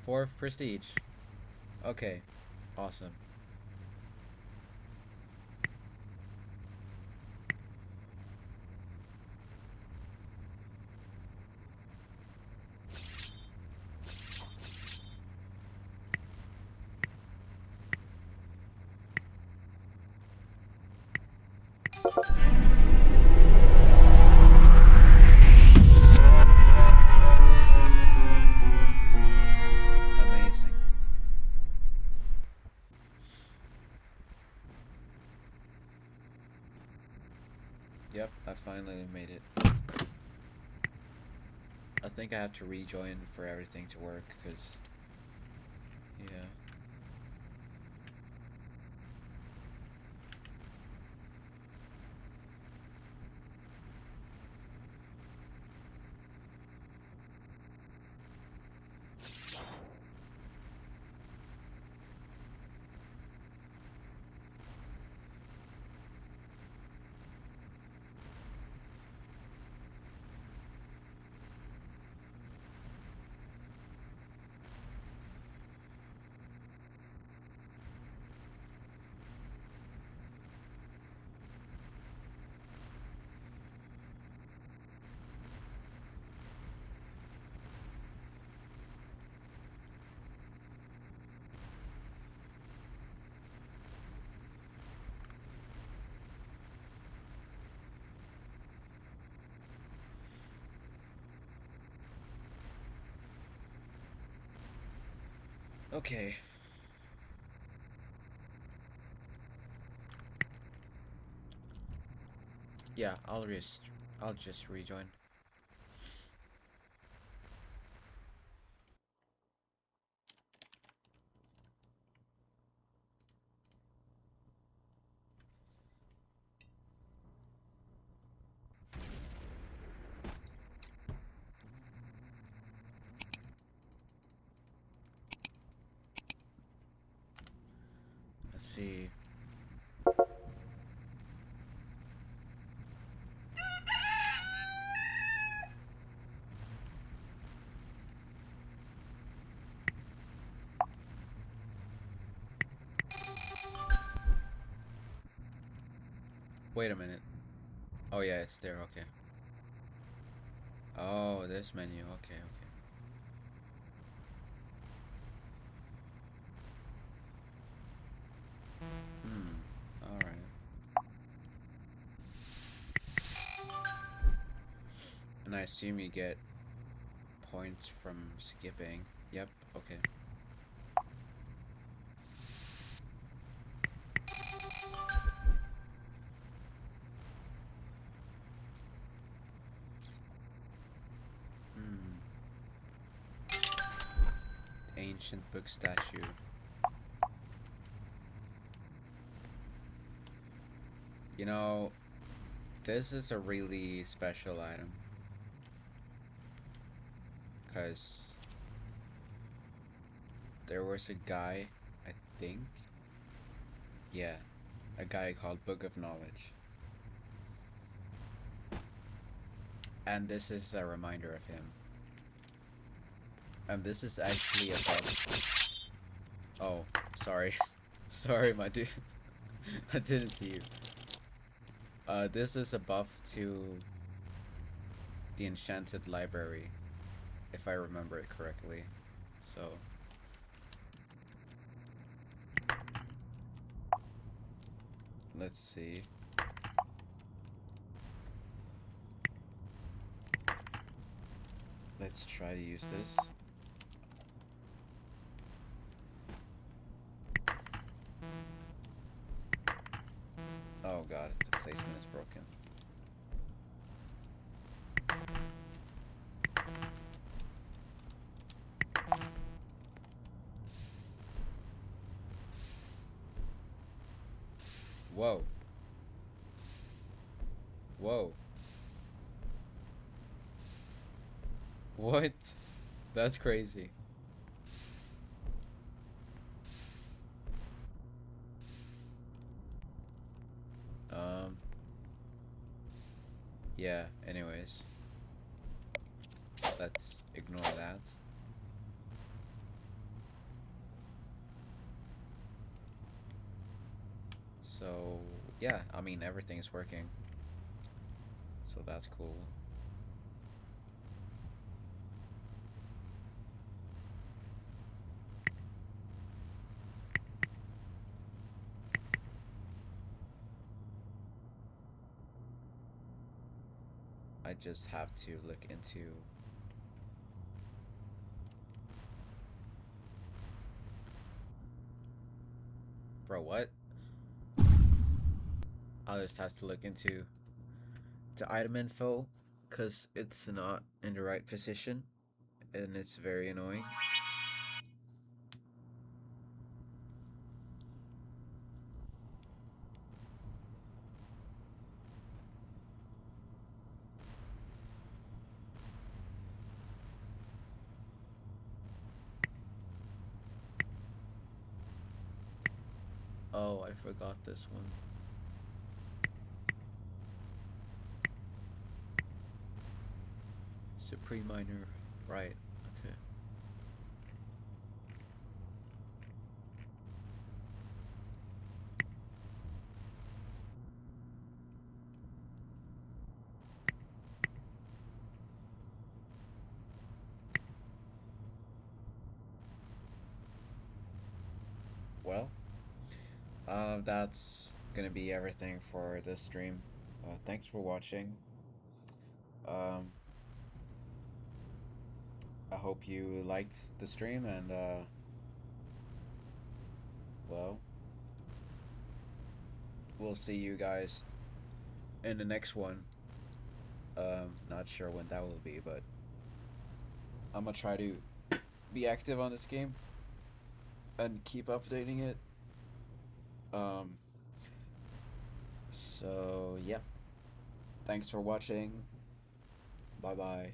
Fourth prestige. Okay, awesome. Amazing. Yep, I finally made it. I think I have to rejoin for everything to work, because, yeah. Okay. Yeah, I'll just rejoin. Let's see. Wait a minute. Oh yeah, it's there. Okay. Oh, this menu. Okay, okay. All right. And I assume you get points from skipping. Yep. Okay. Hmm. Ancient book statue. You know, this is a really special item. Because there was a guy, I think. Yeah, a guy called Book of Knowledge. And this is a reminder of him. And this is actually about. Oh, sorry. Sorry, my dude. I didn't see you. This is a buff to the Enchanted Library, if I remember it correctly. So. Let's see. Let's try to use this. Oh god, the placement is broken. Whoa. Whoa. What? That's crazy. Yeah, anyways. Let's ignore that. So, yeah, I mean, everything's working. So that's cool. I just have to look into bro, what? I'll just have to look into the item info because it's not in the right position and it's very annoying. Oh, I forgot this one. Supreme Minor, right, okay. Well, that's gonna be everything for this stream. Thanks for watching. Um, I hope you liked the stream and, well, we'll see you guys in the next one. Not sure when that will be, but I'm gonna try to be active on this game and keep updating it. So, yep. Thanks for watching. Bye bye.